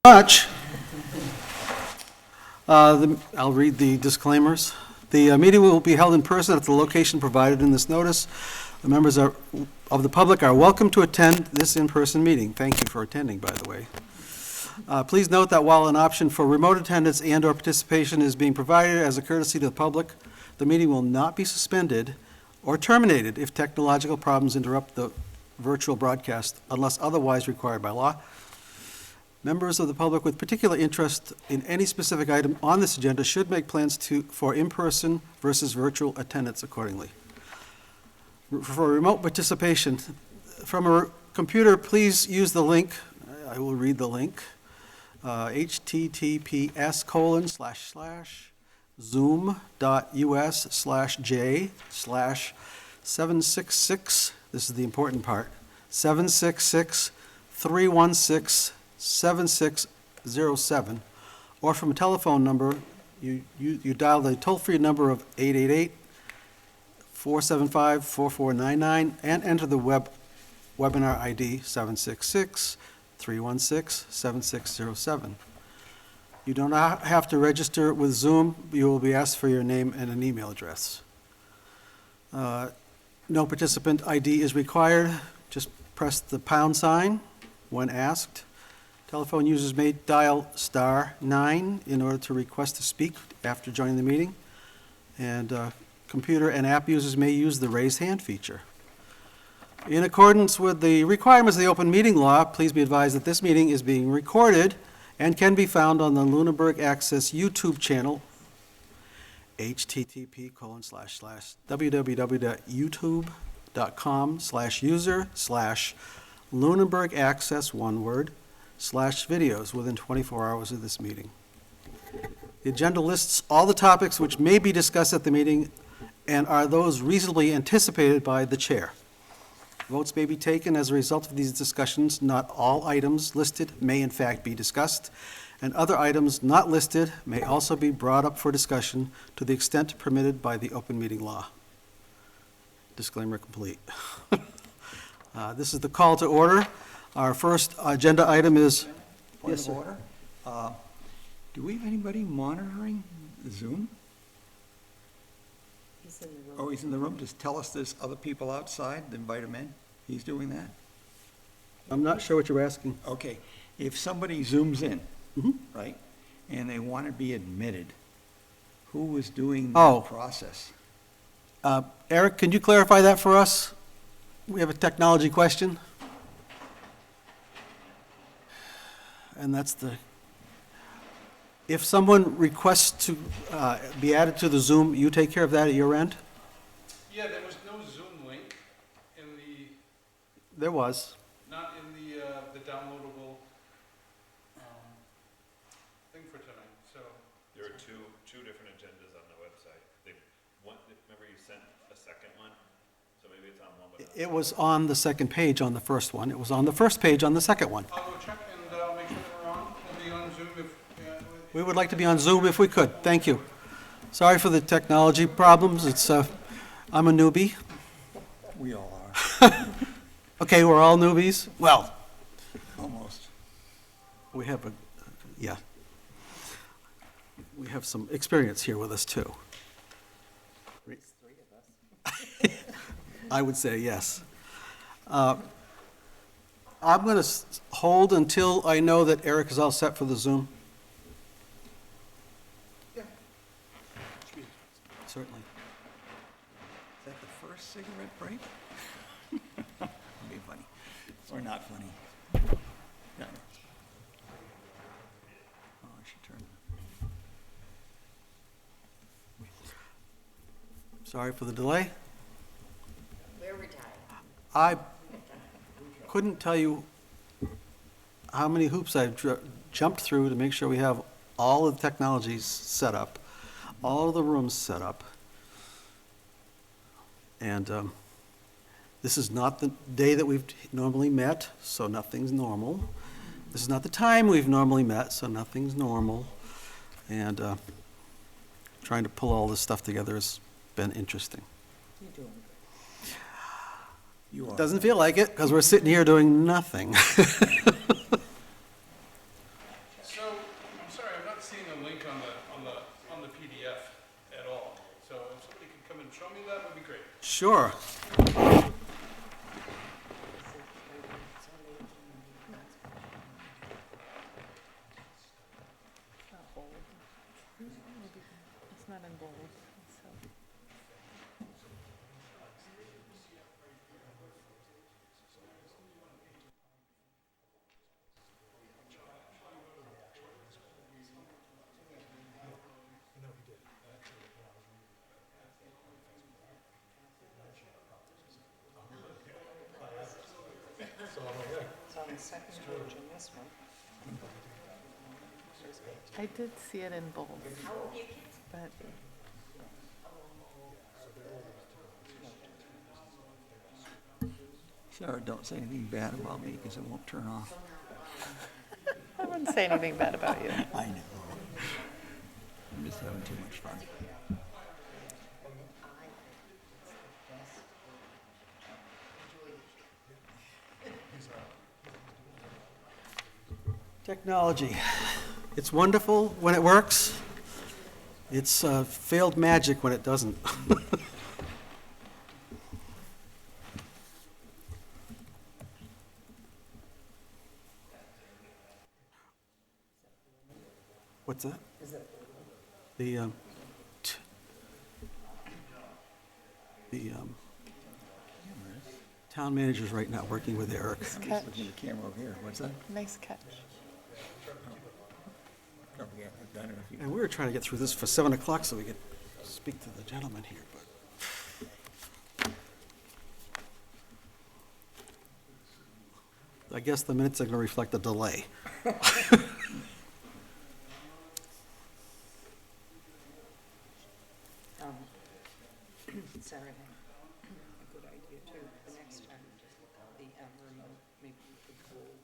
Much. I'll read the disclaimers. The meeting will be held in person at the location provided in this notice. The members of the public are welcome to attend this in-person meeting. Thank you for attending, by the way. Please note that while an option for remote attendance and/or participation is being provided as a courtesy to the public, the meeting will not be suspended or terminated if technological problems interrupt the virtual broadcast unless otherwise required by law. Members of the public with particular interest in any specific item on this agenda should make plans for in-person versus virtual attendance accordingly. For remote participation, from a computer, please use the link. I will read the link. https://zoom.us/j/766, this is the important part, 766-316-7607, or from a telephone number, you dial the toll-free number of 888-475-4499 and enter the webinar ID 766-316-7607. You do not have to register with Zoom. You will be asked for your name and an email address. No participant ID is required. Just press the pound sign when asked. Telephone users may dial *9 in order to request to speak after joining the meeting. And computer and app users may use the raise hand feature. In accordance with the requirements of the open meeting law, please be advised that this meeting is being recorded and can be found on the Lunenburg Access YouTube channel, http://www.youtube.com/user/Lunenburg Access, one word, /videos within 24 hours of this meeting. The agenda lists all the topics which may be discussed at the meeting and are those reasonably anticipated by the chair. Votes may be taken as a result of these discussions. Not all items listed may in fact be discussed, and other items not listed may also be brought up for discussion to the extent permitted by the open meeting law. Disclaimer complete. This is the call to order. Our first agenda item is... Point of order. Do we have anybody monitoring Zoom? He's in the room. Oh, he's in the room? Just tell us there's other people outside, invite him in? He's doing that? I'm not sure what you're asking. Okay. If somebody Zooms in, Mhm. right, and they want to be admitted, who is doing Oh. the process? Eric, can you clarify that for us? We have a technology question. And that's if someone requests to be added to the Zoom, you take care of that at your end? Yeah, there was no Zoom link in the, There was. not in the downloadable thing for tonight, so. There are two different agendas on the website. Remember you sent a second one? So maybe it's on one, but not. It was on the second page on the first one. It was on the first page on the second one. I'll go check and make sure that we're on. We'll be on Zoom if. We would like to be on Zoom if we could. Thank you. Sorry for the technology problems. I'm a newbie. We all are, Okay, we're all newbies? Well, almost. we have we have some experience here with us, too. There's 3 of us. I would say yes. I'm going to hold until I know that Eric is all set for the Zoom. Yeah. Certainly. Is that the first cigarette break? It'd be funny. Or not funny. Yeah. Oh, I should turn. Sorry for the delay. We're retired. I couldn't tell you how many hoops I've jumped through to make sure we have all of the technologies set up, all of the rooms set up. And this is not the day that we've normally met, so nothing's normal. This is not the time we've normally met, so nothing's normal. And trying to pull all this stuff together has been interesting. You're doing good. You are. Doesn't feel like it, because we're sitting here doing nothing. It's on the second page in this one. I did see it in bold, but Sarah, don't say anything bad about me because it won't turn off. I wouldn't say anything bad about you. I know. I'm just having too much fun. Technology. It's wonderful when it works. It's failed magic when it doesn't. What's that? The, town manager's right now working with Eric. Looking at the camera over here. What's that? Nice catch. Don't forget, I've done it a few. And we were trying to get through this for 7 o'clock so we could speak to the gentleman here, but I guess the minutes are going to reflect the delay. Sarah had a good idea too. The next time, the remote, maybe we could hold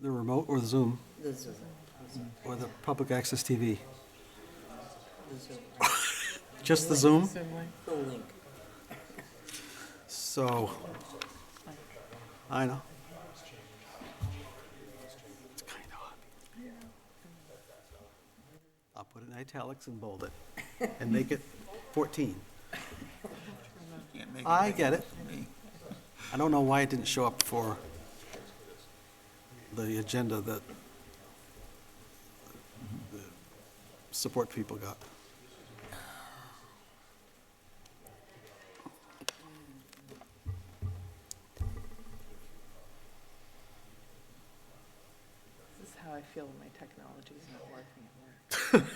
The remote or the Zoom the Zoom. or the public access TV? The Zoom, Just the Zoom? Zoom link. the link. So, I know. It's kind of odd. I'll put it in italics and bold it and make it 14. Can't make I get it. me. I don't know why it didn't show up for the agenda that the support people got. This is how I feel when my technology is not working at work.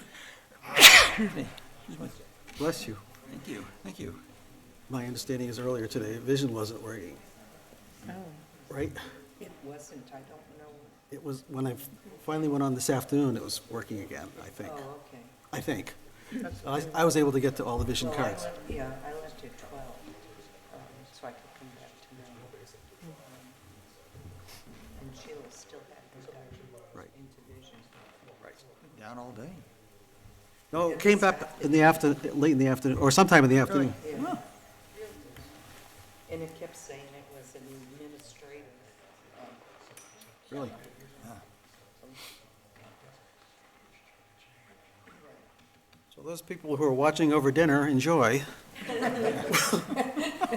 Excuse me. Excuse me. Bless you. Thank you. Thank you. My understanding is earlier today, vision wasn't working, Oh, right? It wasn't, I don't know. It was, when I finally went on this afternoon, it was working again, I think. Oh, okay. I think. I was able to get to all the vision Well, I cards. left- Yeah, I left at 12, so I could come back tonight. And Sheila still hadn't gotten Right. into vision. Down all day. No, it came back in the afternoon, late in the afternoon, or sometime in the afternoon. Yeah. And it kept saying it was an administrative, Really? So those people who are watching over dinner, enjoy.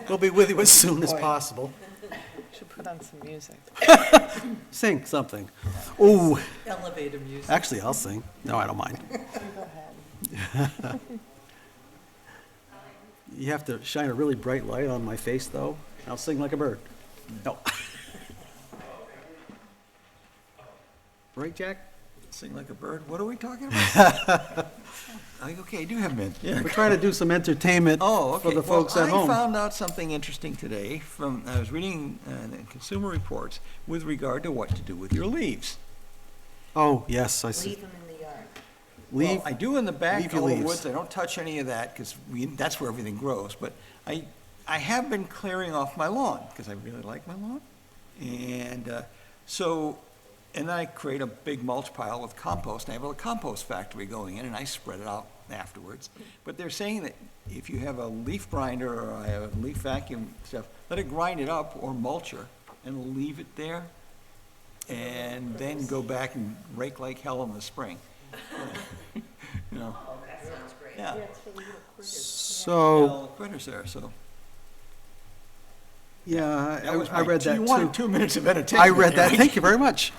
We'll be with you as soon as possible. should put on some music. Sing something. Ooh, elevator music. actually, I'll sing. No, I don't mind. Go ahead. You have to shine a really bright light on my face, though. I'll sing like a bird. No. Right, Jack? Sing like a bird. What are we talking about? Okay, I do have men. Yeah. We're trying to do some entertainment Oh, okay. for the folks Well, at home. I found out something interesting today I was reading the Consumer Reports with regard to what to do with your leaves. Oh, yes, I see. Leave them in the yard. Leave, Well, I do in the back leave your of the leaves. woods. I don't touch any of that because that's where everything grows. But I have been clearing off my lawn because I really like my lawn. And and then I create a big mulch pile with compost. And I have a compost factory going in and I spread it out afterwards. But they're saying that if you have a leaf grinder or a leaf vacuum stuff, let it grind it up or mulcher and leave it there. And then go back and rake like hell in the spring. You know, That sounds great. yeah. So, Well, the critters there, so. yeah, That was I read that You wanted too. 2 minutes of entertainment. I read there, that, right? thank you very much.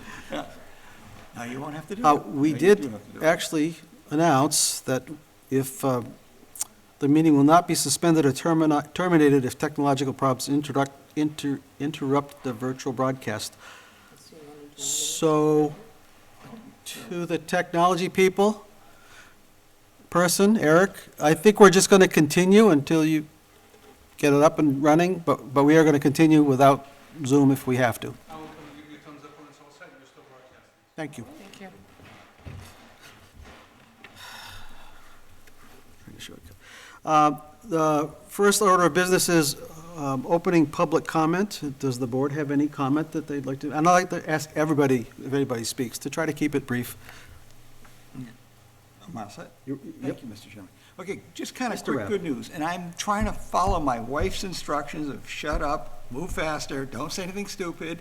Now you won't have to do it. We No, you did do have to do it. actually announce that if the meeting will not be suspended or terminated if technological problems interrupt the virtual broadcast. So, to the technology person, Eric, I think we're just going to continue until you get it up and running, but we are going to continue without Zoom if we have to. I will come and give you a thumbs up when it's all set, you're still broadcasting. Thank you. Thank you. The first order of business is opening public comment. Does the board have any comment that they'd like to? And I'd like to ask everybody, if anybody speaks, to try to keep it brief. I'm all set. Yep. Thank you, Mr. Chairman. Okay, just kind of Mr. quick Rapp. good news, and I'm trying to follow my wife's instructions of shut up, move faster, don't say anything stupid,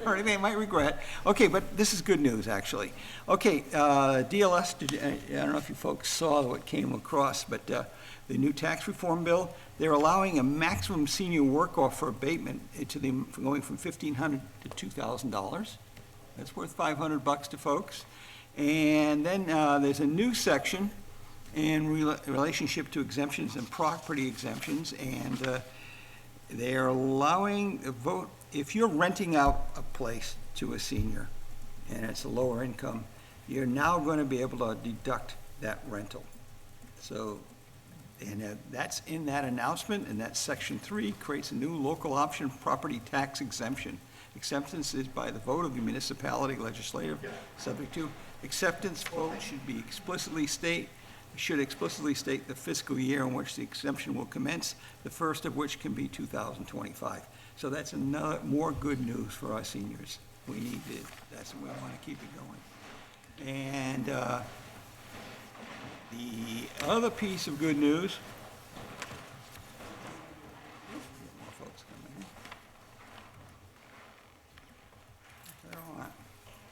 or anything I might regret. Okay, but this is good news, actually. Okay, DLS, I don't know if you folks saw what came across, but the new tax reform bill, they're allowing a maximum senior work-off for abatement to the, going from $1,500 to $2,000. That's worth $500 to folks. And then there's a new section in relationship to exemptions and property exemptions, and they're allowing a vote, if you're renting out a place to a senior and it's a lower income, you're now going to be able to deduct that rental. So, and that's in that announcement, and that section 3 creates a new local option property tax exemption. Acceptance is by the vote of the municipality legislative, subject to acceptance vote should explicitly state the fiscal year in which the exemption will commence, the first of which can be 2025. So that's another, more good news for our seniors. We need it, that's, we want to keep it going. And the other piece of good news, more folks coming in. I don't want,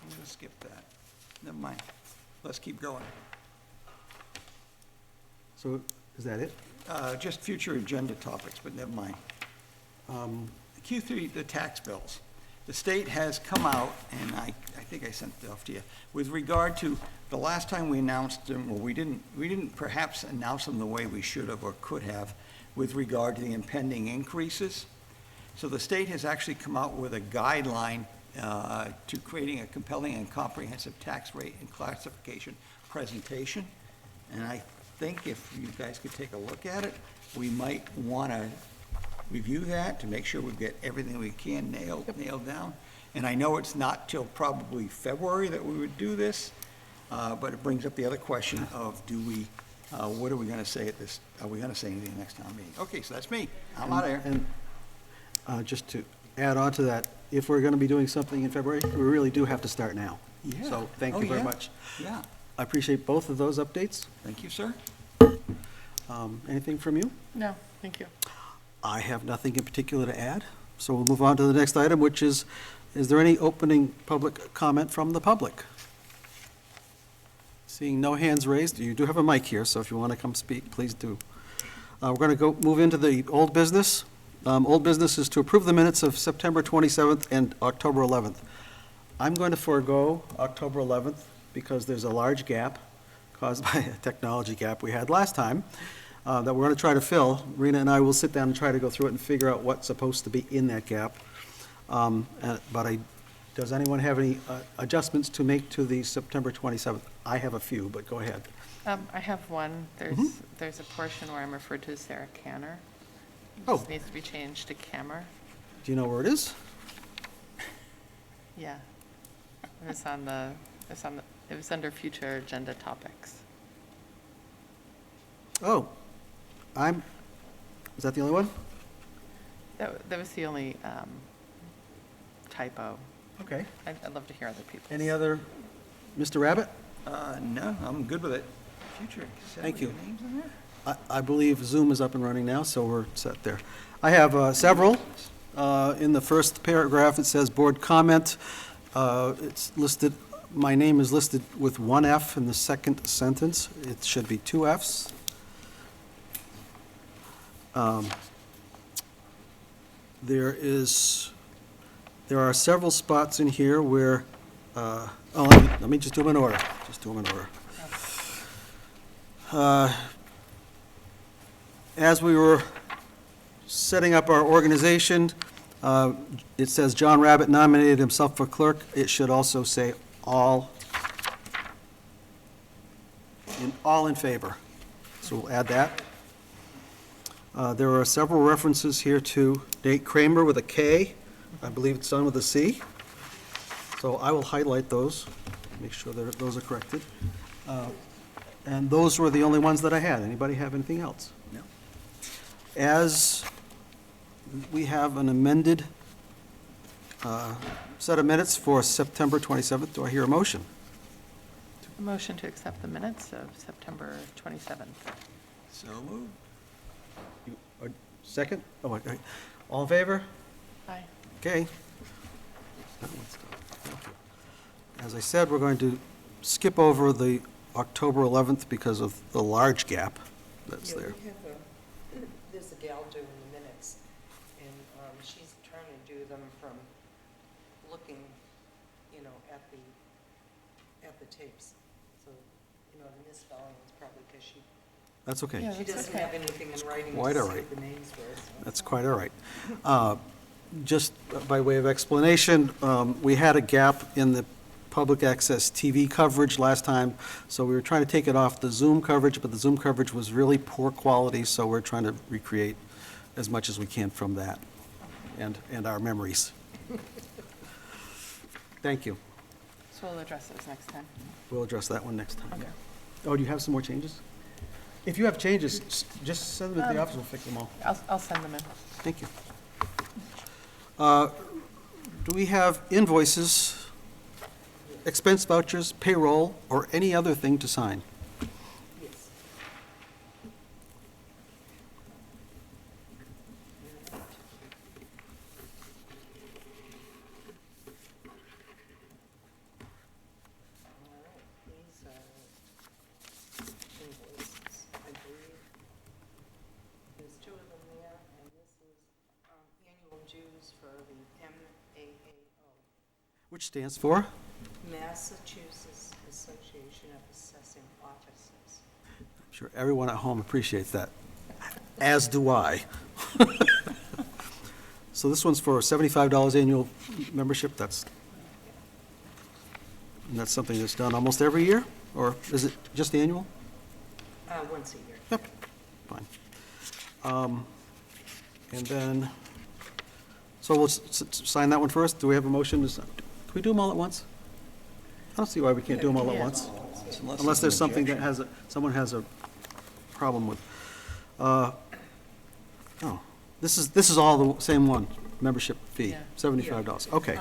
I'm going to skip that. Never mind. Let's keep going. So is that it? Just future agenda topics, but never mind. Q3, the tax bills. The state has come out, and I think I sent it off to you, with regard to the last time we announced them, or we didn't perhaps announce them the way we should have or could have with regard to the impending increases. So the state has actually come out with a guideline to creating a compelling and comprehensive tax rate and classification presentation. And I think if you guys could take a look at it, we might want to review that to make sure we get everything we can nailed down. And I know it's not till probably February that we would do this, but it brings up the other question of do we, what are we going to say at this, are we going to say anything next town meeting? Okay, so that's me. I'm out of here. And just to add on to that, if we're going to be doing something in February, we really do have to start now. Yeah. So thank Oh, you very yeah. much. Yeah, I appreciate both of those updates. thank you, sir. Anything from you? No, thank you. I have nothing in particular to add, so we'll move on to the next item, which is there any opening public comment from the public? Seeing no hands raised, you do have a mic here, so if you want to come speak, please do. We're going to move into the old business. Old business is to approve the minutes of September 27th and October 11th. I'm going to forego October 11th because there's a large gap caused by a technology gap we had last time that we're going to try to fill. Rena and I will sit down and try to go through it and figure out what's supposed to be in that gap. Does anyone have any adjustments to make to the September 27th? I have a few, but go ahead. I have one. There's a portion where I'm referred to as Sarah Canner. Oh. This needs to be changed to Kammer. Do you know where it is? Yeah. It was under future agenda topics. Oh, is that the only one? That was the only typo. Okay. I'd love to hear other people. Any other, Mr. Rabbit? No, I'm good with it. Future, Thank you. names in there? I believe Zoom is up and running now, so we're set there. I have several. In the first paragraph, it says board comment. It's listed, my name is listed with one F in the second sentence. It should be two Fs. There are several spots in here where, let me just do them in order. As we were setting up our organization, it says John Rabbit nominated himself for clerk. It should also say all in favor. So we'll add that. There are several references here to Nate Kramer with a K. I believe it's done with a C. So I will highlight those, make sure that those are corrected. And those were the only ones that I had. Anybody have anything else? No. As we have an amended set of minutes for September 27th, do I hear a motion? A motion to accept the minutes of September 27th. So moved. Second? Oh, wait, wait. All in favor? Aye. Okay. That one's done. Thank you. As I said, we're going to skip over the October 11th because of the large gap that's there. We have there's a gal doing the minutes, and she's trying to do them from looking, at the tapes. So, the misspelling is probably because That's okay. Yeah. she That's doesn't okay. have anything in writing quite to all see right. what the names were. So. That's quite all right. Just by way of explanation, we had a gap in the public access TV coverage last time, so we were trying to take it off the Zoom coverage, but the Zoom coverage was really poor quality, so we're trying to recreate as much as we can from that and our memories. Thank you. So we'll address those next time. We'll address that one next time. Okay. Oh, do you have some more changes? If you have changes, just send them to the office, we'll fix them all. I'll send them in. Thank you. Do we have invoices, expense vouchers, payroll, or any other thing to sign? Yes. All right, these are invoices, I believe. There's two of them there, and this is annual dues for the MAAO, Which stands for? Massachusetts Association of Assessing Officers. I'm sure everyone at home appreciates that, as do I. So this one's for $75 annual membership, and that's something that's done almost every year? Or is it just annual? Once a year. Yep, fine. And then, so we'll sign that one first. Do we have a motion? Can we do them all at once? I don't see why we can't do them all at Yeah. once. Unless there's something that someone has a problem with. Oh, this is all the same one, membership fee, Yeah. $75. Okay,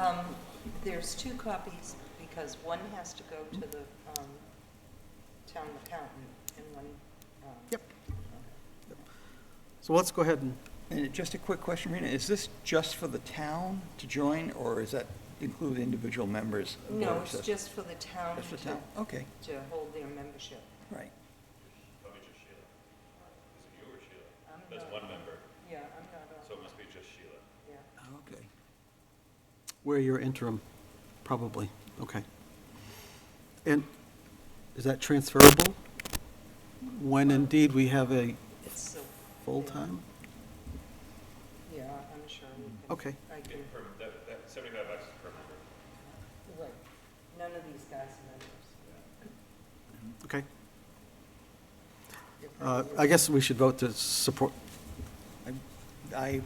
There's two copies, because one has to go to the town accountant, and one... Yep. So let's go ahead and, And just a quick question, Rena, is this just for the town to join, or is that include individual members? of Board No, of it's Assessors? just for the town Just for town, okay, to hold their membership. right. Probably just Sheila. Is it you or Sheila? I'm There's not- one member, Yeah, I'm not so it must be just Sheila. yeah. Okay. we're your interim, probably, okay. And is that transferable? When indeed we have a It's so, full-time? yeah, I'm sure we can... Okay. I Yeah, can, that $75 is per member. right. None of these guys are members. Okay. They're probably- I guess we should vote to support, I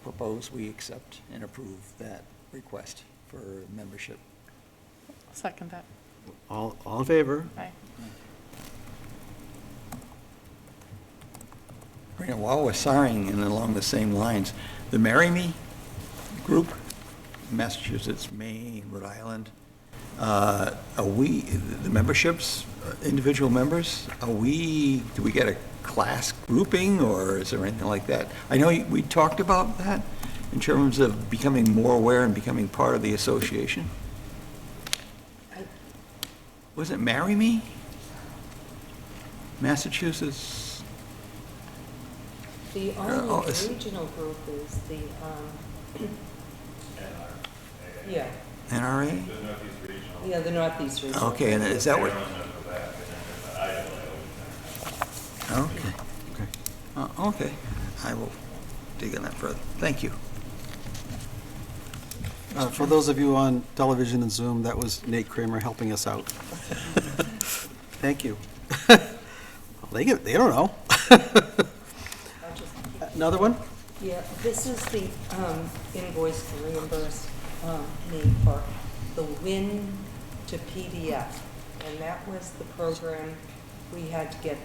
propose we accept and approve that request for membership. I'll second that. all in favor? Aye. Rena, while we're sighing and along the same lines, the Marry Me group, Massachusetts, Maine, Rhode Island, are we, the memberships, individual members, do we get a class grouping, or is there anything like that? I know we talked about that in terms of becoming more aware and becoming part of the association. I- Was it Marry Me? Massachusetts? The oh, only it's- regional group is the, yeah, NRA? The Northeast Regional. yeah, the Northeast Regional. Okay, and is that what? Maryland knows that, and then there's the Iowa. Okay. Okay. Okay, I will dig on that further. Thank you. For those of you on television and Zoom, that was Nate Kramer helping us out. Thank you. Well, they don't know. I'll just keep Another one? Yeah, this is the invoice to reimburse me for the win to PDF. And that was the program we had to get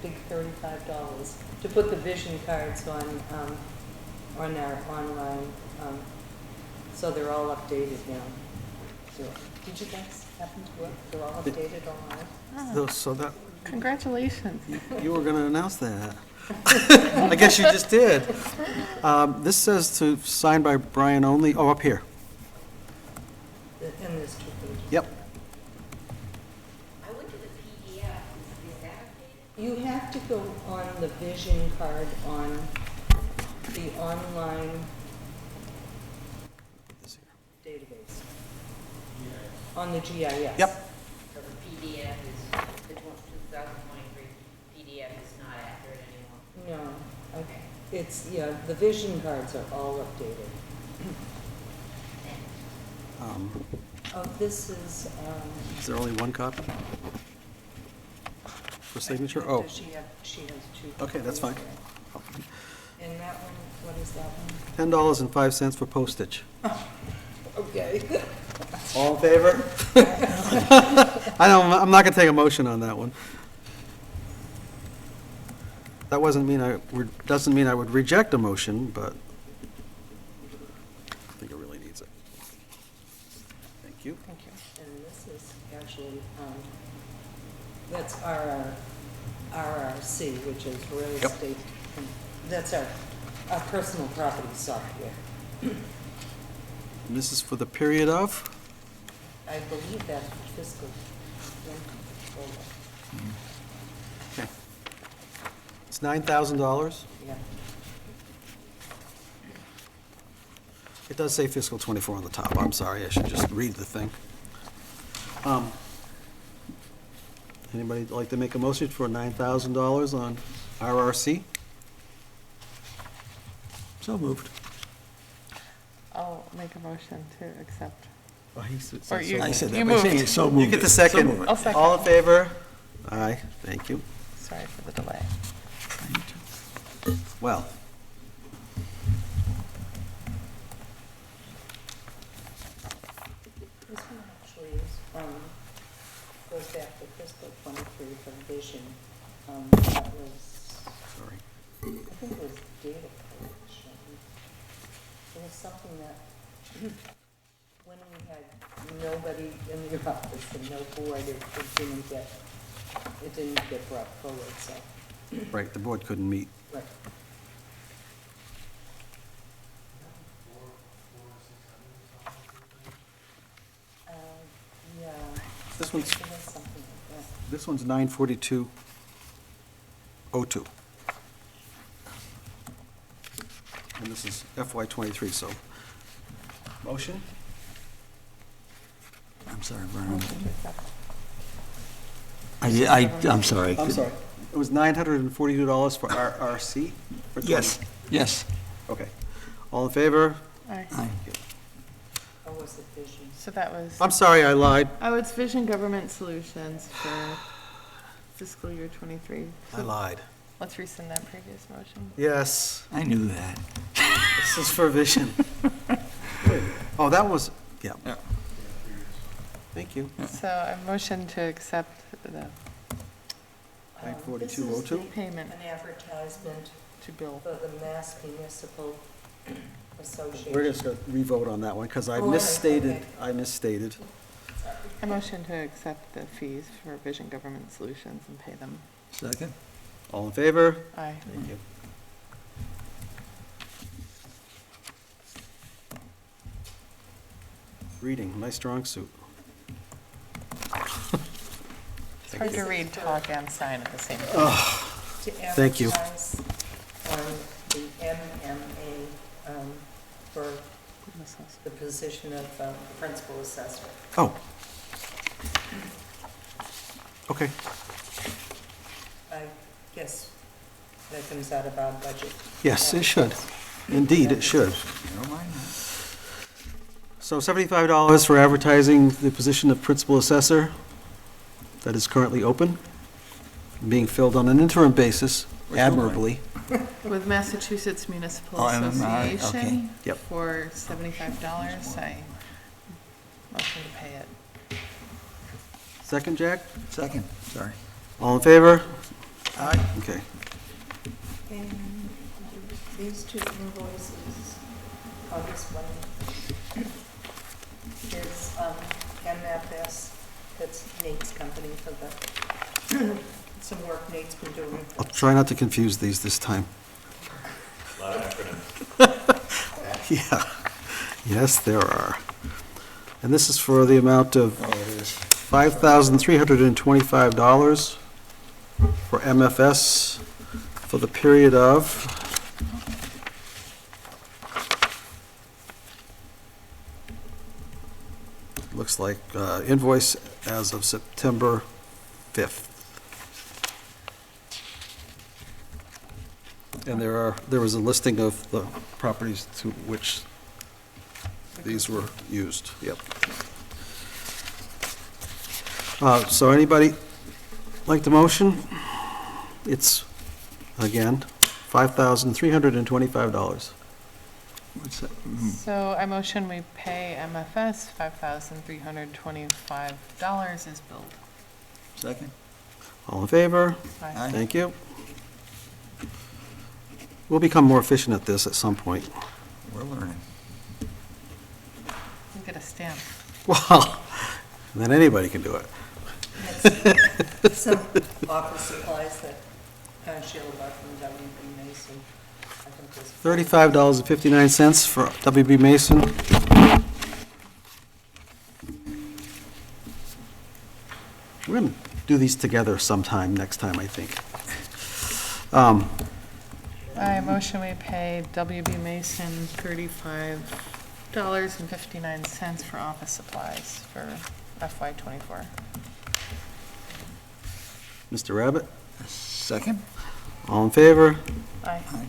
big $35 to put the vision cards on our online, so they're all updated now. So, did you guys happen to look? They're all updated online? So that, Congratulations. you were going to announce that. I guess you just did. This says to sign by Brian only, oh, up here. And there's 2 pages. Yep. I went to the PDF, is that updated? You have to go on the vision card on the online database. On the GIS. Yep. So the PDF is, the 2023 PDF is not accurate anymore? No, okay. It's, yeah, the vision cards are all updated. Oh, this is, Is there only one copy? For signature? Oh, she has 2. okay, that's fine. copies there. And that one, what is that one? $10.05 for postage. Okay. All in favor? I'm not going to take a motion on that one. That doesn't mean I would reject a motion, but I think it really needs it. Thank you. Thank you. And this is actually, that's RRC, which is real Yep. estate, that's our personal property software. And this is for the period of? I believe that's fiscal 20. Okay. It's $9,000. Yeah. It does say fiscal '24 on the top. I'm sorry, I should just read the thing. Anybody like to make a motion for $9,000 on RRC? So moved. I'll make a motion to accept. Or you- I said You that by moved. saying it, so moved. You get the So second. moved. I'll second. All in favor? Aye, thank you. Sorry for the delay. Well. This one actually is, goes back to fiscal 23 for vision. That was, Sorry. I think it was data collection. It was something that, when we had nobody in the office and no board, it didn't get brought forward, so. Right, the board couldn't meet. Right. Yeah. This one's, It was something like that. this one's 94202. And this is FY '23, so. Motion? I'm sorry, Brian. Motion to accept. I'm sorry. I'm sorry. It was $942 for RRC? for Yes, 20 yes. Okay. All in favor? Aye. Aye. Or was it vision? So that was, I'm sorry, I lied. oh, it's Vision Government Solutions for fiscal year '23. I lied. Let's rescind that previous motion. Yes, I knew that. this is for vision. Oh, that was, yeah. Yeah. Thank you. So I motion to accept the 94202? payment An advertisement to Bill. for the Mass Municipal Association. We're just going to re-vote on that one, because I Oh, all right, misstated, okay. I misstated. I motion to accept the fees for Vision Government Solutions and pay them. Second? All in favor? Aye. Thank you. Reading, my strong suit. It's hard to read, talk, and sign at the same time. To Thank you. advertise on the MMA for the position of principal assessor. Oh. Okay. I guess that comes out of our budget. Yes, it should. Indeed, it should. Never mind that. So $75 for advertising the position of principal assessor that is currently open, being filled on an interim basis admirably. With Massachusetts Municipal Oh, MMI, okay. Association Yep. for $75, I motion to pay it. Second, Jack? Second, sorry. All in favor? Aye. Okay. And these two invoices, this one is MFS, that's Nate's company for the, some work Nate's been doing. I'll try not to confuse these this time. A lot of acronyms. Yeah, yes, there are. And this is for the amount of Oh, it is. $5,325 for MFS for the period of, looks like invoice as of September 5th. And there was a listing of the properties to which these were used, yep. So anybody like the motion? It's, again, $5,325. What's that? So I motion we pay MFS $5,325 as billed. Second? All in favor? Aye. Aye. Thank you. We'll become more efficient at this at some point. We're learning. We'll get a stamp. Well, then anybody can do it. Some office supplies that Sheila bought from W.B. Mason. I think was $35.59 for WB Mason. We're going to do these together sometime next time, I think. I motion we pay WB Mason $35.59 for office supplies for FY '24. Mr. Rabbit, Second? all in favor? Aye. Aye.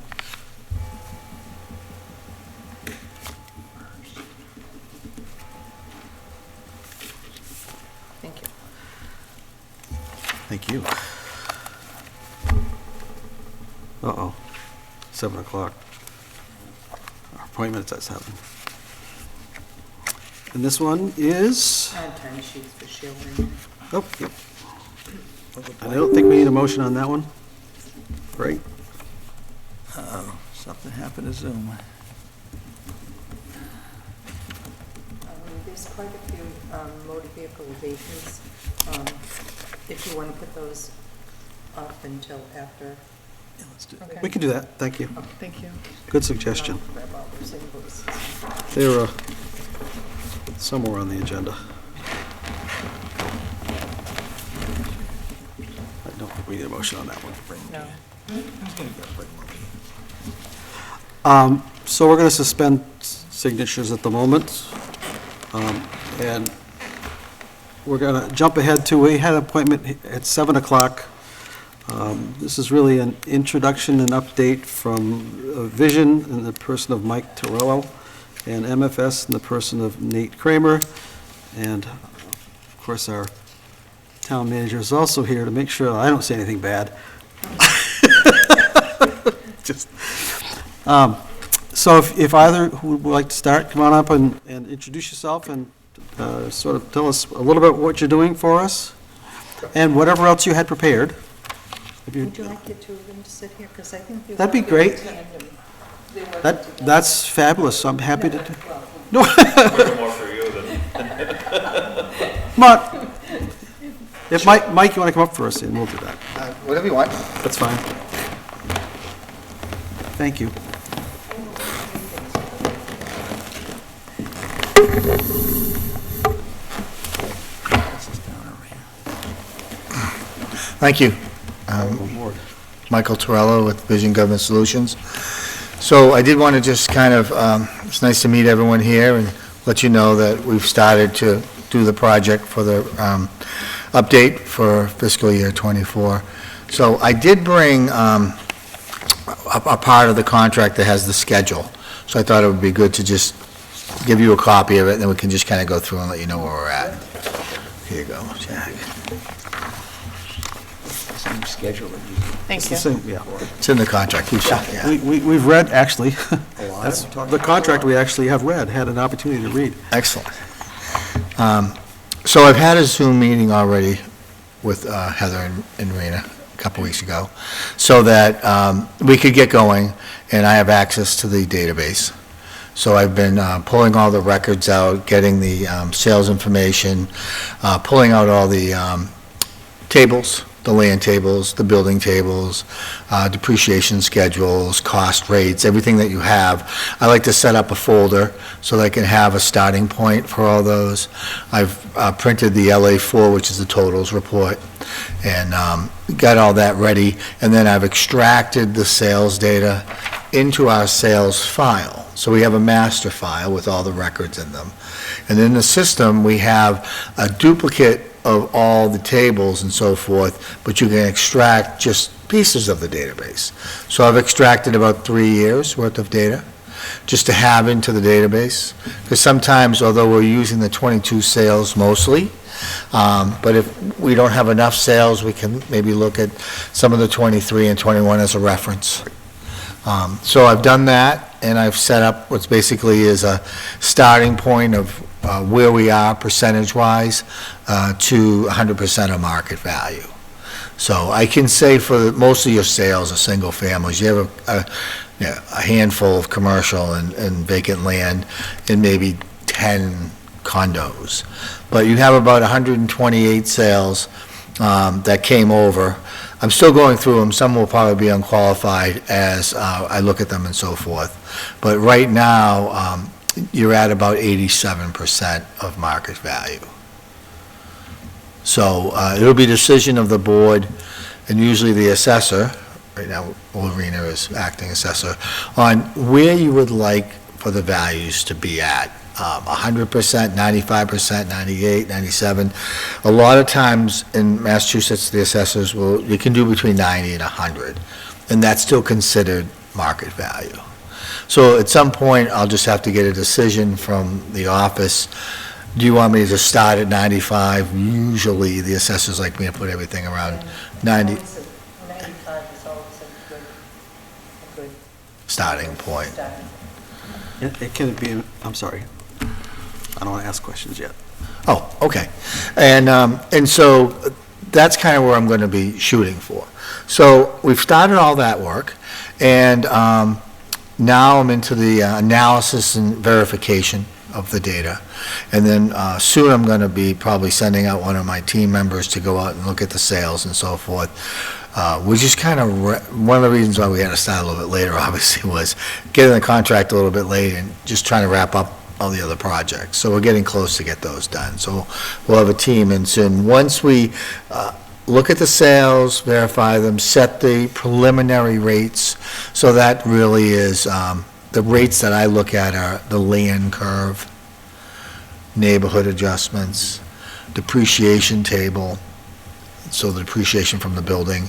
Thank you. Thank you. Uh-oh, 7 o'clock. Our appointment's at 7. And this one is, time sheets for Sheila. oh, yep. I don't think we need a motion on that one. Great. Uh-oh, something happened to Zoom. There's quite a few motor vehicle abatements. If you want to put those up until after. Yeah, let's do it. Okay. We can do that, thank you. Thank you. Good suggestion. I'll grab all those invoices. They're somewhere on the agenda. I don't think we need a motion on that one. No. So we're going to suspend signatures at the moment. And we're going to jump ahead to, we had an appointment at 7 o'clock. This is really an introduction and update from Vision in the person of Mike Torello, and MFS in the person of Nate Kramer. And of course, our town manager is also here to make sure I don't say anything bad. Just, so if either who would like to start, come on up and introduce yourself and sort of tell us a little bit what you're doing for us, and whatever else you had prepared. If you- Would you like the two of them to sit here? Because I think they're. That'd be working great. tandem. They're working together. That's fabulous, I'm happy to do. Well, No, Working more for you than. come on. If Mike, you want to come up for us, and we'll do that. Whatever you want. That's fine. Thank you. Thank you. Michael Torello with Vision Government Solutions. So I did want to just kind of, it's nice to meet everyone here and let you know that we've started to do the project for the update for fiscal year '24. So I did bring a part of the contract that has the schedule. So I thought it would be good to just give you a copy of it, and then we can just kind of go through and let you know where we're at. Here you go, Jack. same schedule that you. Thank It's you. the same, yeah. It's in the contract, you should, yeah. We've read, actually, lot. that's We talked the about contract a lot. we actually have read, had an opportunity to read. Excellent. So I've had a Zoom meeting already with Heather and Rena a couple weeks ago, so that we could get going, and I have access to the database. So I've been pulling all the records out, getting the sales information, pulling out all the tables, the land tables, the building tables, depreciation schedules, cost rates, everything that you have. I like to set up a folder so that I can have a starting point for all those. I've printed the LA4, which is the totals report, and got all that ready. And then I've extracted the sales data into our sales file. So we have a master file with all the records in them. And in the system, we have a duplicate of all the tables and so forth, but you can extract just pieces of the database. So I've extracted about 3 years' worth of data, just to have into the database. Because sometimes, although we're using the 22 sales mostly, but if we don't have enough sales, we can maybe look at some of the 23 and 21 as a reference. So I've done that, and I've set up what's basically is a starting point of where we are percentage-wise to 100% of market value. So I can say for most of your sales are single families, you have a handful of commercial and vacant land and maybe 10 condos. But you have about 128 sales that came over. I'm still going through them. Some will probably be unqualified as I look at them and so forth. But right now, you're at about 87% of market value. So it'll be a decision of the board, and usually the assessor, right now, Lorena is acting assessor, on where you would like for the values to be at. 100%, 95%, 98, 97. A lot of times in Massachusetts, the assessors will, you can do between 90 and 100, and that's still considered market value. So at some point, I'll just have to get a decision from the office. Do you want me to start at 95? Usually, the assessors like me to put everything around 90 95 is always a good starting point. starting. It can be, I'm sorry. I don't want to ask questions yet. Oh, okay. And so that's kind of where I'm going to be shooting for. So we've started all that work, and now I'm into the analysis and verification of the data. And then soon I'm going to be probably sending out one of my team members to go out and look at the sales and so forth. We just kind of, one of the reasons why we had to start a little bit later, obviously, was getting the contract a little bit late and just trying to wrap up all the other projects. So we're getting close to get those done. So we'll have a team in soon. Once we look at the sales, verify them, set the preliminary rates, so that really is, the rates that I look at are the land curve, neighborhood adjustments, depreciation table, so the depreciation from the building,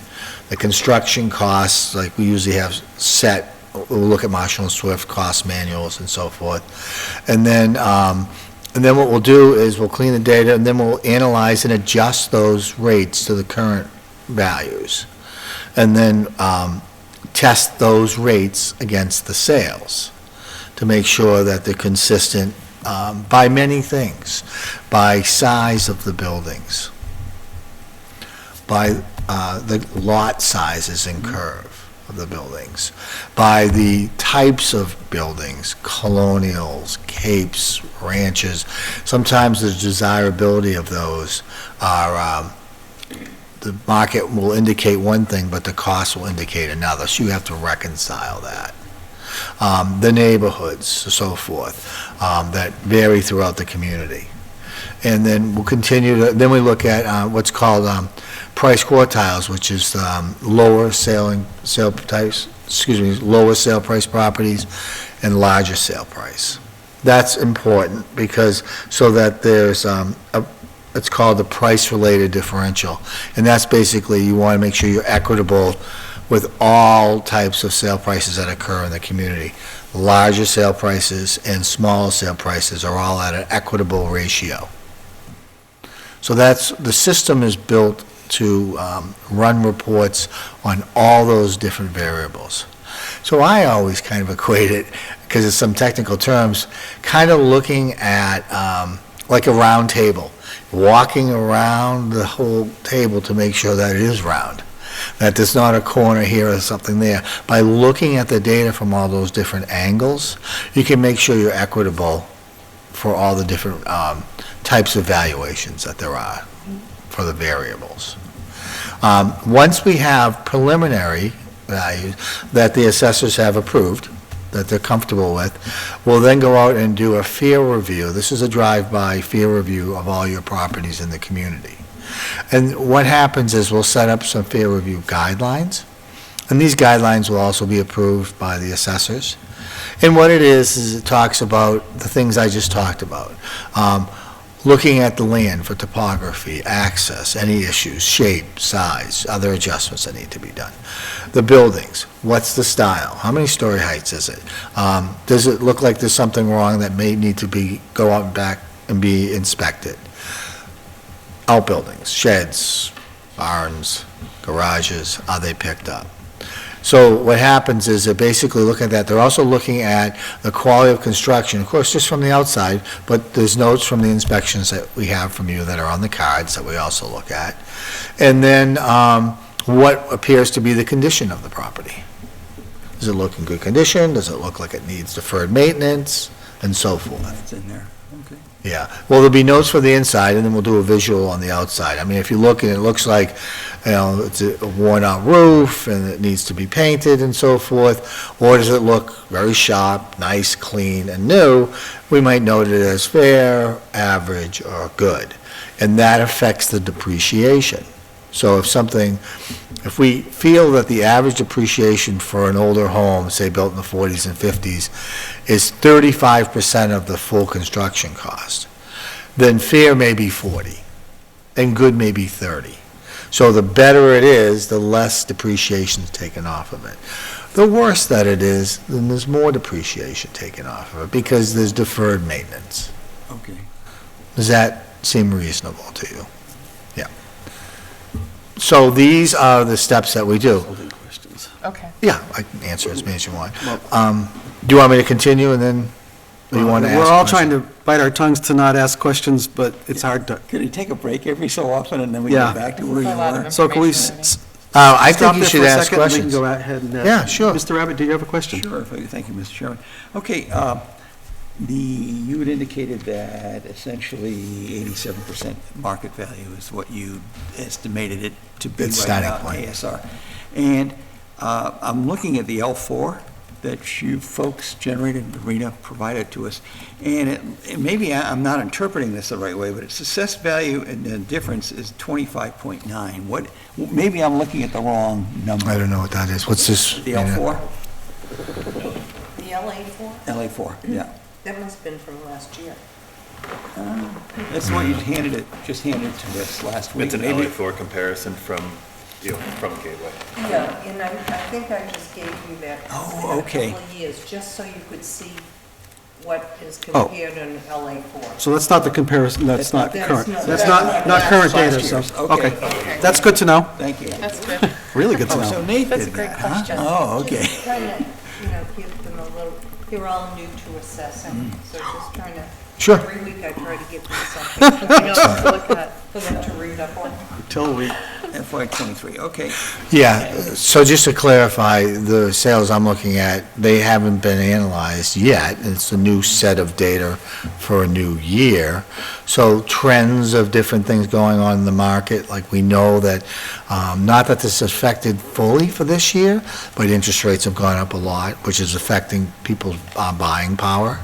the construction costs, like we usually have set, we'll look at Marshall and Swift cost manuals and so forth. And then what we'll do is we'll clean the data, and then we'll analyze and adjust those rates to the current values. And then test those rates against the sales to make sure that they're consistent by many things, by size of the buildings, by the lot sizes and curve of the buildings, by the types of buildings, colonials, capes, ranches. Sometimes the desirability of those are, the market will indicate one thing, but the cost will indicate another, so you have to reconcile that. The neighborhoods, so forth, that vary throughout the community. And then we'll continue to, then we look at what's called price quartiles, which is lower sale price properties and larger sale price. That's important because, so that there's it's called the price-related differential. And that's basically, you want to make sure you're equitable with all types of sale prices that occur in the community. Larger sale prices and smaller sale prices are all at an equitable ratio. So that's, the system is built to run reports on all those different variables. So I always kind of equate it, because it's some technical terms, kind of looking at like a round table, walking around the whole table to make sure that it is round, that there's not a corner here or something there. By looking at the data from all those different angles, you can make sure you're equitable for all the different types of valuations that there are for the variables. Once we have preliminary values that the assessors have approved, that they're comfortable with, we'll then go out and do a fear review. This is a drive-by fear review of all your properties in the community. And what happens is we'll set up some fear review guidelines, and these guidelines will also be approved by the assessors. And what it is it talks about the things I just talked about. Looking at the land for topography, access, any issues, shape, size, other adjustments that need to be done. The buildings, what's the style? How many story heights is it? Does it look like there's something wrong that may need to go out and back and be inspected? Outbuildings, sheds, barns, garages, are they picked up? So what happens is they're basically looking at that. They're also looking at the quality of construction, of course, just from the outside, but there's notes from the inspections that we have from you that are on the cards that we also look at. And then what appears to be the condition of the property. Does it look in good condition? Does it look like it needs deferred maintenance? And so forth. That's in there, okay. Yeah, well, there'll be notes for the inside, and then we'll do a visual on the outside. I mean, if you look and it looks like, it's a worn-out roof, and it needs to be painted and so forth, or does it look very sharp, nice, clean, and new, we might note it as fair, average, or good. And that affects the depreciation. So if we feel that the average depreciation for an older home, say built in the 40s and 50s, is 35% of the full construction cost, then fair may be 40, and good may be 30. So the better it is, the less depreciation is taken off of it. The worse that it is, then there's more depreciation taken off of it, because there's deferred maintenance. Okay. Does that seem reasonable to you? Yeah. So these are the steps that we do. Holding questions. Okay. Yeah, I can answer as many as you want. Do you want me to continue, and then you want to ask? We're all questions? trying to bite our tongues to not ask questions, but it's hard to. Could you take a break every so often, and then we Yeah. go back to where you That's a lot of were? So can we information, I stop think you there should for a ask second, and questions. we can go ahead and ask? Yeah, sure. Mr. Rabbit, do you have a question? Sure, thank you, Mr. Chairman. Okay, you had indicated that essentially 87% market value is what you estimated it to be That's right starting now, point. ASR. And I'm looking at the L4 that you folks generated, Rena provided to us, and maybe I'm not interpreting this the right way, but its assessed value and the difference is 25.9. Maybe I'm looking at the wrong number. I don't know what that is. What's this? The L4? The LA4, LA4, yeah. that must have been from last year. That's what you just handed it to us last week. It's an Maybe- LA4 comparison from Gateway. Yeah, and I think I just gave you that. Oh, okay. A couple of years, just so you could see what is Oh. compared in LA4. So that's not the comparison, that's not That's current, not- that's that's not current last data, so, year's. Okay. okay. That's good to know, Thank you. That's good. really good to Oh, so know. Nate That's a did great that, huh? question. Oh, okay. Just trying to, give them a little, they're all new to assessing, so just trying to. Sure. Every week I try to give them something, to look at, for them to read up on. Until we, FY '23, okay. Yeah, so just to clarify, the sales I'm looking at, they haven't been analyzed yet. It's a new set of data for a new year. So trends of different things going on in the market, like we know that, not that this is affected fully for this year, but interest rates have gone up a lot, which is affecting people's buying power,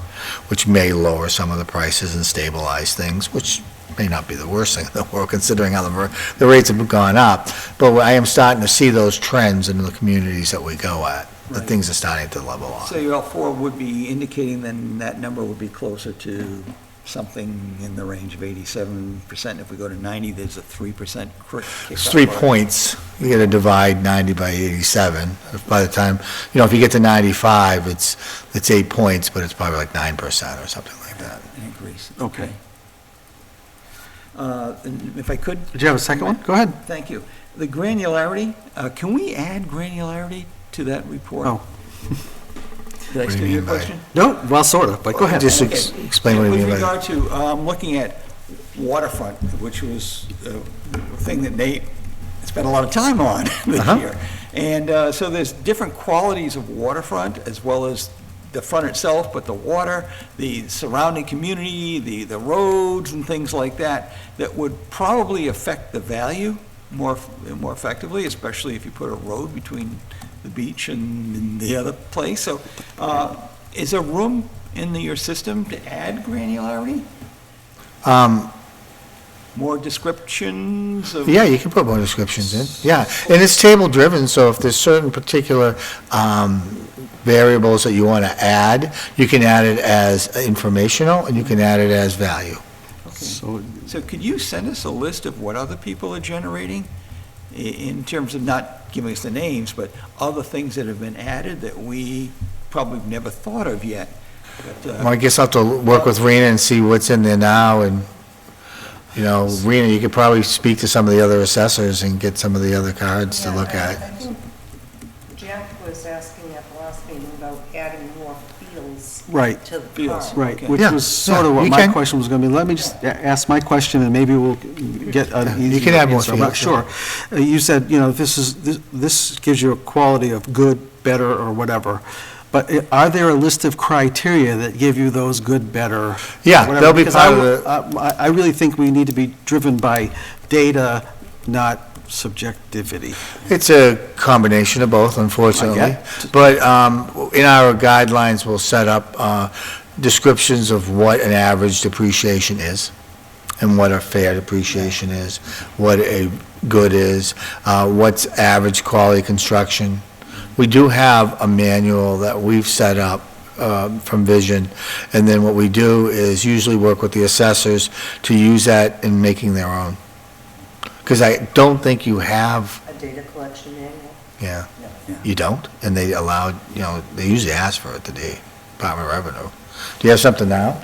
which may lower some of the prices and stabilize things, which may not be the worst thing in the world, considering how the rates have gone up. But I am starting to see those trends in the communities that we go at, that Right. things are starting to level off. So your L4 would be indicating then that number would be closer to something in the range of 87%. If we go to 90, there's a 3% It's 3 points. You got to divide 90 by 87. By the time, if you get to 95, it's 8 points, but it's probably like 9% or something like that. Increase, okay. And if I could. Did you have a second one? Go ahead. Thank you. The granularity, can we add granularity to that report? Oh. Did I What do you steal your mean by- question? No, well, sort of, but go ahead. Just explain what you mean by With that. regard to, looking at waterfront, which was a thing that Nate spent a lot of time on this Uh-huh. year. And so there's different qualities of waterfront as well as the front itself, but the water, the surrounding community, the roads and things like that, that would probably affect the value more effectively, especially if you put a road between the beach and the other place. So is there room in your system to add granularity? More descriptions of? Yeah, you can put more descriptions in, yeah. And it's table-driven, so if there's certain particular variables that you want to add, you can add it as informational, and you can add it as value. So, So could you send us a list of what other people are generating in terms of not giving us the names, but other things that have been added that we probably never thought of yet? But, Well, I guess I'll have to work with Rena and see what's in there now, and, you know, Rena, you could probably speak to some of the other assessors and get some of the other cards to look Yeah, at. I think Jack was asking at the last meeting about adding more fields right, to the Fields. card. right, Okay. which Yeah, was sort of yeah, what you my can. question was going to be. Let me just ask my question, and maybe we'll get an You easier can add more answer. I'm not fields, sure. You said, you know, this gives you a quality of good, better, or whatever. But are there a list of criteria that give you those good, better? Yeah, whatever? they'll be Because part of I really think we need to be driven by data, not subjectivity. It's a combination of both, unfortunately. Okay. But in our guidelines, we'll set up descriptions of what an average depreciation is, and what a fair depreciation is, what a good is, what's average quality construction. We do have a manual that we've set up from Vision, and then what we do is usually work with the assessors to use that in making their own. Because I don't think you have, A data collection manual. yeah, Yeah. you don't, and they allowed, you know, they usually ask for it to the Department of Revenue. Do you have something now?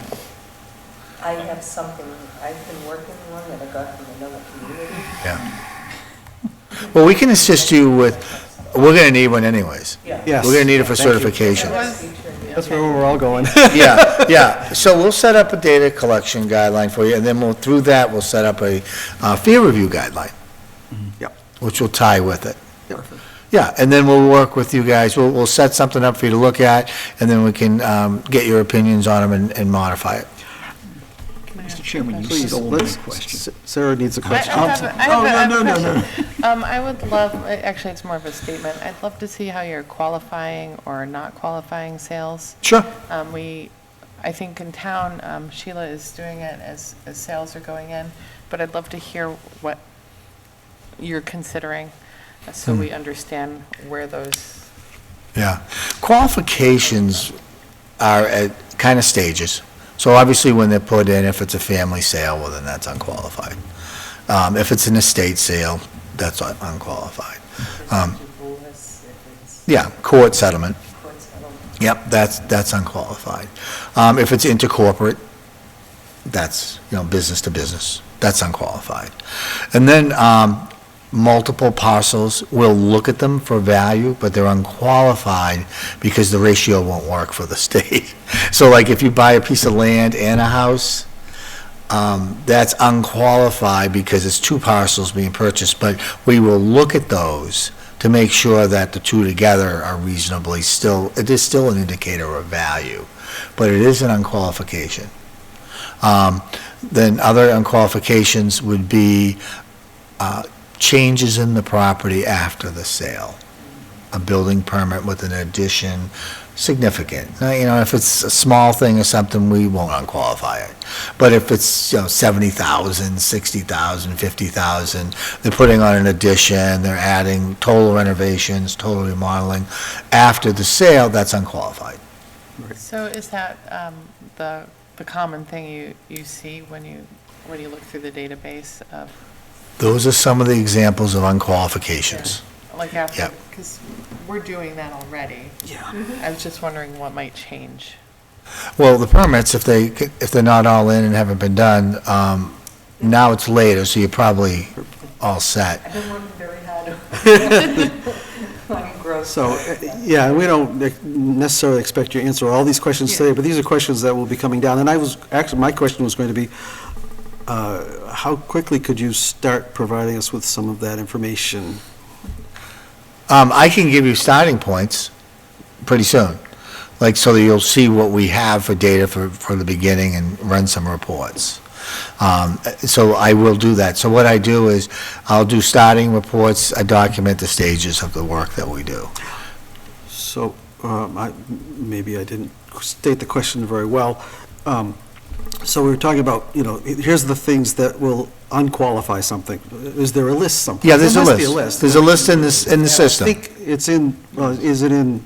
I have something, I've been working on that I got from another community. Yeah. Well, we can assist you with, we're gonna need one anyways. Yeah. Yes. We're gonna need it for Thank you. certification. That's where we're all going. Yeah, yeah. So we'll set up a data collection guideline for you, and then we'll, through that, we'll set up a peer review guideline. Yep. Which will tie with it. Perfect. Yeah, and then we'll work with you guys. We'll set something up for you to look at, and then we can get your opinions on them and modify it. Mr. Chairman, you Please, stole my let's, question. Sarah needs a I question. have no, a no, no, question. I would love, actually, it's more of a statement. I'd love to see how you're qualifying or not qualifying sales. Sure. I think in town, Sheila is doing it as sales are going in, but I'd love to hear what you're considering, so we understand where those, Yeah. Qualifications are at kind of stages. So obviously, when they're put in, if it's a family sale, well, then that's unqualified. If it's an estate sale, that's unqualified. Yeah, court settlement. Yep, that's unqualified. If it's intercorporate, that's, you know, business to business, that's unqualified. And then, multiple parcels, we'll look at them for value, but they're unqualified because the ratio won't work for the state. So like if you buy a piece of land and a house, that's unqualified because it's two parcels being purchased, but we will look at those to make sure that the two together are reasonably it is still an indicator of value, but it is an unqualification. Then other unqualifications would be changes in the property after the sale. A building permit with an addition, significant. Now, you know, if it's a small thing or something, we won't unqualify it. But if it's, you know, 70,000, 60,000, 50,000, they're putting on an addition, they're adding total renovations, total remodeling, after the sale, that's unqualified. so is that the common thing you see when you look through the database of, Those are some of the examples of unqualifications. like after, Yep. because we're doing that already. Yeah. I was just wondering what might change. Well, the permits, if they're not all in and haven't been done, Now it's later, so you're probably all set. I've been working very hard. I'm gross. So, yeah, we don't necessarily expect you to answer all these questions today, but these are questions that will be coming down. And actually, my question was going to be, how quickly could you start providing us with some of that information? I can give you starting points pretty soon, like, so that you'll see what we have for data for the beginning and run some reports. So I will do that. So what I do is, I'll do starting reports, I document the stages of the work that we do. So, maybe I didn't state the question very well. So we were talking about, here's the things that will unqualify something. Is there a list someplace? Yeah, there's a There must be list. There's a list in the I system. think it's in, is it in,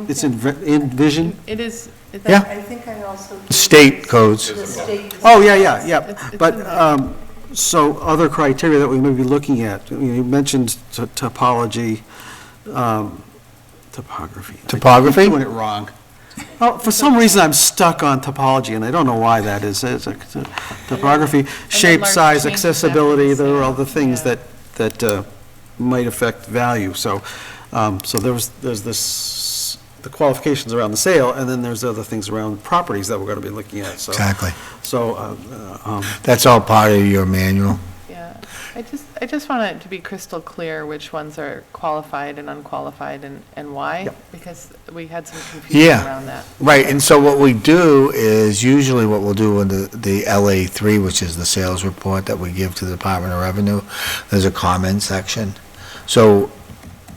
it's in Vision? It is. Yeah. I think I also. State codes. The state. Oh, yeah. It's But, in there. so other criteria that we may be looking at, you mentioned topology, topography. Topography? I'm doing it wrong. Oh, for some reason, I'm stuck on topology, and I don't know why that is. It's topography, shape, large size, changes accessibility, after the there are sale. other things Yeah. that might affect value. So there's this, the qualifications around the sale, and then there's other things around properties that we're going to be looking at, so. Exactly. So, That's all part of your manual. Yeah, I just want it to be crystal clear which ones are qualified and unqualified and why, Yep. because we had some confusion Yeah. around that. Right, and so what we do is, usually what we'll do in the LA3, which is the sales report that we give to the Department of Revenue, there's a comment section. So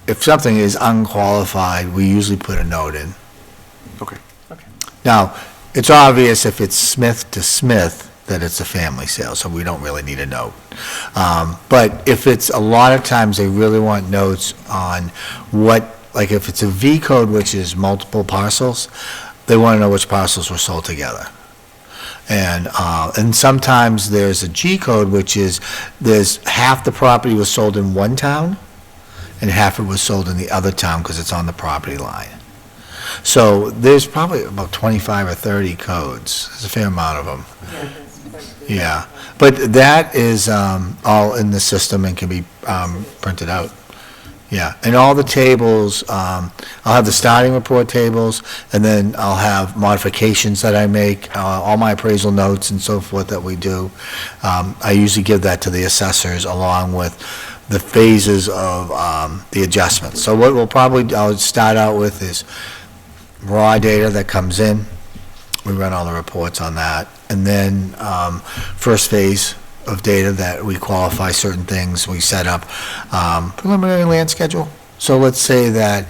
if something is unqualified, we usually put a note in. okay. Now, it's obvious if it's Smith to Smith that it's a family sale, so we don't really need a note. But if it's, a lot of times they really want notes on what, like if it's a V code, which is multiple parcels, they want to know which parcels were sold together. And sometimes there's a G code, which is, there's half the property was sold in one town and half it was sold in the other town because it's on the property line. So there's probably about 25 or 30 codes. There's a fair amount of them. Yeah, but that is all in the system and can be printed out. Yeah, and all the tables, I'll have the starting report tables, and then I'll have modifications that I make, all my appraisal notes and so forth that we do. I usually give that to the assessors along with the phases of the adjustments. So what I'll start out with is raw data that comes in. We run all the reports on that. And then first phase of data that we qualify certain things, we set up preliminary land schedule. So let's say that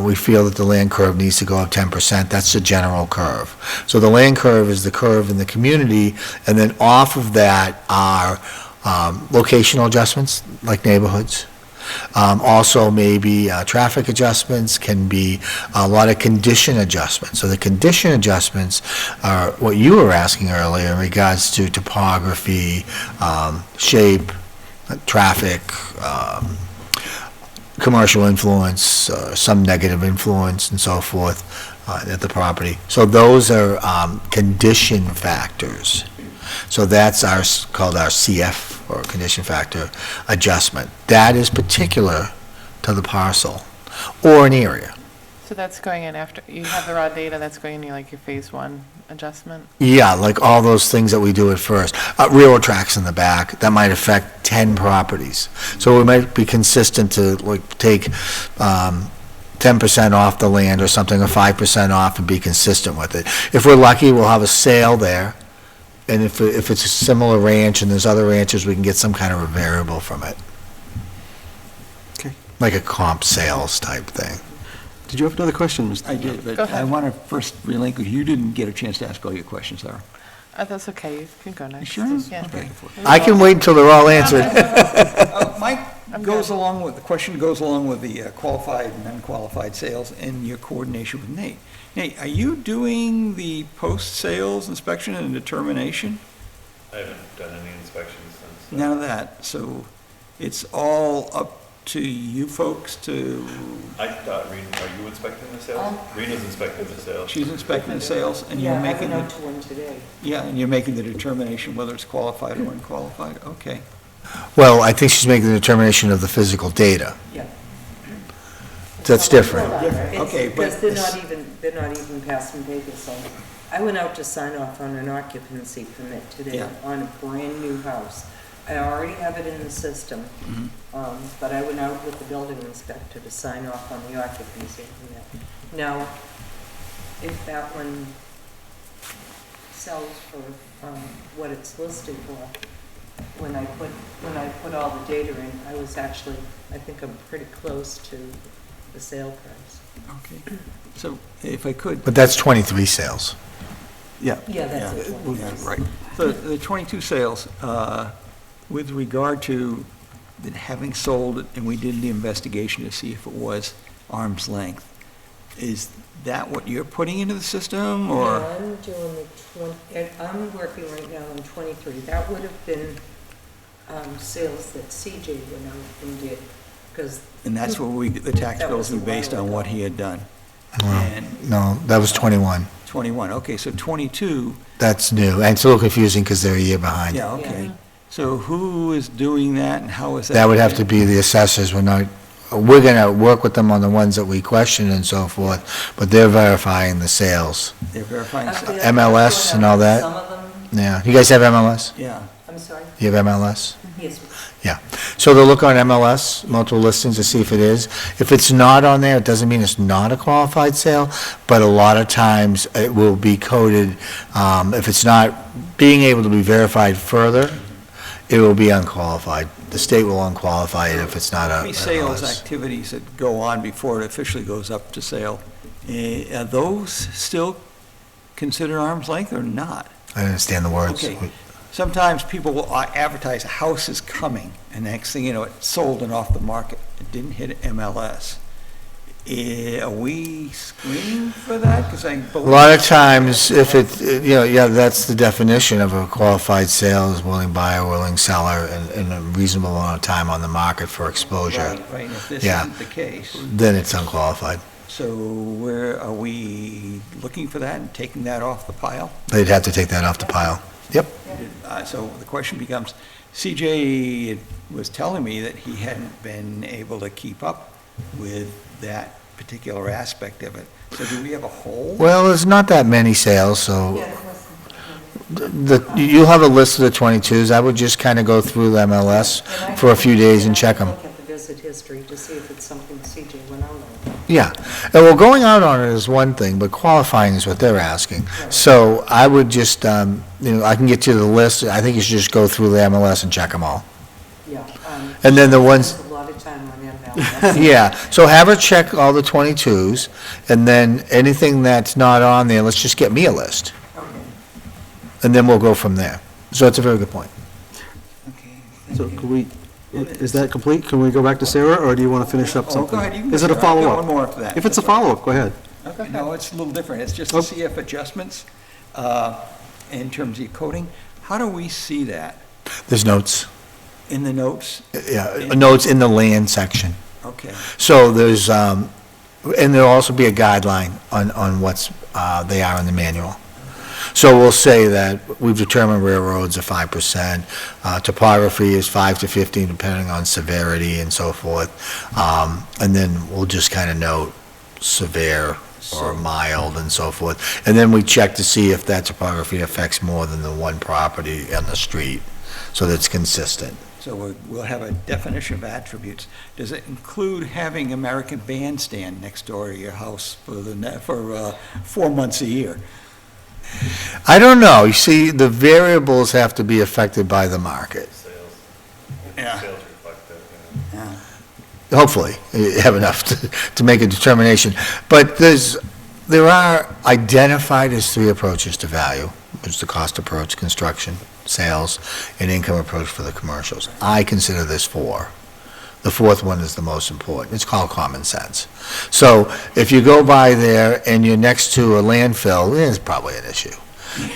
we feel that the land curve needs to go up 10%, that's the general curve. So the land curve is the curve in the community, and then off of that are locational adjustments, like neighborhoods. Also maybe traffic adjustments, can be a lot of condition adjustments. So the condition adjustments are what you were asking earlier in regards to topography, shape, traffic, commercial influence, some negative influence and so forth at the property. So those are condition factors. So that's called our CF, or condition factor adjustment. That is particular to the parcel or an area. So that's going in after, you have the raw data, that's going in like your phase one adjustment? Yeah, like all those things that we do at first. Railroad tracks in the back, that might affect 10 properties. So it might be consistent to like take 10% off the land or something, or 5% off, and be consistent with it. If we're lucky, we'll have a sale there. And if it's a similar ranch and there's other ranches, we can get some kind of a variable from it. Okay. Like a comp sales type thing. Did you have another question, Mr.? I did, Go but ahead. I want to first relinquish, you didn't get a chance to ask all your questions, Laura. That's okay, you can go next. sure? Yeah. Okay. I can wait until they're all answered. Mike I'm goes good. along with, the question goes along with the qualified and unqualified sales and your coordination with Nate. Nate, are you doing the post-sales inspection and determination? I haven't done any inspections since. None of that, so it's all up to you folks to, I thought, are you inspecting the sales? Rena's inspecting the sales. she's inspecting the sales, and you're Yeah, I making went the, out to one today. yeah, and you're making the determination whether it's qualified or unqualified, okay. Well, I think she's making the determination of the physical data. Yeah. That's different. Okay, Because but they're not even passing papers, so. I went out to sign off on an occupancy permit today Yeah. on a brand-new house. I already have it in the system, Mhm. but I went out with the building inspector to sign off on the occupancy permit. Now, if that one sells for, what it's listed for, when I put all the data in, I think I'm pretty close to the sale price. Okay, so if I could, But that's 23 sales. Yeah, that's yeah, it. yeah, right. So the 22 sales, with regard to it having sold it, and we did the investigation to see if it was arm's length, is that what you're putting into the system, No, or? I'm doing I'm working right now on 23. That would have been sales that CJ went out and did, because And that's what the tax That bills was were a based while on what ago. he had done. Well, And no, that was 21. 21, okay, so 22, That's new, and it's a little confusing because they're a year behind. yeah, okay. So who is doing that, and how is that? That would have to be the assessors. We're gonna work with them on the ones that we question and so forth, but they're verifying the sales. They're verifying, MLS and all that? Some of them, Yeah, you guys have MLS? yeah, I'm sorry, You have MLS? yes, Yeah. So they'll look on MLS, multiple listings, to see if it is. If it's not on there, it doesn't mean it's not a qualified sale, but a lot of times it will be coded, if it's not being able to be verified further, it will be unqualified. The state will unqualify it if it's not a any sales MLS. activities that go on before it officially goes up to sale, are those still considered arm's length or not? I understand the words. Okay. Sometimes people will advertise a house is coming, and next thing you know, it's sold and off the market. It didn't hit MLS. Are we screening for that? Because I A believe. lot of times, if that's the definition of a qualified sale, is willing buyer, willing seller, and a reasonable amount of time on the market for exposure. Right, right, and if this Yeah. isn't the case, Then it's unqualified. so are we looking for that and taking that off the pile? They'd have to take that off the pile. Yep. So the question becomes, CJ was telling me that he hadn't been able to keep up with that particular aspect of it. So do we have a hole? Well, there's not that many sales, so yeah, it wasn't. you'll have a list of the 22s. I would just kind of go through the MLS for a few days and check them. Look at the visit history to see if it's something CJ went out on. Yeah, and well, going out on it is one thing, but qualifying is what they're asking. So I would just, I can get you the list. I think you should just go through the MLS and check them all. Yeah. And then the ones- There's a lot of time on MLS. Yeah, so have her check all the 22s, and then anything that's not on there, let's just get me a list, Okay. and then we'll go from there. So it's a very good point. Okay, So thank you. can we, is that complete? Can we go back to Sarah, or do you want to finish up Oh, something? go ahead, you can Is go, it a Sarah. I've got follow-up? one more after that. If it's a That's all right. follow-up, go ahead. No, it's a little different. It's just Oh. to see if adjustments, in terms of your coding, how do we see that There's notes, in the notes? notes in the land section. Okay, So there's, and there'll also be a guideline on what's, they are in the manual. So we'll say that we've determined railroads are 5%, topography is 5 to 15, depending on severity and so forth. And then we'll just kind of note severe or mild and so forth. And then we check to see if that topography affects more than the one property on the street, so that it's consistent. so we'll have a definition of attributes. Does it include having American Bandstand next door to your house for 4 months a year? I don't know, you see, the variables have to be affected by the market. Sales. Yeah. Sales reflect that, Yeah. Hopefully, you have enough to make a determination. But there are identified as 3 approaches to value, which is the cost approach, construction, sales, and income approach for the commercials. I consider this 4. The 4th one is the most important. It's called common sense. So if you go by there and you're next to a landfill, it's probably an issue.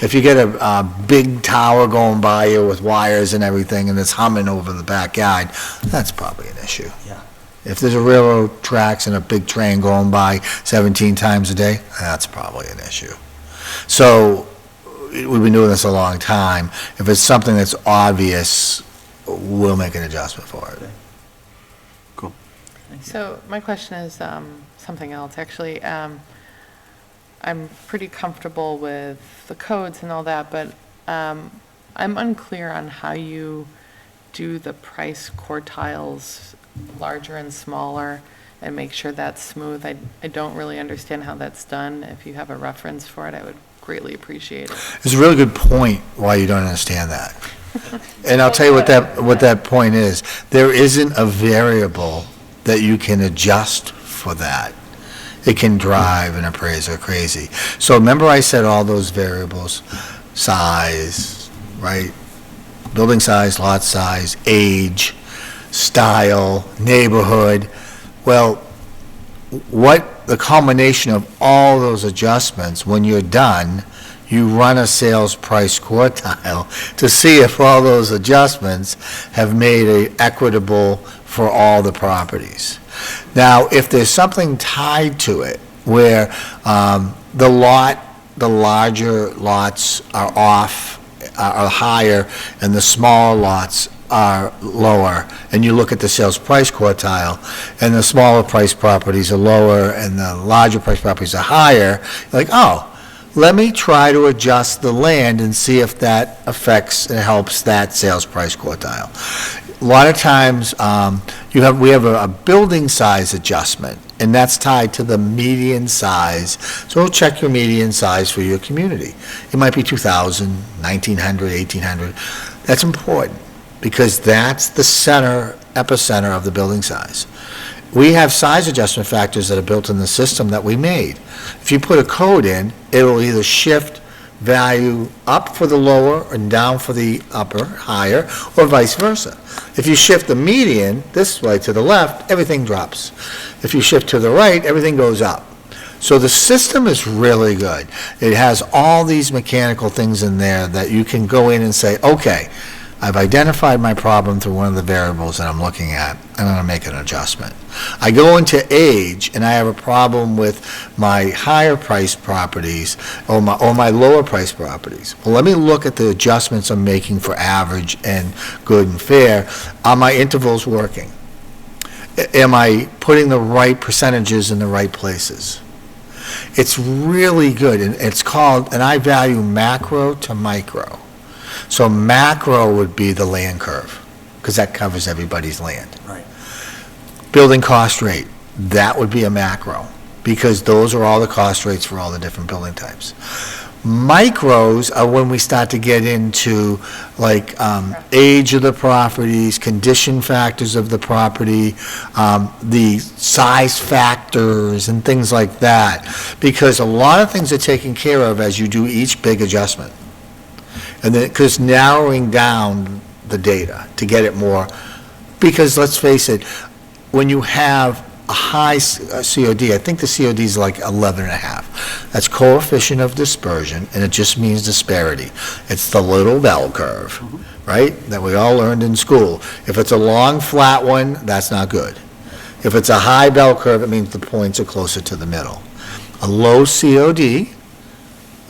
If you get a big tower going by you with wires and everything, and it's humming over the backyard, that's probably an issue. Yeah. If there's a railroad tracks and a big train going by 17 times a day, that's probably an issue. So we've been doing this a long time. If it's something that's obvious, we'll make an adjustment for it. Cool. So my question is something else, actually. I'm pretty comfortable with the codes and all that, but I'm unclear on how you do the price quartiles, larger and smaller, and make sure that's smooth. I don't really understand how that's done. If you have a reference for it, I would greatly appreciate it. It's a really good point why you don't understand that. And I'll tell you what that point is. There isn't a variable that you can adjust for that. It can drive an appraiser crazy. So remember I said all those variables, size, right? Building size, lot size, age, style, neighborhood. Well, what the culmination of all those adjustments, when you're done, you run a sales price quartile to see if all those adjustments have made it equitable for all the properties. Now, if there's something tied to it where the larger lots are off, are higher, and the smaller lots are lower, and you look at the sales price quartile, and the smaller price properties are lower, and the larger price properties are higher, you're like, oh, let me try to adjust the land and see if that affects and helps that sales price quartile. A lot of times, we have a building size adjustment, and that's tied to the median size. So check your median size for your community. It might be 2,000, 1,900, 1,800. That's important, because that's the epicenter of the building size. We have size adjustment factors that are built in the system that we made. If you put a code in, it'll either shift value up for the lower and down for the upper, higher, or vice versa. If you shift the median this way to the left, everything drops. If you shift to the right, everything goes up. So the system is really good. It has all these mechanical things in there that you can go in and say, okay, I've identified my problem through one of the variables that I'm looking at, and I'm going to make an adjustment. I go into age, and I have a problem with my higher priced properties or my lower priced properties. Well, let me look at the adjustments I'm making for average and good and fair. Are my intervals working? Am I putting the right percentages in the right places? It's really good, and it's called, and I value macro to micro. So macro would be the land curve, because that covers everybody's land. Right. Building cost rate, that would be a macro, because those are all the cost rates for all the different building types. Micros are when we start to get into like age of the properties, condition factors of the property, the size factors and things like that, because a lot of things are taken care of as you do each big adjustment. And then, because narrowing down the data to get it more, because let's face it, when you have a high COD, I think the COD is like 11.5. That's coefficient of dispersion, and it just means disparity. It's the little bell curve, right, that we all learned in school. If it's a long, flat one, that's not good. If it's a high bell curve, it means the points are closer to the middle. A low COD,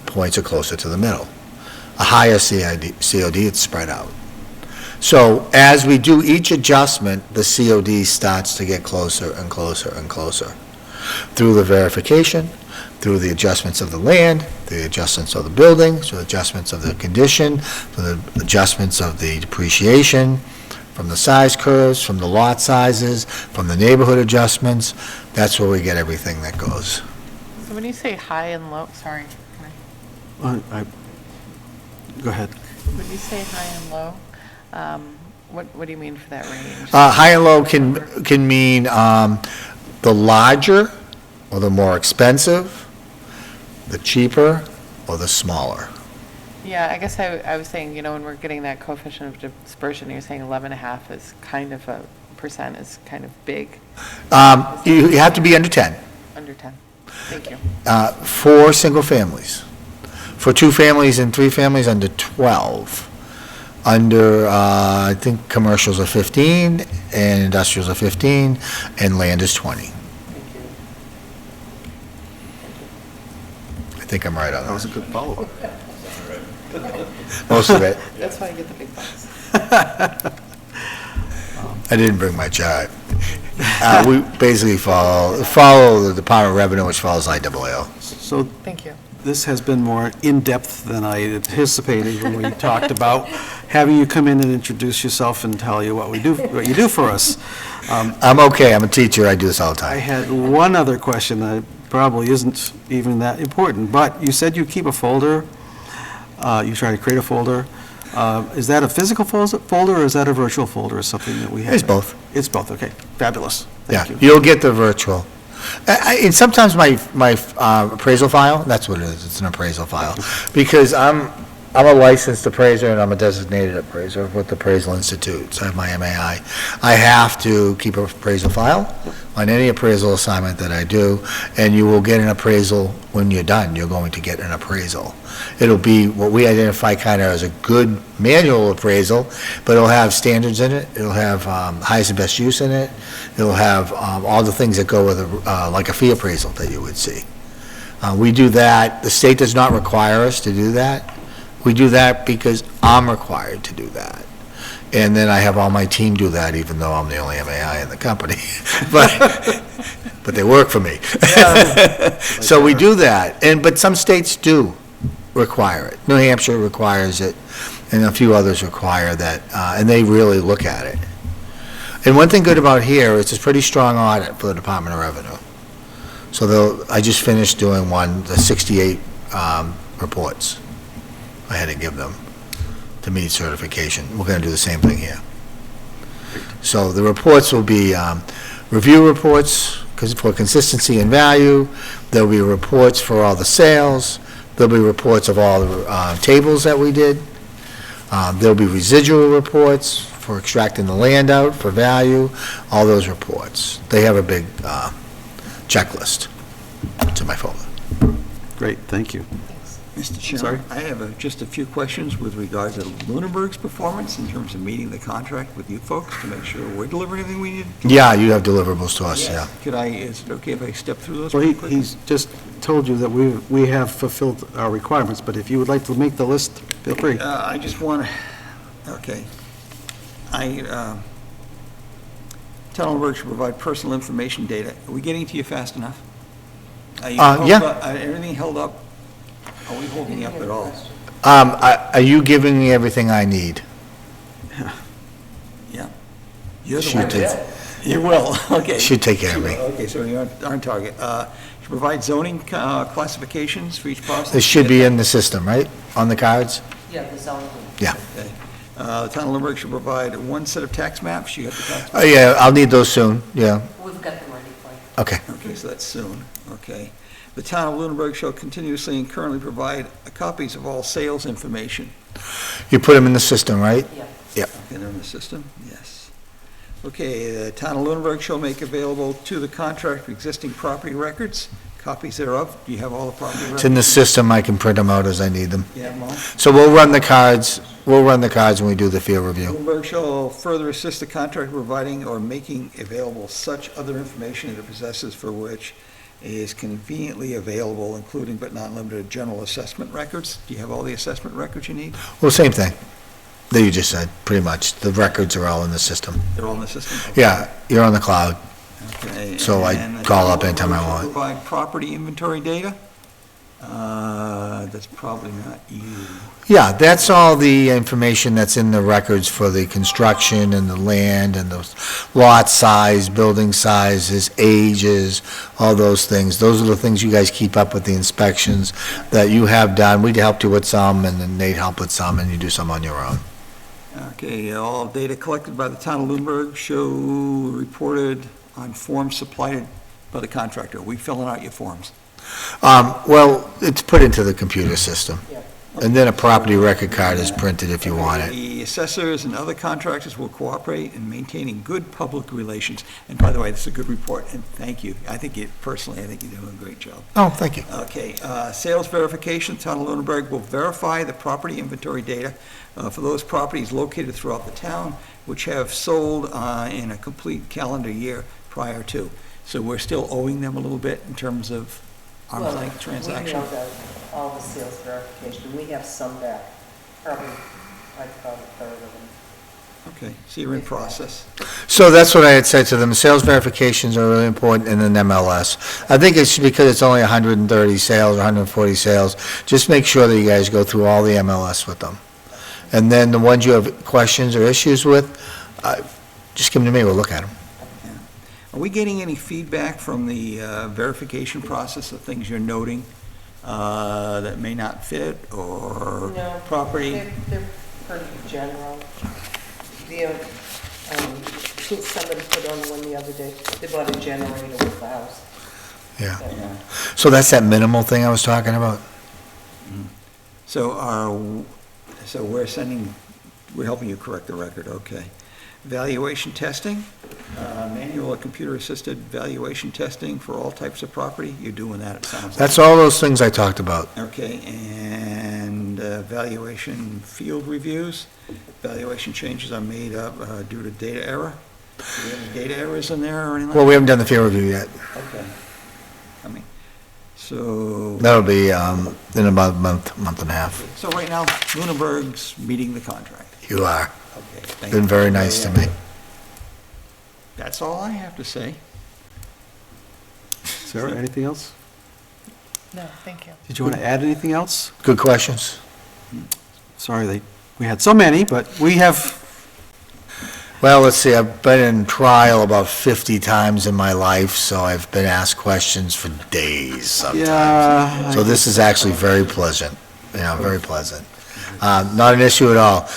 the points are closer to the middle. A higher COD, it's spread out. So as we do each adjustment, the COD starts to get closer and closer and closer. Through the verification, through the adjustments of the land, the adjustments of the buildings, the adjustments of the condition, the adjustments of the depreciation, from the size curves, from the lot sizes, from the neighborhood adjustments, that's where we get everything that goes. So when you say high and low, sorry, can Go ahead. when you say high and low, what do you mean for that range? High and low can mean the larger or the more expensive, the cheaper or the smaller. Yeah, I guess I was saying, when we're getting that coefficient of dispersion, you're saying 11.5 is kind of a percent is kind of big. You have to be under 10 Under 10. Thank you. for single families. For 2 families and 3 families, under 12. Under, I think commercials are 15, and industrials are 15, and land is 20. I think I'm right on That was a that. good follow-up. Most of it. That's why I get the big bucks. I didn't bring my chart. We basically follow the Department of Revenue, which follows IAAL. So Thank you. this has been more in-depth than I anticipated when we talked about having you come in and introduce yourself and tell you what you do for us. I'm okay, I'm a teacher, I do this all the I time. had one other question that probably isn't even that important, but you said you keep a folder, you try to create a folder. Is that a physical folder, or is that a virtual folder, or something that we have? It's both. It's both, okay, fabulous, Yeah, thank you. you'll get the virtual. And sometimes my appraisal file, that's what it is, it's an appraisal file. Because I'm a licensed appraiser and I'm a designated appraiser with the Appraisal Institute, so I have my MAI. I have to keep an appraisal file on any appraisal assignment that I do, and you will get an appraisal when you're done, you're going to get an appraisal. It'll be what we identify kind of as a good manual appraisal, but it'll have standards in it, it'll have highest and best use in it, it'll have all the things that go with like a fee appraisal that you would see. We do that, the state does not require us to do that. We do that because I'm required to do that. And then I have all my team do that, even though I'm the only MAI in the company. But they work for me. So we do that, but some states do require it. New Hampshire requires it, and a few others require that, and they really look at it. And one thing good about here is it's a pretty strong audit for the Department of Revenue. So I just finished doing the 68 reports I had to give them to meet certification. We're going to do the same thing here. So the reports will be review reports for consistency and value. There'll be reports for all the sales. There'll be reports of all the tables that we did. There'll be residual reports for extracting the land out for value, all those reports. They have a big checklist. It's in my folder. Great, thank you. Mr. Sorry? Chairman, I have just a few questions with regard to Lunenburg's performance in terms of meeting the contract with you folks to make sure we're delivering everything we need. Yeah, you have deliverables to us, yeah. Is it okay if I step through those? Well, pretty quickly? he's just told you that we have fulfilled our requirements, but if you would like to make the list, feel free. I just want to, okay. Town of Lunenburg should provide personal information data. Are we getting to you fast enough? Are you held yeah. up- Everything held up? Are we holding up at all? Are you giving me everything I need? Yeah. You're the Should one. take, You will, okay. should take care of me. Okay, so you're on target. Should provide zoning classifications for each parcel? This should be in the system, right? On the cards? Yeah, the zoning. Yeah. Okay. The town of Lunenburg should provide one set of tax maps. You got the tax Oh, maps? yeah, I'll need those soon, yeah. We've got them ready for you. Okay. Okay, so that's soon, okay. The town of Lunenburg shall continuously and currently provide copies of all sales information. You put them in the system, right? Yeah. Yep. Okay, they're in the system? Yes. Okay, the town of Lunenburg shall make available to the contractor existing property records, copies thereof. Do you have all the property records? It's in the system, I can print them out as I need them. You have them all? So we'll run the cards when we do the field review. Lunenburg shall further assist the contractor providing or making available such other information that it possesses for which is conveniently available, including but not limited to general assessment records. Do you have all the assessment records you need? Well, same thing that you just said, pretty much. The records are all in the system. They're all in the system? Yeah, you're on the cloud. Okay. So I and the call town up anytime I shall want. Provide property inventory data? That's probably not you. Yeah, that's all the information that's in the records for the construction and the land and the lot size, building sizes, ages, all those things. Those are the things you guys keep up with the inspections that you have done. We'd help you with some, and then they'd help with some, and you do some on your own. Okay, all data collected by the town of Lunenburg show reported on forms supplied by the contractor. Are we filling out your forms? Well, it's put into the computer system. And then a property record card is printed if you want it. The assessors and other contractors will cooperate in maintaining good public relations. And by the way, this is a good report, and thank you. I think personally, I think you're doing a great job. Oh, thank you. Okay, sales verification, Town of Lunenburg will verify the property inventory data for those properties located throughout the town which have sold in a complete calendar year prior to. So we're still owing them a little bit in terms of arm's length transaction. We know that all the sales verification, we have some back, probably, like about a third of them. Okay, so you're in process. So that's what I had said to them. Sales verifications are really important in an MLS. I think it's because it's only 130 sales, 140 sales. Just make sure that you guys go through all the MLS with them. And then the ones you have questions or issues with, just give them to me, we'll look at them. Are we getting any feedback from the verification process of things you're noting that may not fit or No, property? They're pretty general. Somebody put on one the other day, they bought a generator with the house. Yeah. Yeah. So that's that minimal thing I was talking about? So we're helping you correct the record, okay. Valuation testing, manual or computer-assisted valuation testing for all types of property, you're doing that, it sounds like. That's all those things I talked about. Okay, and valuation field reviews, valuation changes are made up due to data error? Do we have any data errors in there or anything like that? Well, we haven't done the field review yet. Okay. I mean, so, That'll be in about a month and a half. so right now, Lunenburg's meeting the contract. You are. Okay, thank Been you. very nice to me. That's all I have to say. Sarah, anything else? No, thank you. Did you want to add anything else? Good questions. Sorry, we had so many, but we have, Well, let's see, I've been in trial about 50 times in my life, so I've been asked questions for days sometimes. yeah. So this is actually very pleasant, very pleasant. Not an issue at all.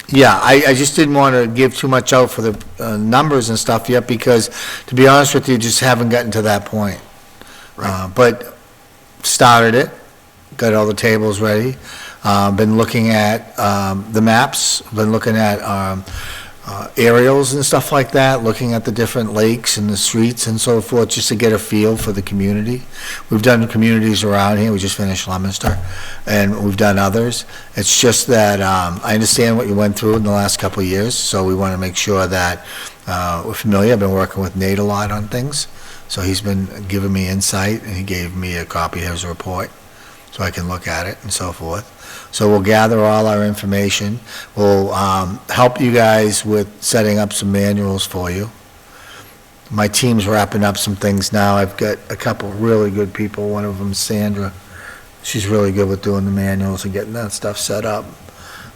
Yeah, I just didn't want to give too much out for the numbers and stuff yet, because, to be honest with you, just haven't gotten to that point. But started it, got all the tables ready, been looking at the maps, been looking at aerials and stuff like that, looking at the different lakes and the streets and so forth, just to get a feel for the community. We've done communities around here, we just finished Leominster, and we've done others. It's just that I understand what you went through in the last couple of years, so we want to make sure that we're familiar. I've been working with Nate a lot on things, so he's been giving me insight, and he gave me a copy of his report, so I can look at it and so forth. So we'll gather all our information. We'll help you guys with setting up some manuals for you. My team's wrapping up some things now. I've got a couple really good people. One of them, Sandra. She's really good with doing the manuals and getting that stuff set up.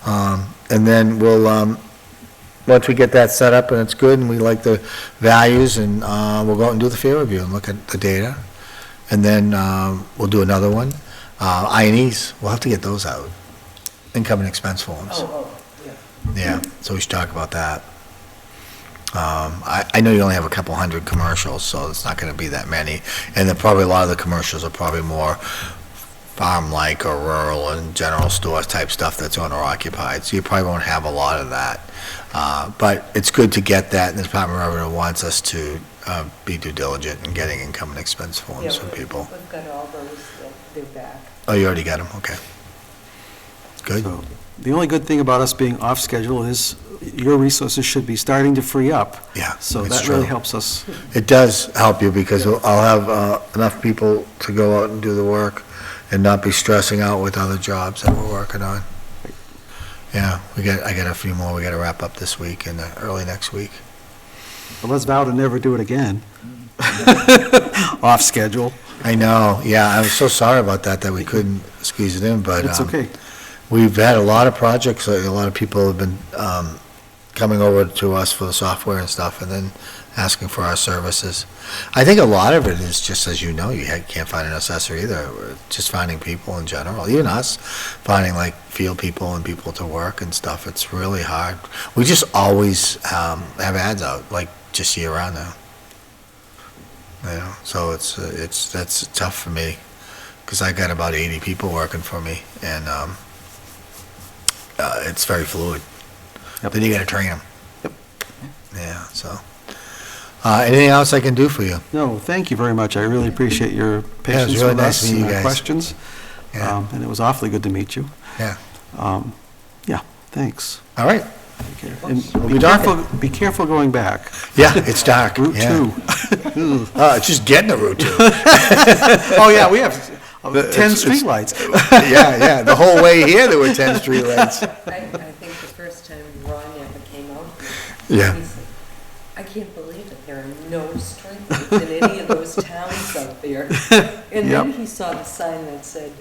And then we'll, once we get that set up and it's good and we like the values, and we'll go out and do the field review and look at the data. And then we'll do another one. I&Es, we'll have to get those out. Income and expense forms. Yeah. Yeah, so we should talk about that. I know you only have a couple hundred commercials, so it's not gonna be that many. And then probably a lot of the commercials are probably more farm-like or rural and general store type stuff that's owner occupied, so you probably won't have a lot of that. But it's good to get that, and the Department of Revenue wants us to be due diligent in getting income and expense forms from people. We've got all those, they're back. Oh, you already got them, okay. Good. So, the only good thing about us being off schedule is your resources should be starting to free up. Yeah, So it's that really true. helps us. It does help you, because I'll have enough people to go out and do the work and not be stressing out with other jobs that we're working on. Yeah, I got a few more we got to wrap up this week and early next week. But let's vow to never do it again. Off schedule. I know, yeah, I'm so sorry about that we couldn't squeeze it in, but It's okay. we've had a lot of projects, a lot of people have been coming over to us for the software and stuff, and then asking for our services. I think a lot of it is just, as you know, you can't find an assessor either. We're just finding people in general, even us, finding like field people and people to work and stuff. It's really hard. We just always have ads out, like just year round now. You know, so that's tough for me, because I got about 80 people working for me, and it's very fluid. Yep. Then you gotta train them. Yep. Yeah, so. Anything else I can do for you? No, thank you very much. I really appreciate your patience really with nice us to meet and you our guys. questions. Yeah. And it was awfully good to meet you. Yeah. Yeah, thanks. All right. Take care. And We'll be be careful, be careful going back. Yeah, it's dark. Route yeah. 2. It's just getting to Route 2. Oh, yeah, we have 10 it's- streetlights. Yeah, the whole way here there were 10 streetlights. I think the first time Ron ever came out, Yeah. he said, I can't believe it, there are no streetlights in any of those towns out there. And then Yep. he saw the sign that said,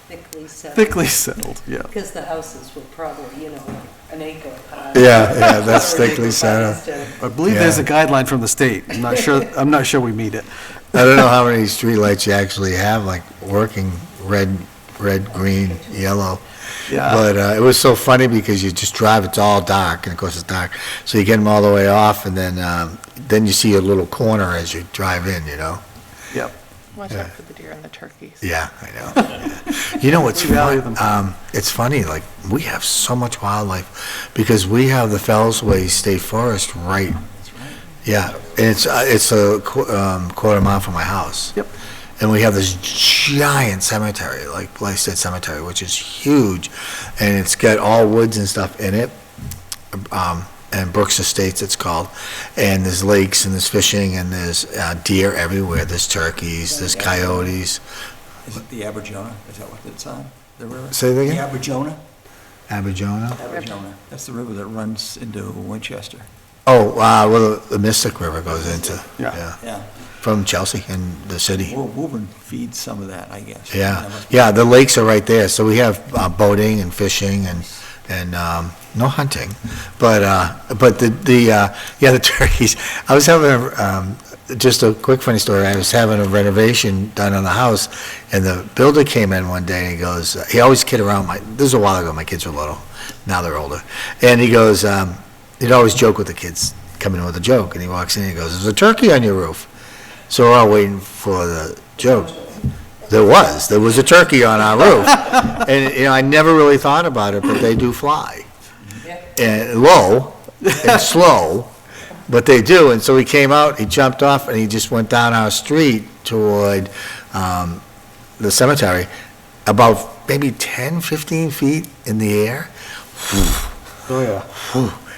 thickly settled. Thickly settled, yeah. Because the houses were probably, an acre high. Yeah, that's Or an thickly acre high settled. instead of- I believe there's a guideline from the state. I'm not sure we meet it. I don't know how many streetlights you actually have, like working red, green, yellow. Yeah. But it was so funny because you just drive, it's all dark, and of course it's dark. So you get them all the way off, and then you see a little corner as you drive in, Yep. Watch out for the deer and the turkeys. Yeah, I know. Yeah. You know what's We value fun? them. It's funny, like, we have so much wildlife because we have the Fellsway State Forest right. Yeah, and it's a quarter mile from my house. Yep. And we have this giant cemetery, like I Cemetery, which is huge, and it's got all woods and stuff in it. And Brooks Estates, it's called. And there's lakes, and there's fishing, and there's deer everywhere. There's turkeys, there's coyotes. Is it the Aberjona? Is that what it's on, the river? Say that again? The Aberjona? Abidjona? Aberjona. That's the river that runs into Winchester. Oh, well, the Mystic River goes into, Yeah. Yeah. from Chelsea and the city. Woburn feeds some of that, I guess. Yeah, That must be- yeah, the lakes are right there, so we have boating and fishing and no hunting, but the turkeys. I was having just a quick funny story. I was having a renovation done on the house, and the builder came in one day and he goes, he always kid around this was a while ago, my kids were little, now they're older, and he goes, he'd always joke with the kids, come in with a joke, and he walks in and he goes, "There's a turkey on your roof." So we're all waiting for the joke. There was a turkey on our roof. And, I never really thought about it, but they do fly. And low and slow, but they do. And so he came out, he jumped off, and he just went down our street toward the cemetery, about maybe 10, 15 feet in the air. Oh, yeah.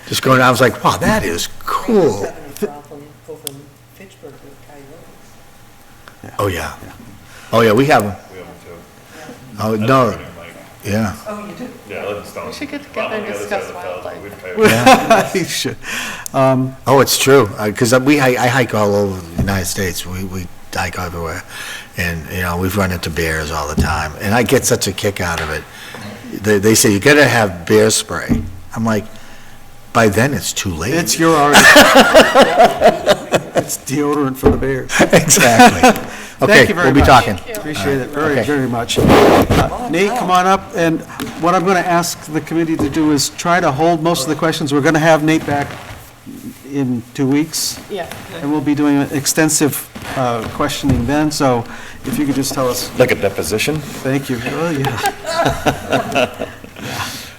Just going, I was like, wow, that is cool. Having a problem over in Fitchburg with coyotes. Oh, yeah. Oh, yeah, we have them. We have them too. Oh, That's no, running, like, yeah. Oh, you do? Yeah, I live in Stone. We should get Well, together on and the other discuss side of the fells, but wildlife. we'd coyotes. You should. Oh, it's true, because I hike all over the United States. We hike everywhere. And, we've run into bears all the time. And I get such a kick out of it. They say, you gotta have bear spray. I'm like, by then it's too late. It's your art. It's deodorant for the bears. Exactly. Okay, Thank you very we'll be much. talking. Appreciate it very, Okay. very much. Nate, come on up, and what I'm going to ask the committee to do is try to hold most of the questions. We're going to have Nate back in 2 weeks, Yeah. and we'll be doing questioning then, so if you could just tell us, Like a deposition? thank you. Oh, yeah,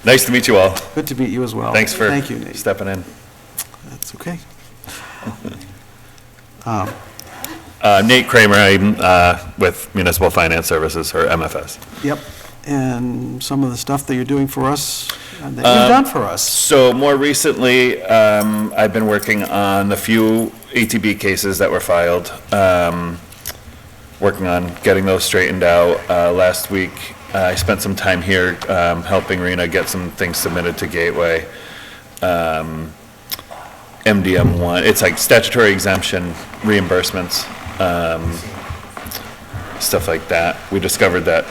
Nice to meet you all. good to meet you as well. Thanks for Thank you, Nate. stepping in. That's okay. Nate Kramer, I'm with Municipal Finance Services, or MFS. Yep, and some of the stuff that you're doing for us, and that you've done for us. So more recently, I've been working on a few ATB cases that were filed, working on getting those straightened out. Last week, I spent some time here helping Rena get some things submitted to Gateway. MDM1, it's like statutory exemption reimbursements, stuff like that. We discovered that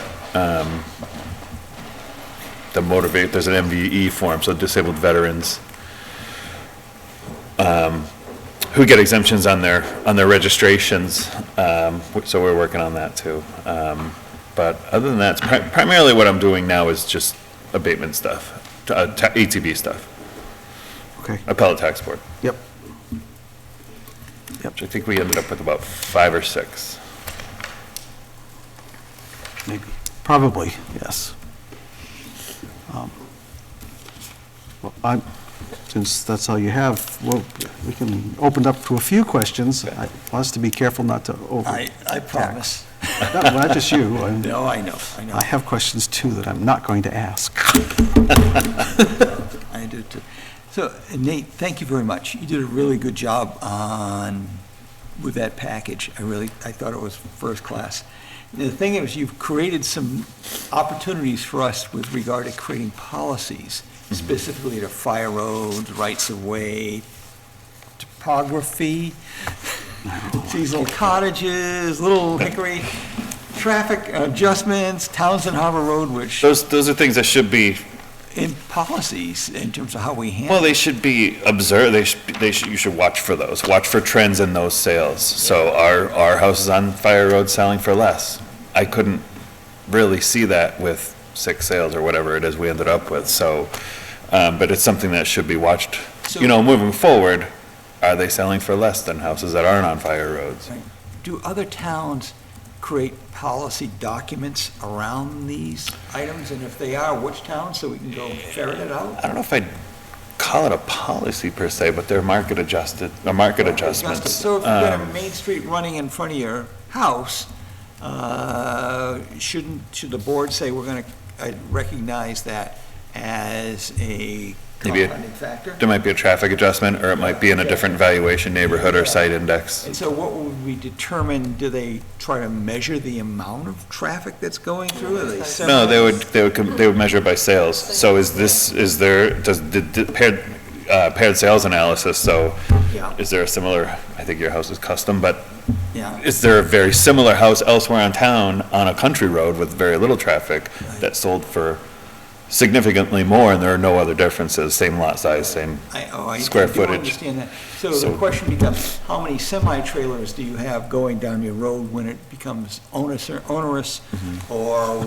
there's an MVE form, so disabled veterans who get exemptions on their registrations, so we're working on that too. But other than that, primarily what I'm doing now is just abatement stuff, ATB stuff, Okay, appellate tax board. yep. Which I think we ended up with about 5 or 6. Maybe, probably, yes. Well, since that's all you have, well, we can open up to a few questions. I want us to be careful not to over. I promise. Not just you. No, I know. I have questions too that I'm not going to ask. I do too. So Nate, thank you very much. You did a really good job with that package. I thought it was first class. The thing is, you've created some opportunities for us with regard to creating policies, specifically to fire roads, rights of way, topography, seasonal cottages, Little Hickory, traffic adjustments, Townsend Harbor Road, which Those are things that should be, in policies in terms of how we handle. well, they should be observed, you should watch for those, watch for trends in those sales. So our houses on Fire Road selling for less. I couldn't really see that with 6 sales or whatever it is we ended up with, so, but it's something that should be watched. Moving forward, are they selling for less than houses that aren't on Fire Roads? Right. Do other towns create policy documents around these items? And if they are, which towns, so we can go ferret it out? I don't know if I'd call it a policy per se, but they're market adjusted, or market adjustments. So if you've got a main street running in front of your house, should the board say, we're going to recognize that as a Maybe compounding factor? There might be a traffic adjustment, or it might be in a different valuation neighborhood or site index. And so what would we determine? Do they try to measure the amount of traffic that's going through? Are they No, they would measure it by sales. So does the paired sales analysis, so Yeah. is there a similar, I think your house is custom, but Yeah. is there a very similar house elsewhere in town on a country road with very little traffic that sold for significantly more, and there are no other differences, same lot size, same square I do footage? understand that. So the So- question becomes, how many semi-trailers do you have going down your road when it becomes onerous? Mm-hmm. Or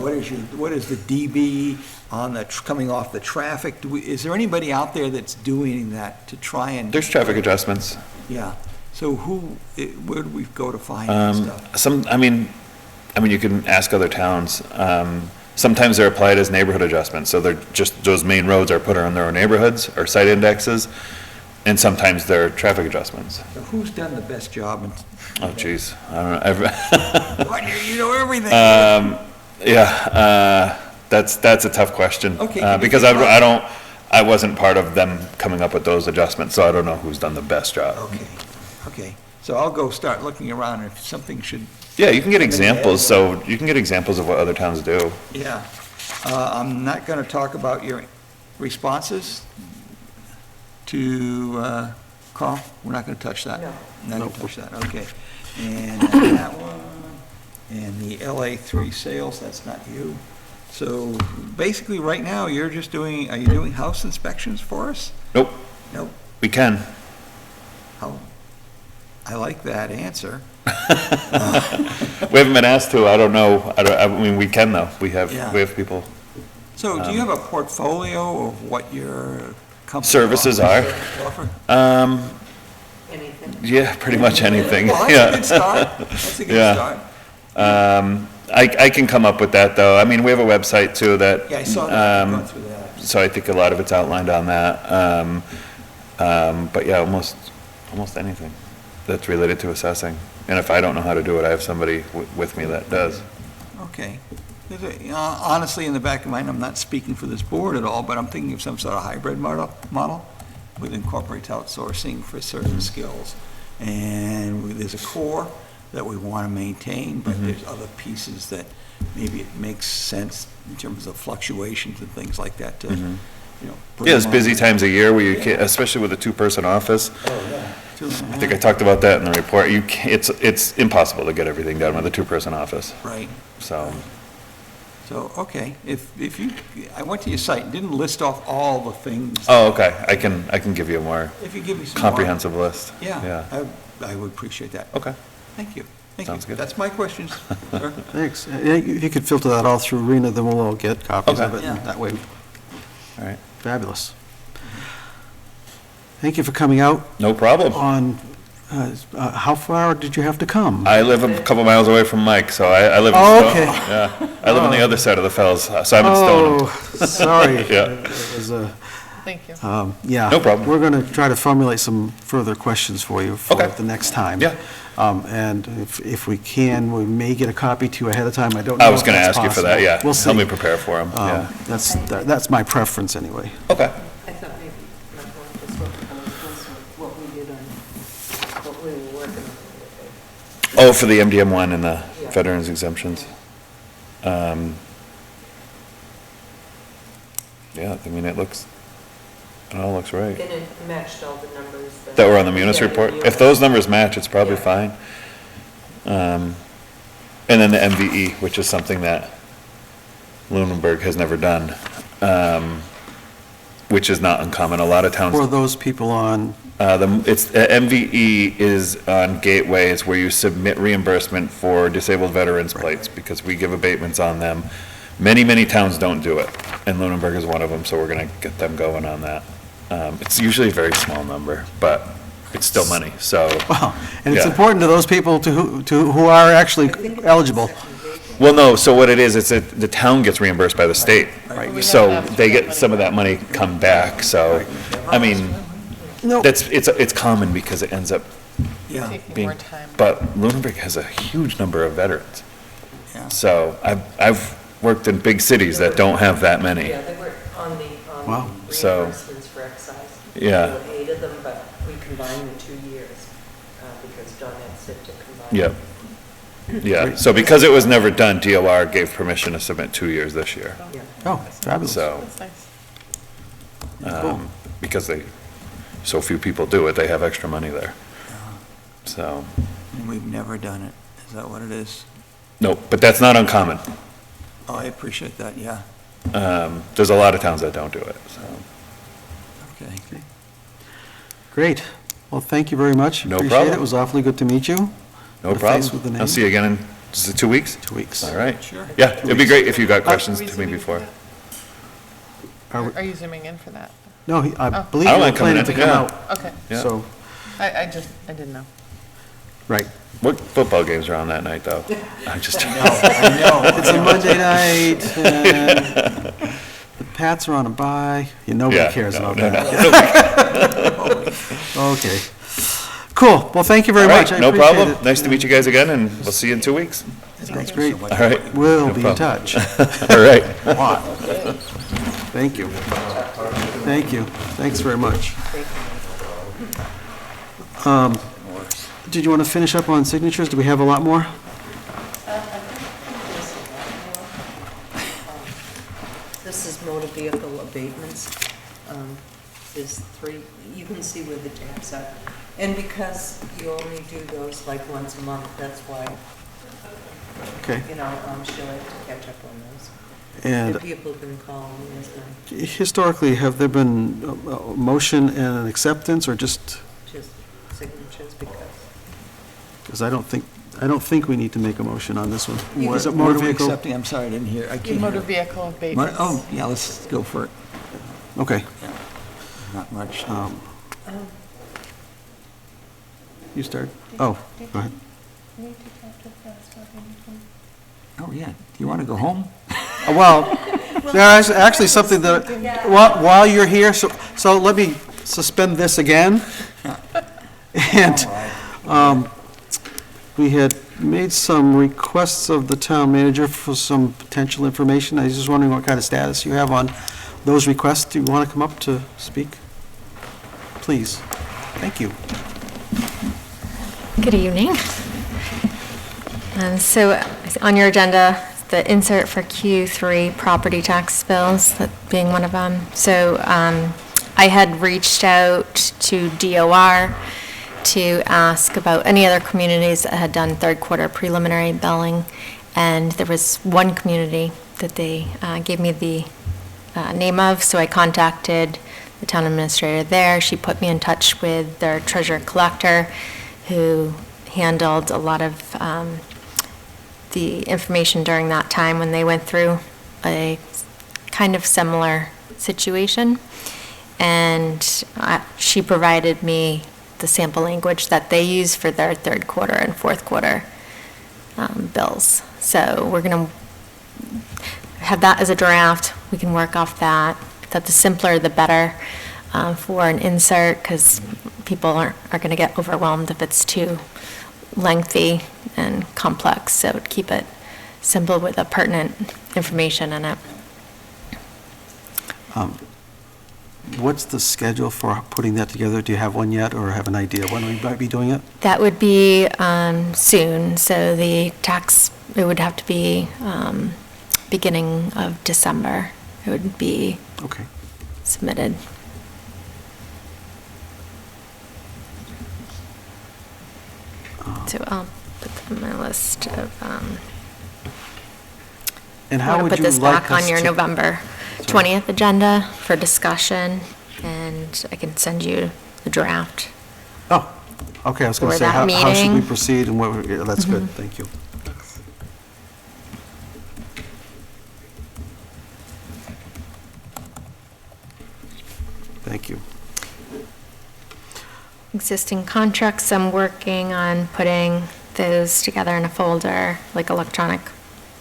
what is the DB on coming off the traffic? Is there anybody out there that's doing that to try and? There's traffic adjustments. Yeah. So where do we go to find that stuff? I mean, you can ask other towns. Sometimes they're applied as neighborhood adjustments, so they're just, those main roads are put on their own neighborhoods or site indexes, and sometimes they're traffic adjustments. So who's done the best job? Oh, geez, I don't know. You know everything. That's a tough question. Okay, Because I wasn't part of them coming up with those adjustments, so I don't know who's done the best job. Okay. So I'll go start looking around, and if something should. Yeah, you can get examples, so you can get examples of what other towns do. Yeah. I'm not going to talk about your responses to Carl. We're not going to touch that. No. Not going to touch that, okay. And that one, and the LA3 sales, that's not you. So basically, right now, are you doing house inspections for us? Nope, Nope. we can. How? I like that answer. We haven't been asked to, I don't know, I mean, we can though, we have people. So do you have a portfolio of what your company? Services are. offer? Anything? Yeah, pretty much anything, Well, that's a good start. That's a good Yeah. start. I can come up with that though, I mean, we have a website too that. Yeah, I saw that, I'm going through that. So I think a lot of it's outlined on that. But yeah, almost anything that's related to assessing. And if I don't know how to do it, I have somebody with me that does. Okay. Honestly, in the back of my mind, I'm not speaking for this board at all, but I'm thinking of some sort of hybrid model with incorporates outsourcing for certain skills. And there's a core that we want to maintain, but there's other pieces that maybe it makes sense in terms of fluctuations and things like that to, put Yeah, there's them busy on. times a year where you can't, especially with a two-person office. Oh, yeah. I think I talked about that in the report. It's impossible to get everything done with a two-person office, Right. so. So, okay, if you, I went to your site and didn't list off all the things. Oh, okay, I can give you a more If you give me some more. comprehensive list. Yeah, I would appreciate that. Okay. Thank you. Thank Sounds you. good. That's my questions, sir. Thanks. If you could filter that all through Rena, then we'll all get copies of Okay. it, and Yeah. that way, All right, fabulous. Thank you for coming out no problem. on How far did you have to come? I live a couple miles away from Mike, so I live in Oh, Stone. okay. Yeah, I live on the other side of the fells, so I'm in Stoneham. Oh, sorry. Yeah. It was a, Thank you. yeah. No problem. We're going to try to formulate some further questions for you for Okay. the next time. Yeah. And if we can, we may get a copy to you ahead of time. I don't know I was if gonna that's ask you for that, possible. yeah. We'll see. Help me prepare for him, yeah. That's my preference, anyway. Okay. I thought maybe not one, just what we did on, what we were working on. Oh, for the MDM one and the Yeah. veterans exemptions. Yeah, I mean, it all looks right. And it matched all the numbers. That were on the Munis Yeah, report? yeah. If those numbers match, it's probably Yeah. fine. And then the MVE, which is something that Lunenburg has never done, which is not uncommon. A lot of towns. For those people on, MVE is on gateways where you submit reimbursement for disabled veterans plates, because we give abatements on them. Many, many towns don't do it, and Lunenburg is one of them, so we're gonna get them going on that. It's usually a very small number, but it's still money, so. wow, and it's Yeah. important to those people who are actually eligible. Well, no, so what it is, it's that the town gets reimbursed by the state. Right. We So have enough they to get get some of that money come back, so, I mean, No, it's common because it ends up Yeah, Taking being, more time. but Lunenburg has a huge number of veterans. yeah. So I've worked in big cities that don't have that many. Yeah, they were on the Wow. So- reimbursements for excise. Yeah. There were 8 of them, but we combined the 2 years because John had said to combine. Yep. Yeah, so because it was never done, DOR gave permission to submit 2 years this year. Yeah. oh, fabulous. So, That's nice. because so few people do it, they have extra money there. So, And we've never done it. Is that what it is? no, but that's not uncommon. Oh, I appreciate that, yeah. There's a lot of towns that don't do it, so. Okay. Great. Well, thank you very much. No Appreciate it. problem. It was awfully good to meet you. No Put a problem. face with the I'll name. see you again in, is it 2 weeks? 2 weeks. All right. Sure. Yeah, it'd be great if you got questions Are we to me zooming before. for Are we- that? Are you zooming in for that? No, I Oh. believe I don't you were mind coming planning in, to come yeah. out, Okay. Yeah. so, I didn't know. right. What football games are on that night, though? I'm just, I know. It's a Monday night, and the Pats are on a bye. Nobody yeah. cares no, about no, that. no. Okay. Cool. Well, thank you very All right, much. I no appreciate problem. it. Nice to meet you guys again, and we'll see you in 2 weeks. That's great. All right. We'll No be in problem. touch. All right. Thank you. Thank you. Thanks very much. Did you want to finish up on signatures? Do we have a lot more? This is motor vehicle abatements. There's 3, you can see where the tabs are. And because you only do those like once a month, that's why, Okay. she'll have to catch up on those. And The people have been calling me as well, historically, have there been a motion and an acceptance, or just, just signatures because I don't think we need to make a motion on this one. You Is can- it What motor are we vehicle? accepting? I'm sorry, I didn't hear. I can't Motor hear. vehicle abatements. Oh, yeah, let's go for it. Okay. Not much. You start. Oh, go ahead. Oh, yeah. Do you want to go home? Well, there's actually something that, while you're here, so let me suspend this again. And we had made some requests of the town manager for some potential information. I was just wondering what kind of status you have on those requests. Do you want to come up to speak? Please. Thank you. Good evening. So on your agenda, the insert for Q3 property tax bills, that being one of them. So I had reached out to DOR to ask about any other communities that had done third quarter preliminary billing. And there was one community that they gave me the name of, so I contacted the town administrator there. She put me in touch with their treasurer collector, who handled a lot of the information during that time when they went through a kind of similar situation. And she provided me the sample language that they use for their third quarter and fourth quarter bills. So we're going to have that as a draft. We can work off that. That the simpler, the better for an insert, because people are going to get overwhelmed if it's too lengthy and complex. So keep it simple with the pertinent information in it. What's the schedule for putting that together? Do you have one yet, or have an idea when we might be doing it? That would be soon. So the it would have to be beginning of December. It would be Okay. submitted. So I'll put that on my list of, And I'm how going to would put you this like back on us your to- November Sorry. 20th agenda for discussion, and I can send you the draft. Oh, okay, I was going For to say, that how should we meeting. Mm-hmm. proceed, and what, yeah, that's good, thank you. Thank you. Existing contracts, I'm working on putting those together in a folder, like electronic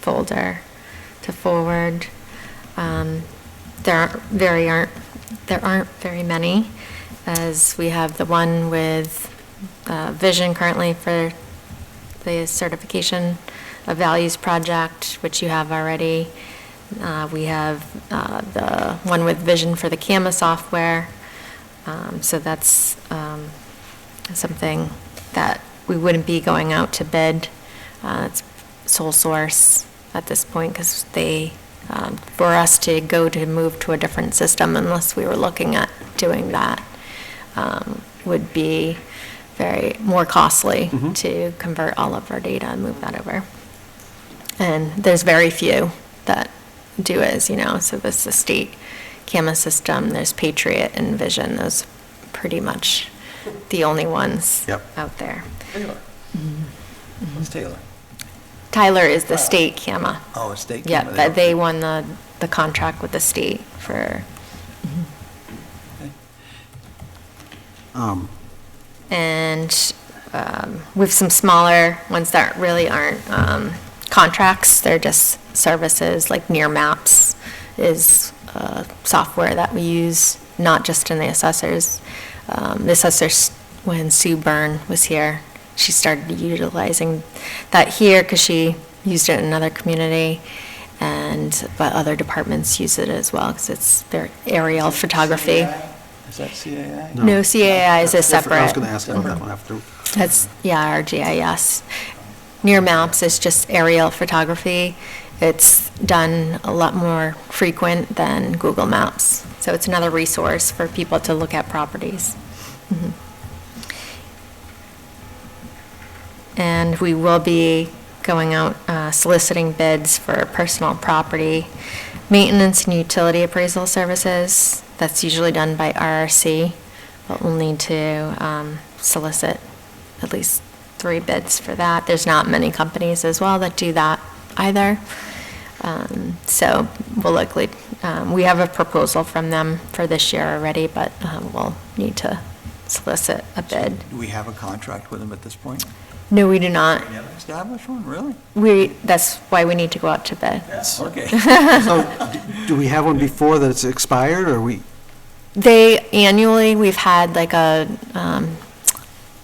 folder to forward. There aren't very many, as we have the one with Vision currently for the certification of values project, which you have already. We have the one with Vision for the CAMA software. So that's something that we wouldn't be going out to bid. It's sole source at this point, because for us to move to a different system, unless we were looking at doing that, would be very more costly to convert all of our data and move that over. And there's very few that do it, as you know. So this is the state CAMA system, there's Patriot and Vision, those pretty much the only ones Yep. out there. Taylor. What's Taylor? Tyler is the state CAMA. Oh, a state. Yeah, Cabinet. that they won the contract with the state for, and with some smaller ones that really aren't contracts, they're just services, like Near Maps is software that we use, not just in the assessors. The assessors, when Sue Byrne was here, she started utilizing that here because she used it in another community, but other departments use it as well because it's their aerial photography. Is that CAI? No, CAI is a That's different. I was separate. going to ask about that one after. That's, yeah, our GIS. Near Maps is just aerial photography. It's done a lot more frequent than Google Maps. So it's another resource for people to look at properties. And we will be going out soliciting bids for personal property maintenance and utility appraisal services. That's usually done by RRC, but we'll need to solicit at least 3 bids for that. There's not many companies as well that do that either. So we'll likely, we have a proposal from them for this year already, but we'll need to solicit a bid. Do we have a contract with them at this point? No, we do not. We haven't established one, really? That's why we need to go out to bid. Okay. So, do we have one before that it's expired, or we, Annually, we've had like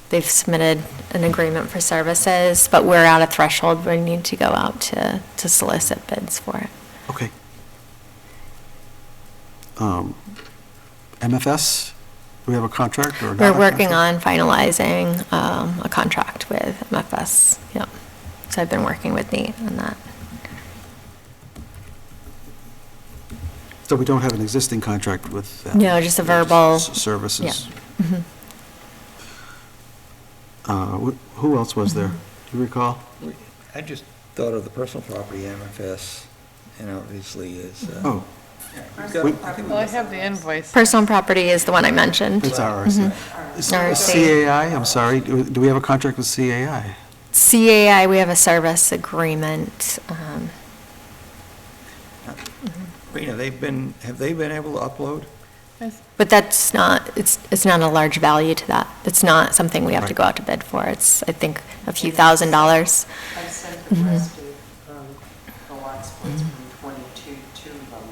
they've submitted an agreement for services, but we're at a threshold where we need to go out to solicit bids for it. okay. MFS, do we have a contract or not? We're working on finalizing a contract with MFS, yep. So I've been working with Nate on that. So we don't have an existing contract with them? No, just a verbal, Services? yeah. Mhm. Who else was there? Do you recall? I just thought of the personal property MFS, and obviously is. Oh, Well, I have the invoice. Personal property is the one I mentioned. it's RRC. Is RRC. CAI, I'm sorry, do we have a contract with CAI? CAI, we have a service agreement. Rena, have they been able to upload Yes. But that's not, it's not a large value to that. It's not something we have to go out to bid for. It's, I think, a few $1,000s. I've sent the rest of the lot splits from 22 to them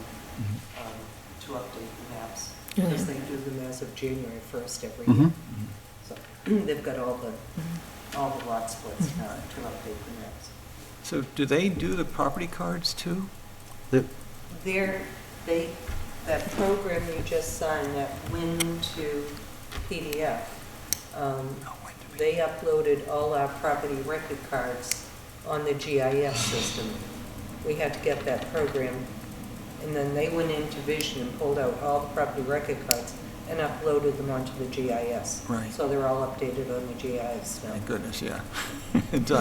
to update the maps, because they do them as of January 1st every year. So they've got all the lot splits now to update the maps. So do they do the property cards too? That program you just signed, that Win to PDF, they uploaded all our property record cards on the GIS system. We had to get that program, and then they went into Vision and pulled out all the property record cards and uploaded them onto the GIS. Right. So they're all updated on the GIS now. Thank goodness, yeah.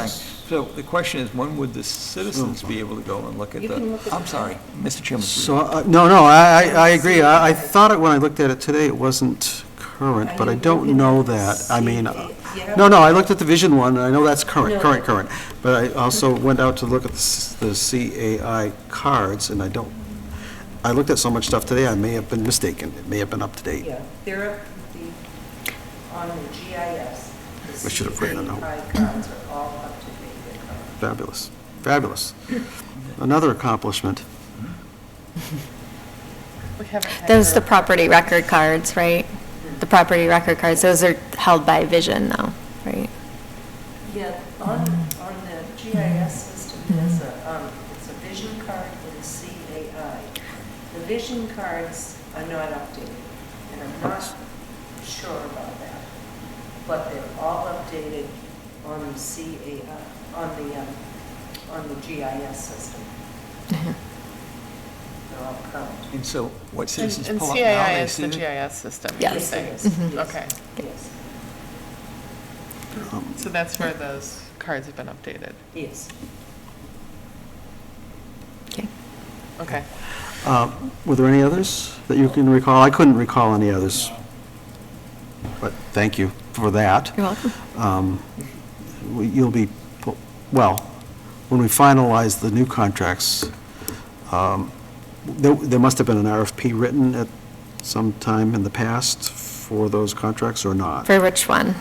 So the question is, when would the citizens be able to go and look at You the, can look at I'm the- sorry, Mr. Chairman. So, no, I agree. I thought it, when I looked at it today, it wasn't current, but I don't know that. I mean, no, I looked at the Vision one, and I know that's current. But I also went out to look at the CAI cards, and I looked at so much stuff today, I may have been mistaken. It may have been up to date. Yeah, they're up, on the GIS, I should have written it out. CAI cards are all up to date. They're current. Fabulous. Another accomplishment. We haven't had Those are the her- property record cards, right? The property record cards, those are held by Vision though, right? Yeah, on the GIS system, there's it's a Vision card and a CAI. The Vision cards are not updated, and I'm not sure about that. But they're all updated on the CAI, on the GIS system. They're all current. And so what citizens And pull up now, CAI they is see the it? GIS system. Yes. you're saying. Yes. Okay, Yes, so that's where those cards have been updated. yes. Okay. Okay. Were there any others that you can recall? I couldn't recall any others. But thank you for that. You're welcome. You'll be, well, when we finalize the new contracts, there must have been an RFP written at some time in the past for those contracts or not? For which one?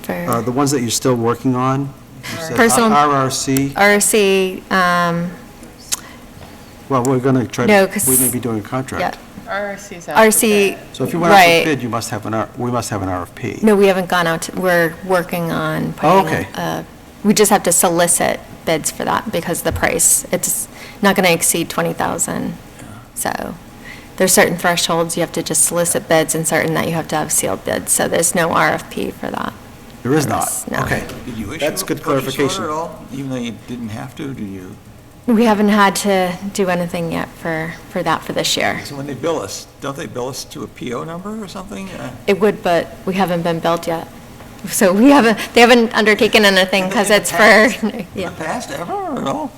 For The ones that you're still working on? You said Personal- RRC, RC, well, we're going to try No, to, 'cause- we may be doing a contract. RRC's out. RC, So if you went out right. for bid, you must have we must have an RFP. No, we haven't gone out, we're working on Oh, putting, okay. we just have to solicit bids for that because the price, it's not going to exceed 20,000. So there's certain thresholds, you have to just solicit bids and certain that you have to have sealed bids. So there's no RFP for that. There is not? No. Okay. Did you issue That's a good purchase clarification. order at all, even though you didn't have to, do you? We haven't had to do anything yet for that for this year. So when they bill us, don't they bill us to a PO number or something? It would, but we haven't been billed yet. So they haven't undertaken anything because In the it's past? for, In yeah. the past, ever, or no?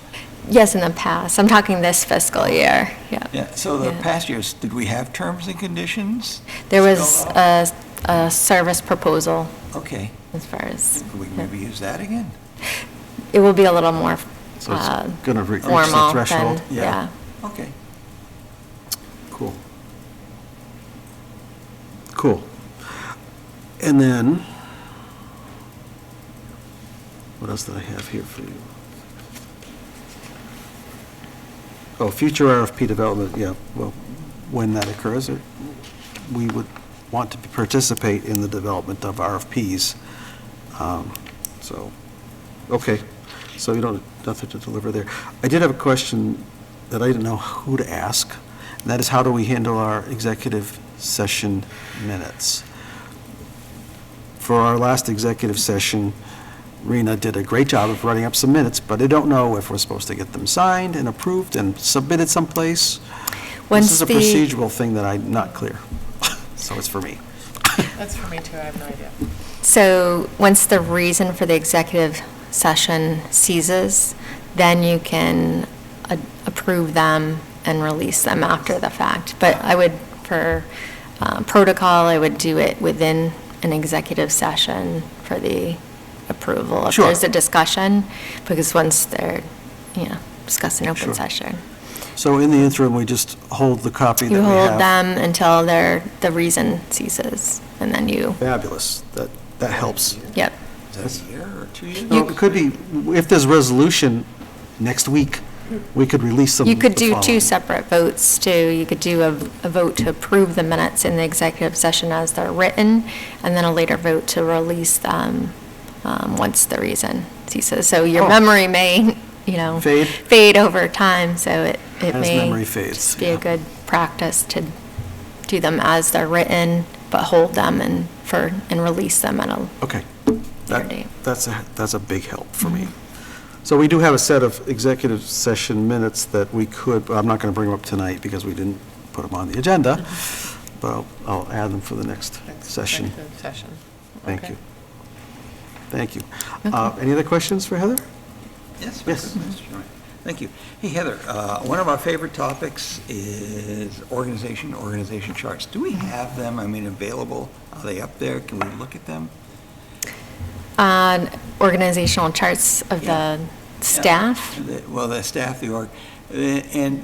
Yes, in the past. I'm talking this fiscal year, yeah. Yeah, so the Yeah. past years, did we have terms and conditions? There was spelled out? a service proposal Okay, as far as, could we maybe use that again? it will be a little more So it's going to reach the formal threshold? than, yeah. Okay. Cool. Cool. And then, what else did I have here for you? Oh, future RFP development, yeah, well, when that occurs, we would want to participate in the development of RFPs. So, okay, so you don't have nothing to deliver there. I did have a question that I didn't know who to ask, and that is, how do we handle our executive session minutes? For our last executive session, Rena did a great job of writing up some minutes, but I don't know if we're supposed to get them signed and approved and submitted someplace. Once This is a the- procedural thing that I'm not clear, so it's for me. That's for me too, I have no idea. So once the reason for the executive session ceases, then you can approve them and release them after the fact. But I would, for protocol, I would do it within an executive session for the approval. If Sure. there's a discussion, because once they're, discussing open Sure. session. So in the interim, we just hold the copy that we You have. hold them until the reason ceases, and then you, Fabulous. That helps. yep. Is that a year or 2 years? No, it could be, if there's resolution next week, we could release them You could the do following. two separate votes, too. You could do a vote to approve the minutes in the executive session as they're written, and then a later vote to release them once the reason ceases. So your Oh. memory may, Fade? fade over time, so it As may memory fades, just be a yeah. good practice to do them as they're written, but hold them and release them at a Okay. later date. That's a big help for me. So we do have a set of executive session minutes that we could, I'm not going to bring them up tonight because we didn't put them on the agenda, but I'll add them for the next session. Executive session. Thank Okay. you. Thank you. Any other questions for Heather? Yes. Yes. Mr. Chairman. Thank you. Hey, Heather, one of our favorite topics is organization charts. Do we have them, available? Are they up there? Can we look at them? Organizational charts of the staff? Well, the staff, the org, and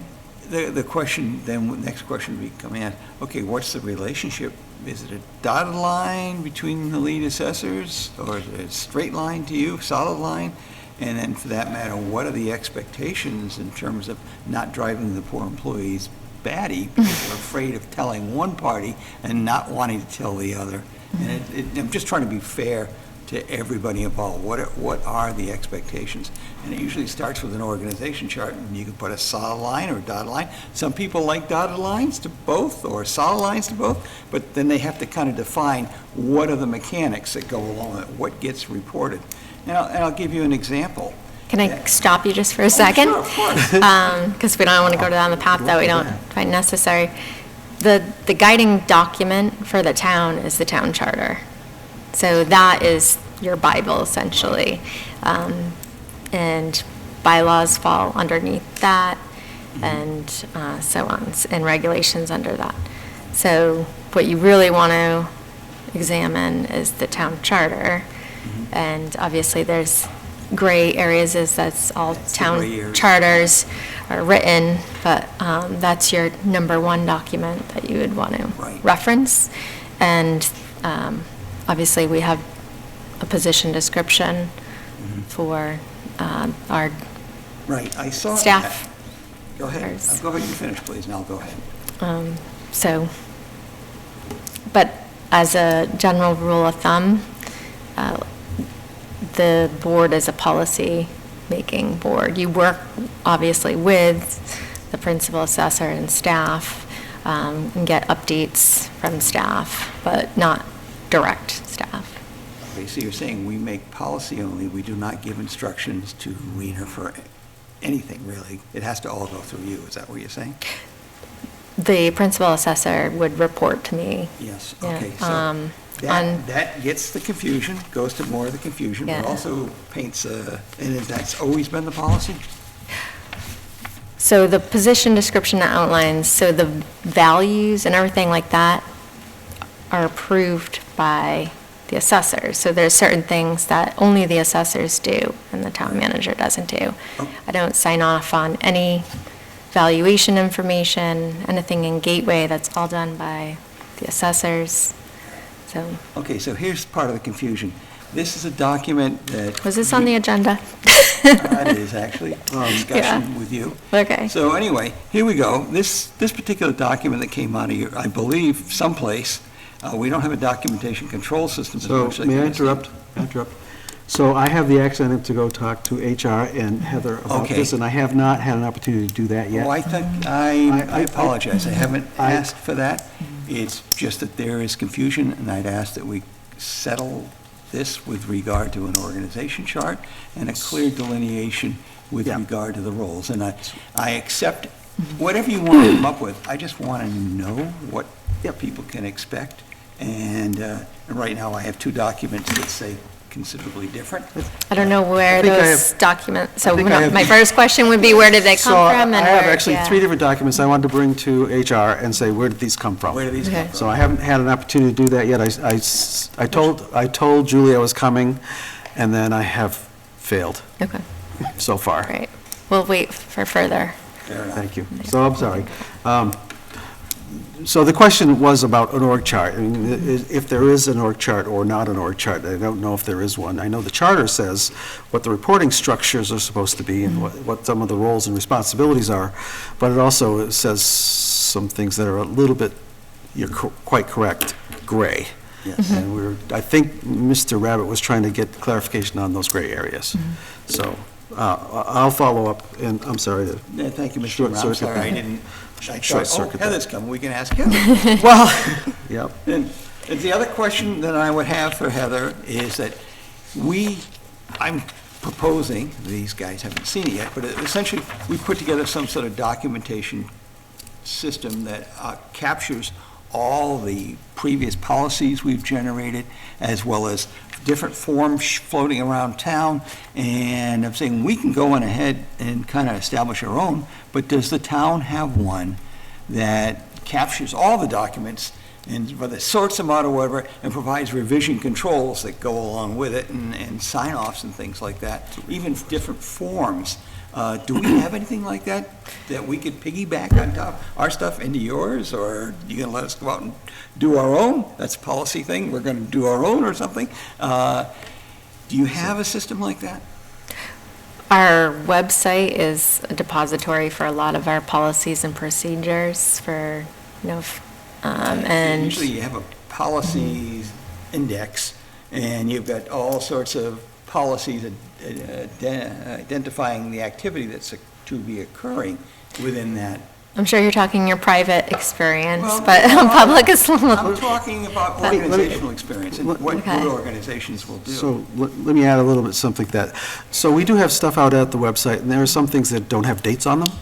the question, then, next question would be coming in, okay, what's the relationship? Is it a dotted line between the lead assessors, or is it a straight line to you, solid line? And then, for that matter, what are the expectations in terms of not driving the poor employees batty because they're afraid of telling one party and not wanting to tell the other? And I'm just trying to be fair to everybody involved. What are the expectations? And it usually starts with an organization chart, and you can put a solid line or a dotted line. Some people like dotted lines to both, or solid lines to both, but then they have to kind of define what are the mechanics that go along with it, what gets reported. And I'll give you an example. Can I stop you just for a second? Sure, of course. Because we don't want to go down the path that we don't find necessary. The guiding document for the town is the town charter. So that is your Bible, essentially. And bylaws fall underneath that, and so on, and regulations under that. So what you really want to examine is the town charter. And obviously, there's gray areas, as that's all That's the town gray area. charters are written, but that's your number one document that you would want to Right. reference. And obviously, we have a position description for our Right, I saw that. staff. Go ahead. members. Go ahead, you finish, please, and I'll go ahead. So, but as a general rule of thumb, the board is a policy-making board. You work, obviously, with the principal assessor and staff, and get updates from staff, but not direct staff. Okay, so you're saying we make policy only, we do not give instructions to Rena for anything, really? It has to all go through you, is that what you're saying? The principal assessor would report to me. Yes, Yeah, okay, so on- that gets the confusion, goes to more of the confusion, but Yeah. also paints and that's always been the policy? So the position description that outlines, so the values and everything like that are approved by the assessors. So there's certain things that only the assessors do and the town manager doesn't do. Oh. I don't sign off on any valuation information, anything in Gateway, that's all done by the assessors. So, Okay, so here's part of the confusion. This is a document that... was this on the agenda? It is actually, discussion Yeah. with you. Okay. So anyway, here we go. This particular document that came out of your, I believe, someplace, we don't have a documentation control system. as So much as may I can see. interrupt? So I have the accident to go talk to HR and Heather about Okay. this, and I have not had an opportunity to do that yet. Oh, I think, I apologize. I haven't I- asked for that. It's just that there is confusion, and I'd ask that we settle this with regard to an organization chart and a clear delineation with Yeah. regard to the roles. And I accept whatever you want to come up with. I just want to know what people can expect. And right now, I have two documents that say considerably different. I don't know where think I those documents, so I think I have- my first question would be, where did they come So from? I and have where- actually yeah. 3 different documents I wanted to bring to HR and say, where did these come from? Where do these come Okay. from? So I haven't had an opportunity to do that yet. I told Julie I was coming, and then I have failed Okay, so far. great. We'll wait for further Thank you. So I'm sorry. So the question was about an org chart. I mean, if there is an org chart or not an org chart, I don't know if there is one. I know the charter says what the reporting structures are supposed to be and what some of the roles and responsibilities are, but it also says some things that are a little bit, you're quite correct, gray. Yes. And I think Mr. Rabbit was trying to get clarification on those gray areas. So I'll follow up, and I'm sorry to Yeah, thank you, Mr. Short Brown. I'm circuit sorry, I that. didn't, I Short thought, oh, circuit that. Heather's coming, we can ask Heather. Well, yep. And the other question that I would have for Heather is that I'm proposing, these guys haven't seen it yet, but essentially, we put together some sort of documentation system that captures all the previous policies we've generated, as well as different forms floating around town. And I'm saying, we can go on ahead and kind of establish our own, but does the town have one that captures all the documents and whether it sorts them out or whatever, and provides revision controls that go along with it, and sign-offs and things like that, even different forms? Do we have anything like that we could piggyback on top our stuff into yours, or are you gonna let us go out and do our own? That's a policy thing, we're gonna do our own or something. Do you have a system like that? Our website is a depository for a lot of our policies and procedures for, and. Usually you have a policies index, and you've got all sorts of policies identifying the activity that's to be occurring within that. I'm sure you're talking your private experience, Well, but no, public is a I'm little, talking about Let me- organizational experience and what Okay. good organizations will do. So let me add a little bit something to that. So we do have stuff out at the website, and there are some things that don't have dates on them.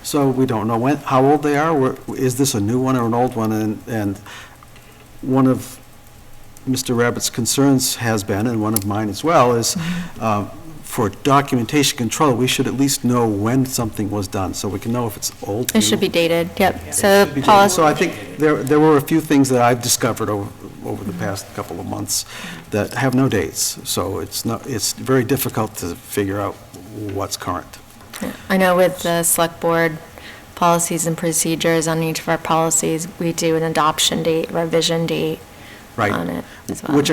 So we don't know how old they are. Is this a new one or an old one? And one of Mr. Rabbit's concerns has been, and one of mine as well, is for documentation control, we should at least know when something was done, so we can know if it's old. it should be dated, yep. So Should be dated. policy, So I think there were a few things that I've discovered over the past couple of months that have no dates. So it's very difficult to figure out what's current. I know with the select board policies and procedures on each of our policies, we do an adoption date, revision date Right. on it as well. Which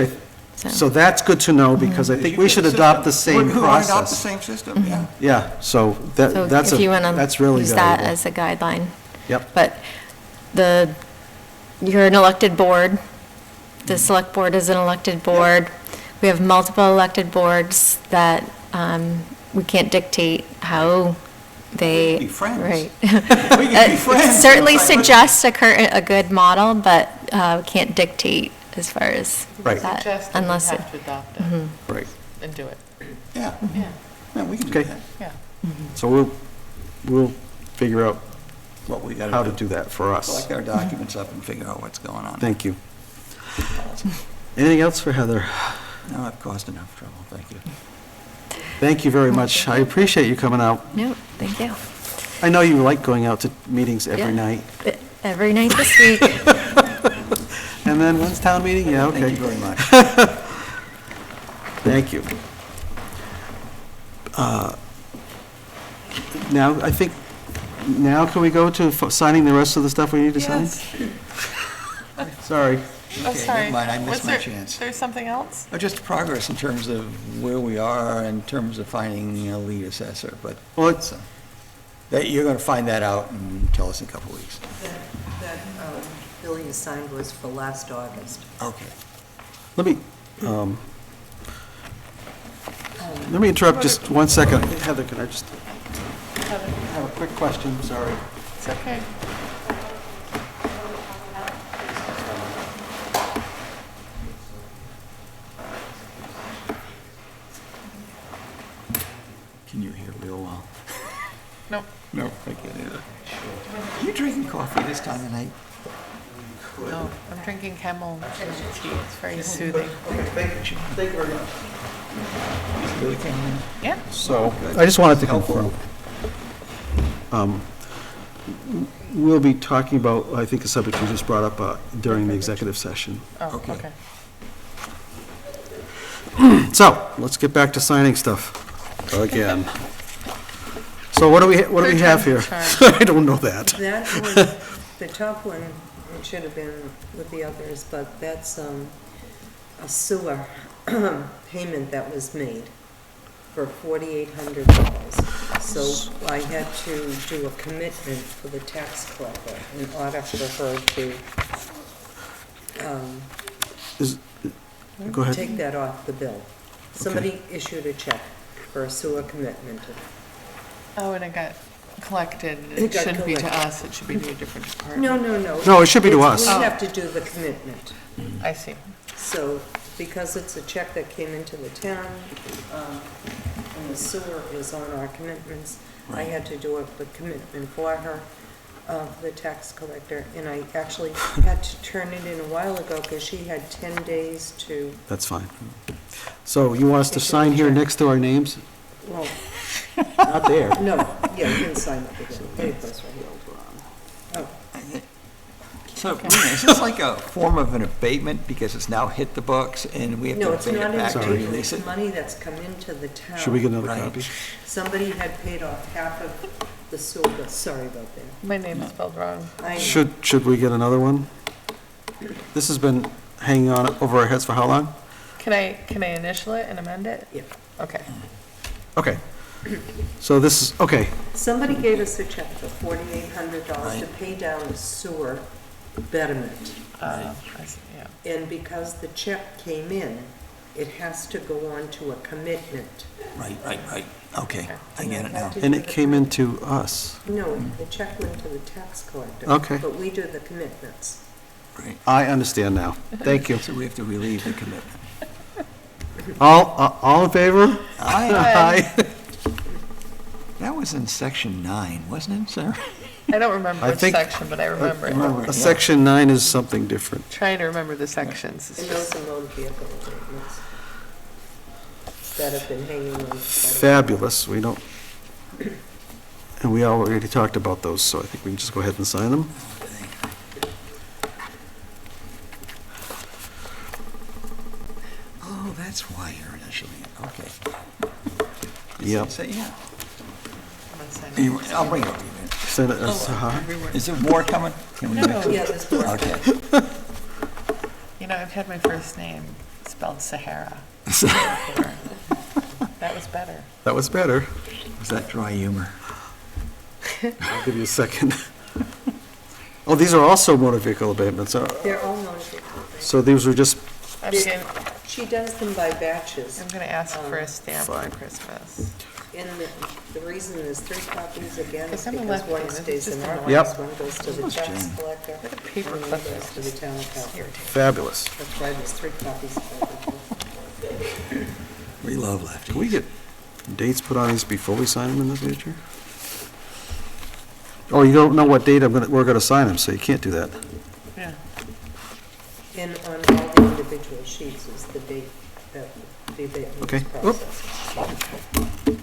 so that's good to know, because I think we should adopt the same We want to adopt the process. same system, yeah. Yeah, so So that's if you want that's to really use that valuable. as a guideline. Yep. But you're an elected board. The select board is an elected board. We have multiple elected boards that we can't dictate how they. be friends. Right. We can be friends. Certainly It's like, suggest a good model, but we can't dictate as far as Right. that. Suggest that we Unless it, have to adopt it Right, and do it. Yeah, Yeah, yeah, we can do Okay. that. yeah. so we'll figure out What we got how to do that for us. Collect our documents up and figure out what's going on. Thank you. Anything else for Heather? No, I've caused enough trouble, thank you. Thank you very much. I appreciate you coming out. no, thank you. I know you like going out to meetings every Yeah. night. Every night this week. And then when's town meeting? Yeah, okay. Thank you very much. Thank you. Now, I think, now can we go to signing the rest of the stuff we need to sign? Sorry. Oh, Okay, sorry. never mind, I missed Was my there- chance. There's something else? Just progress in terms of where we are in terms of finding a lead assessor, but Well, it's, you're going to find that out and tell us in a couple of weeks. That bill you signed was for last August. Okay. let me interrupt just 1 second. Heather, can I just have a quick question? Sorry. It's okay. Can you hear real well? Nope. No, I can't either. Are you drinking coffee this time of night? No, I'm drinking camel tea. It's very soothing. Thank you very much. Really can't. Yeah. So, I just wanted to Helpful. confirm. We'll be talking about, I think, a subject you just brought up during the executive session. Oh, Okay. okay. So, let's get back to signing stuff again. So what do we have here? Third time's a charm. I don't know that. That one, the top one, it should have been with the others, but that's a sewer payment that was made for $4,800. So I had to do a commitment for the tax collector in order for her to Go ahead. take that off the bill. Somebody issued a check for a sewer commitment. Oh, and it got collected. It It got shouldn't be to collected. us, it should be to a different department. No, no, no. No, it should be to It's- us. We have to do the commitment. I see. So, because it's a check that came into the town, and the sewer is on our commitments, I had to do the commitment for her, the tax collector, and I actually had to turn it in a while ago, because she had 10 days to, That's fine. So you want us to sign here next to our names? well, Not there. no, yeah, you can sign up again. There it goes, right here. Oh, So, Rena, is this like a form of an abatement because it's now hit the books and we have no, to it's abate not it back to in release it? it's money that's come into the town. Should we get another Right. copy? Somebody had paid off half of the sewer bill, sorry about that. My name's spelled wrong. I know. Should we get another one? This has been hanging on over our heads for how long? Can I initial it and amend it? Yeah. Okay. Okay. So this is, okay, Somebody gave us a check for $4,800 to Right. pay down the sewer betterment. I see, yeah. And because the check came in, it has to go on to a commitment. Right. Okay, I get it now. and it came into us. No, the check went to the tax collector. Okay. But we do the commitments. Right. I understand now. Thank you. So we have to relieve the commitment. All in favor? Aye. Aye. That was in section 9, wasn't it, sir? I don't remember I which think- section, but I remember it. Remember, yeah. Section 9 is something different. Trying to remember the sections. It's And just- those are motor vehicle abatements that have been hanging on. Fabulous. We don't, and we already talked about those, so I think we can just go ahead and sign them. Oh, that's why you're initially, okay. Yep. So, yeah. I'm gonna sign it. Anyway, I'll bring it over to you. Send it, Sahar. Is there more coming? Can we No. mix it? Yeah, there's more. Okay. You know, I've had my first name spelled Sahara before. That was better. That was better. Was that dry humor? I'll give you a second. Oh, these are also motor vehicle abatements. They're all motor vehicle abatements. So these were just, She does them by batches. I'm gonna ask for a stamp for Fine. Christmas. And the reason there's 3 copies again is Because I'm a because lefty, one this is stays just in our annoying. office, one goes to the What's tax Jane? collector, What a and paper one clip goes to the town accountant. Irritating. fabulous. That's why there's 3 copies of everything. We love lefties. Can we get dates put on these before we sign them in the future? Oh, you don't know what date we're gonna sign them, so you can't do that. Yeah. And on all the individual sheets is the date that the abatement Okay. was Oop. processed.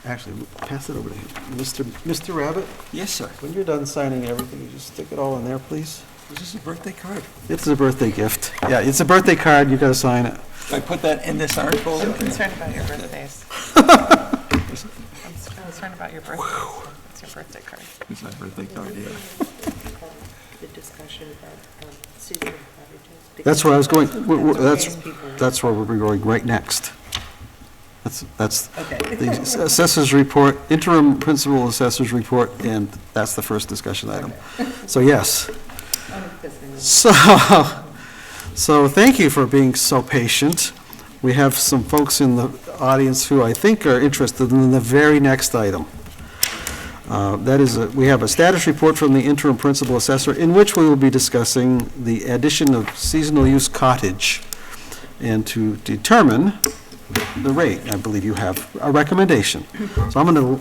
Actually, pass it over to him. Mr. Rabbit, Yes, sir. when you're done signing everything, you just stick it all in there, please. Is this a birthday card? It's a birthday gift. Yeah, it's a birthday card, you gotta sign it. Do I put that in this orange folder? I'm concerned about your birthdays. I'm concerned about your birthdays. It's your birthday card. It's my birthday card, yeah. The discussion about seasonal cottages. That's where I was going, That's what pays people. that's where we're going right next. That's Okay. the assessors report, interim principal assessors report, and that's the first discussion item. So, yes. So thank you for being so patient. We have some folks in the audience who I think are interested in the very next item. That is, we have a status report from the interim principal assessor in which we will be discussing the addition of seasonal use cottage and to determine the rate. I believe you have a recommendation. So I'm going to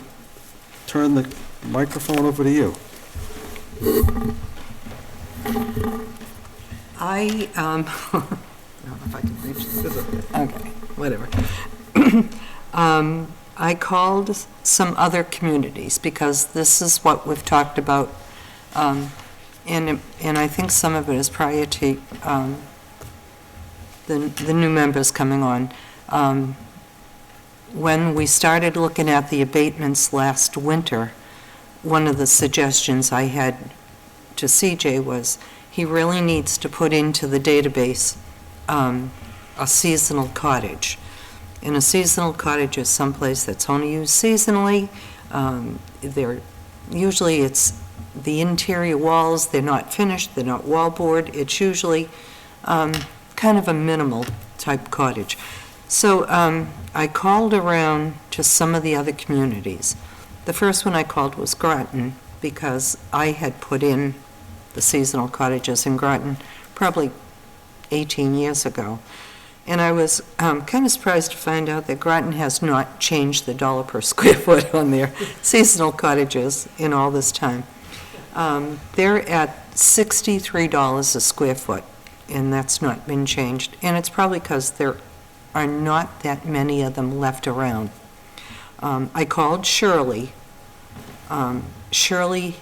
turn the microphone over to you. I don't know if I can reach this. Okay, whatever. I called some other communities because this is what we've talked about. And I think some of it is prior to the new members coming on. When we started looking at the abatements last winter, one of the suggestions I had to CJ was he really needs to put into the database a seasonal cottage. And a seasonal cottage is someplace that's only used seasonally. Usually it's the interior walls, they're not finished, they're not wallboard. It's usually kind of a minimal type cottage. So I called around to some of the other communities. The first one I called was Groton, because I had put in the seasonal cottages in Groton probably 18 years ago. And I was kind of surprised to find out that Groton has not changed the dollar per square foot on their seasonal cottages in all this time. They're at $63 a square foot, and that's not been changed. And it's probably because there are not that many of them left around. I called Shirley. Shirley,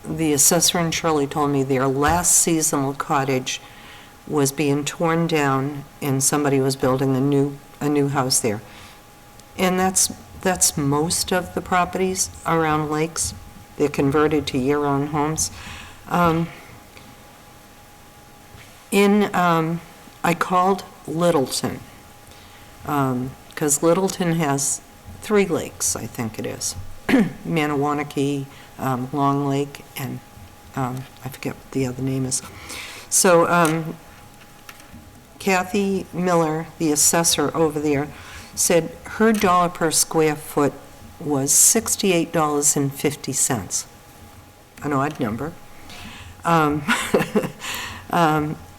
the assessor in Shirley told me their last seasonal cottage was being torn down and somebody was building a new house there. And that's most of the properties around lakes. They're converted to year-round homes. I called Littleton, because Littleton has 3 lakes, I think it is. Manawanaki, Long Lake, and I forget what the other name is. So Kathy Miller, the assessor over there, said her dollar per square foot was $68.50, an odd number.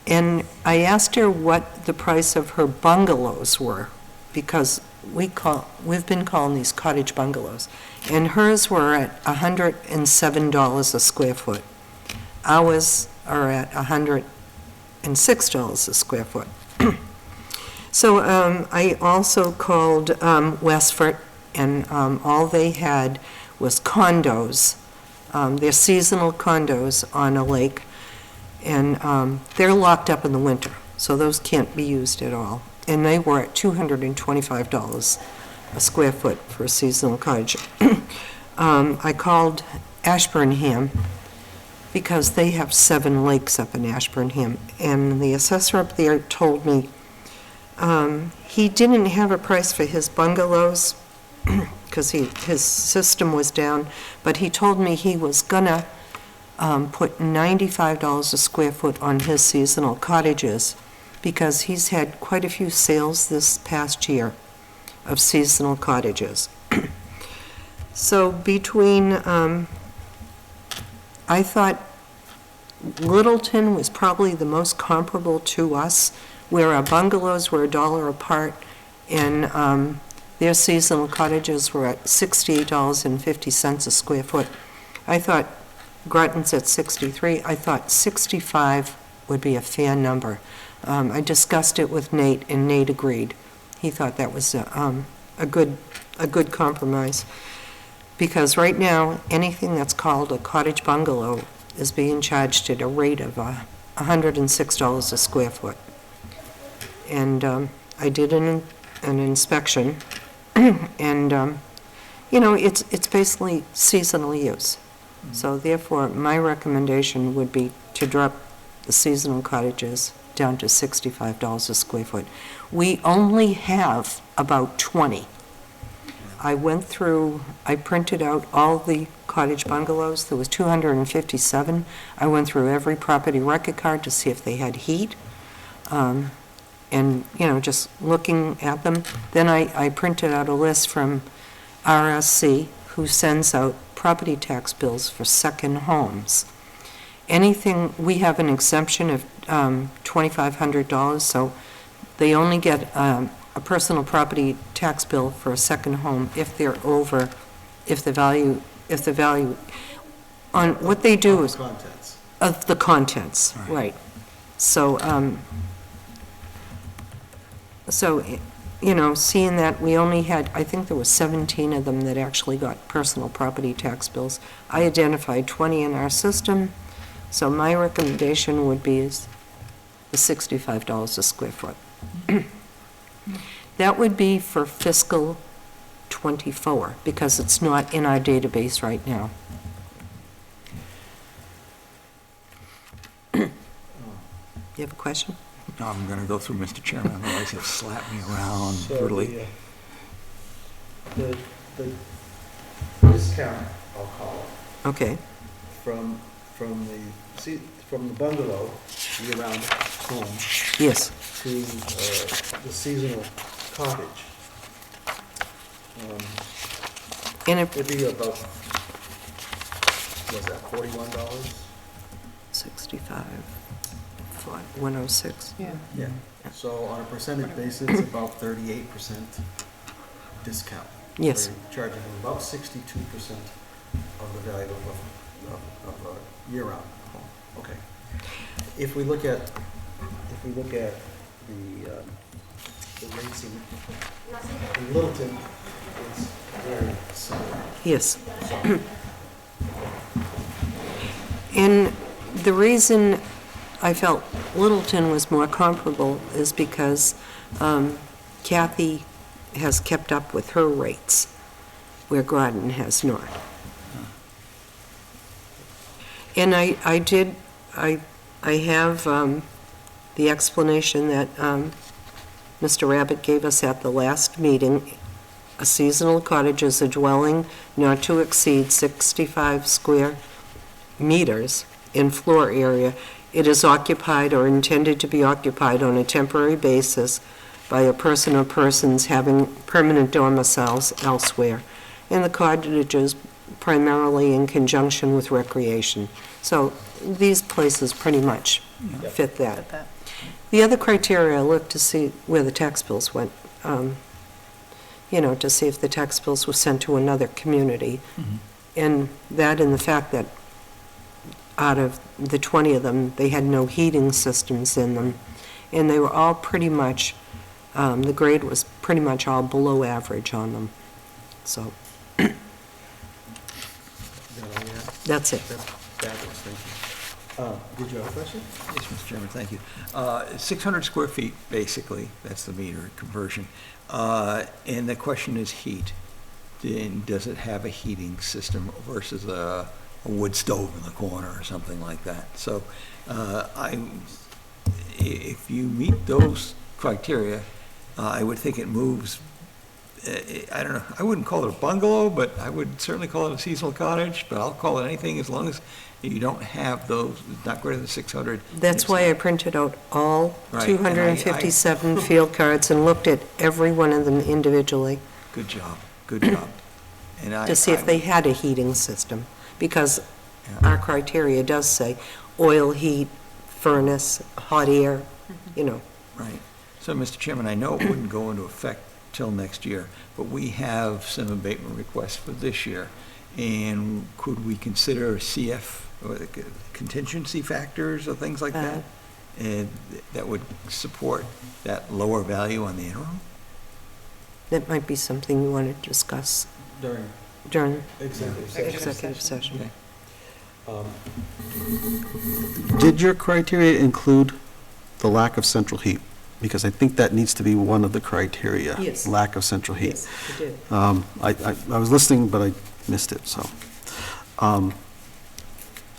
And I asked her what the price of her bungalows were, because we've been calling these cottage bungalows, and hers were at $107 a square foot. Ours are at $106 a square foot. So I also called Westford, and all they had was condos. They're seasonal condos on a lake, and they're locked up in the winter, so those can't be used at all. And they were at $225 a square foot for a seasonal cottage. I called Ashburnham, because they have 7 lakes up in Ashburnham, and the assessor up there told me he didn't have a price for his bungalows because his system was down, but he told me he was gonna put $95 a square foot on his seasonal cottages, because he's had quite a few sales this past year of seasonal cottages. So between, I thought Littleton was probably the most comparable to us, where our bungalows were $1 apart, and their seasonal cottages were at $68.50 a square foot. I thought Groton's at 63. I thought 65 would be a fair number. I discussed it with Nate, and Nate agreed. He thought that was a good compromise, because right now anything that's called a cottage bungalow is being charged at a rate of $106 a square foot. And I did an inspection, and it's basically seasonal use. So therefore, my recommendation would be to drop the seasonal cottages down to $65 a square foot. We only have about 20. I went through, I printed out all the cottage bungalows. There was 257. I went through every property record card to see if they had heat. And, just looking at them. Then I printed out a list from RSC, who sends out property tax bills for second homes. Anything, we have an exemption of $2,500, so they only get a personal property tax bill for a second home if they're over, if the value, on what they do is. Contents. Of the contents, right. So, seeing that we only had, I think there was 17 of them that actually got personal property tax bills. I identified 20 in our system, so my recommendation would be is the $65 a square foot. That would be for fiscal '24, because it's not in our database right now. You have a question? No, I'm going to go through, Mr. Chairman, otherwise he'll slap me around brutally. The discount, I'll call it, Okay, from the bungalow, year-round home, yes. to the seasonal cottage. And it, It'd be about, what's that, $41? 65, 106. Yeah. Yeah. So on a percentage basis, it's about 38% discount. Yes. So you're charging them about 62% of the value of a year-round home. Okay. If we look at the rates in Littleton, it's very similar. Yes. And the reason I felt Littleton was more comparable is because Kathy has kept up with her rates, where Groton has not. And I have the explanation that Mr. Rabbit gave us at the last meeting. A seasonal cottage is a dwelling not to exceed 65 square meters in floor area. It is occupied or intended to be occupied on a temporary basis by a person or persons having permanent domiciles elsewhere. And the cottage is primarily in conjunction with recreation. So these places pretty much fit that. At that. The other criteria I looked to see where the tax bills went, to see if the tax bills were sent to another community. And that and the fact that out of the 20 of them, they had no heating systems in them. And they were all pretty much, the grade was pretty much all below average on them. So Is that all you have? that's it. That's fabulous, thank you. Did you have a question? Yes, Mr. Chairman, thank you. 600 square feet, basically, that's the meter conversion. And the question is heat. Then does it have a heating system versus a wood stove in the corner or something like that? So if you meet those criteria, I would think it moves, I don't know, I wouldn't call it a bungalow, but I would certainly call it a seasonal cottage, but I'll call it anything as long as you don't have those, not greater than 600. That's why I printed out all Right, and 257 field cards and looked at every one of them individually Good job, good job. And to see if they had a heating system, because our criteria does say oil, heat, furnace, hot air, Right. So, Mr. Chairman, I know it wouldn't go into effect till next year, but we have some abatement requests for this year. And could we consider CF, or contingency factors or things like that? And that would support that lower value on the interim? That might be something you want to discuss during Executive session. executive session. Okay. Did your criteria include the lack of central heat? Because I think that needs to be one of the criteria. Yes. Lack of central heat. Yes, it did. I was listening, but I missed it, so.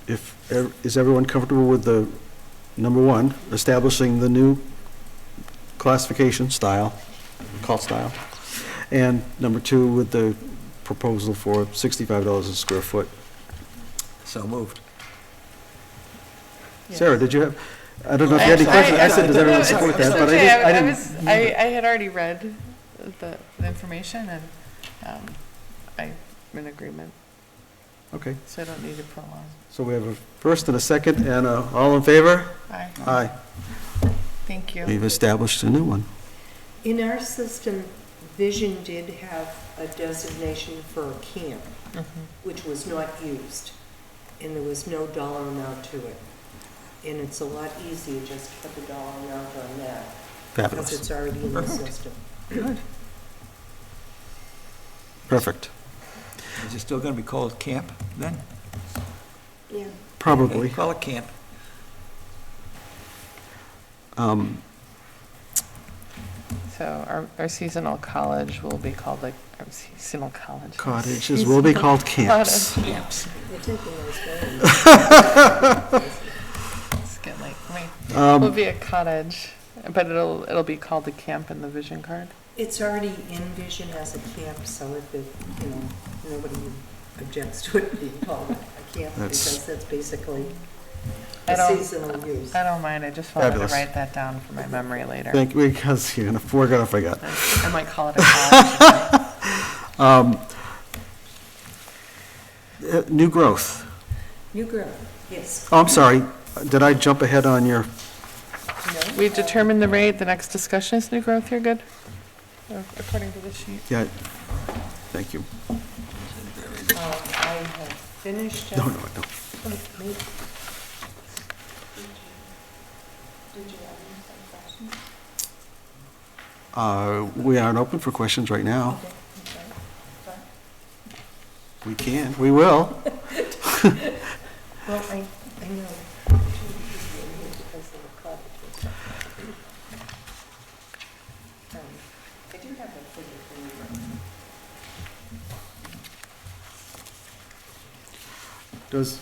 Is everyone comfortable with the, number one, establishing the new classification style, call style? And number two, with the proposal for $65 a square foot? So moved. Sarah, did you have, I don't know if you had any questions. I said, does everyone support that? But I didn't. I had already read the information, and I'm in agreement, Okay, so I don't need to prolong. so we have a first and a second, and all in favor? Aye. Aye. Thank you. We've established a new one. In our system, Vision did have a designation for a camp, which was not used, and there was no dollar amount to it. And it's a lot easier just to put the dollar amount on that, because Fabulous. it's already in the system. Good. Perfect. Is it still going to be called camp then? Yeah. Probably. Call it camp. So our seasonal college will be called like, our seasonal college. Cottages will be called camps. Camps. You're taking those photos. It's getting late for me. It'll be a cottage, but it'll be called a camp in the vision card. It's already envisioned as a camp, so if it, nobody objects to it being called a camp, because that's basically I a don't- seasonal use. I don't mind, I just wanted to Fabulous. write that down for my memory later. Thank you, because we're gonna forget. I might call it a college. New growth. New growth, yes. Oh, I'm sorry, did I jump ahead on your, We determined the rate, the next discussion is new growth, you're good? According to the sheet. yeah, thank you. I have finished No, up. no, I don't. Oh, maybe. Did you have any questions? We aren't open for questions right now. Okay, I'm sorry. We can, we will. Well, I know. Because of the cottages. I do have a figure for you. Does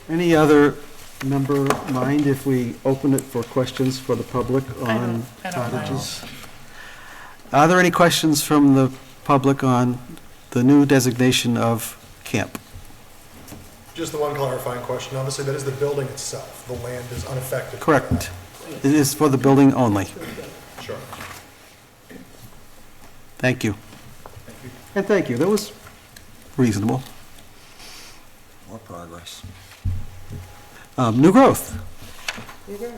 any other member mind if we open it for questions for the public on I don't mind. cottages? Are there any questions from the public on the new designation of camp? Just the one clarifying question. Obviously, that is the building itself. The land is unaffected. Correct. It is for the building only. Sure. Thank you. And thank you, that was reasonable. More progress. New growth. You're good.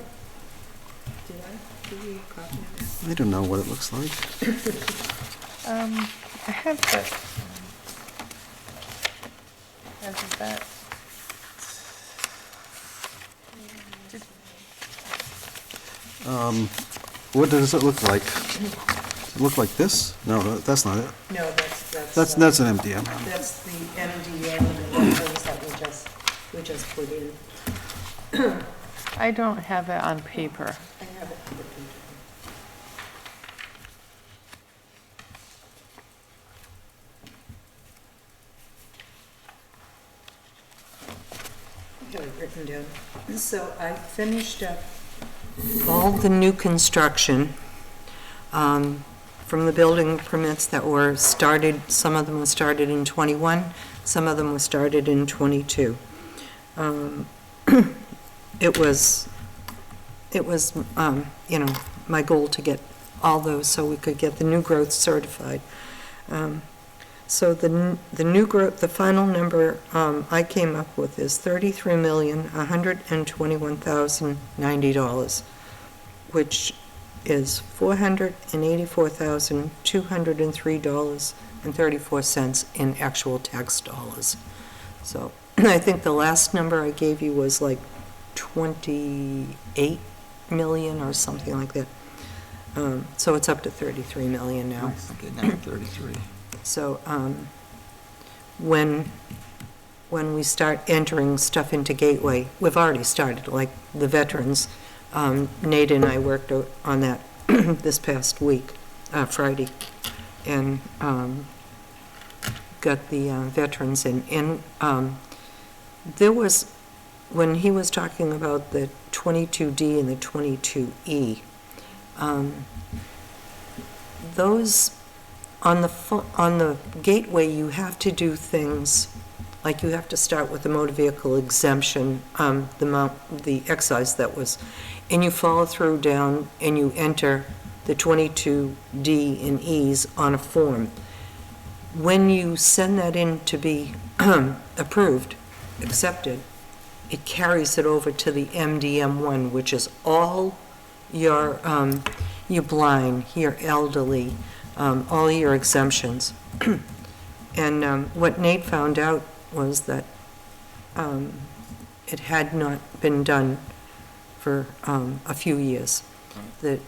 Did I give you a copy of that? I don't know what it looks like. I have the, hasn't that? What does it look like? Does it look like this? No, that's not it. No, That's an MDM. That's the MDM and the things that we just put in. I don't have it on paper. I have it on the computer. I have it written down. So I finished up all the new construction from the building permits that were started. Some of them were started in '21, some of them were started in '22. It was, my goal to get all those so we could get the new growth certified. So the new growth, the final number I came up with is $33,121,090, which is $484,203.34 in actual tax dollars. So I think the last number I gave you was like 28 million or something like that. So it's up to 33 million now. Okay, now 33. So when we start entering stuff into Gateway, we've already started, like the veterans. Nate and I worked on that this past week, Friday, and got the veterans in. And there was, when he was talking about the 22D and the 22E, those, on the gateway, you have to do things, like you have to start with the motor vehicle exemption, the excise that was, and you follow through down and you enter the 22D and Es on a form. When you send that in to be approved, accepted, it carries it over to the MDM1, which is all your blind, your elderly, all your exemptions. And what Nate found out was that it had not been done for a few years. The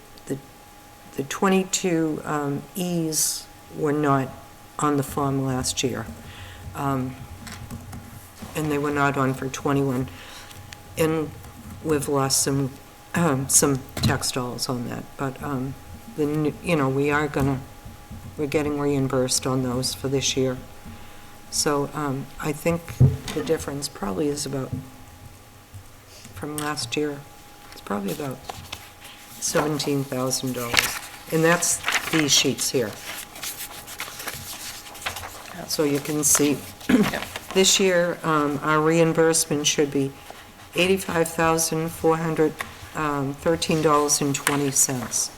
22 Es were not on the form last year. And they were not on for 21. And we've lost some some tax dollars on that, but, we're getting reimbursed on those for this year. So I think the difference probably is about, from last year, it's probably about $17,000. And that's these sheets here. So you can see, this year, our reimbursement should be $85,413.20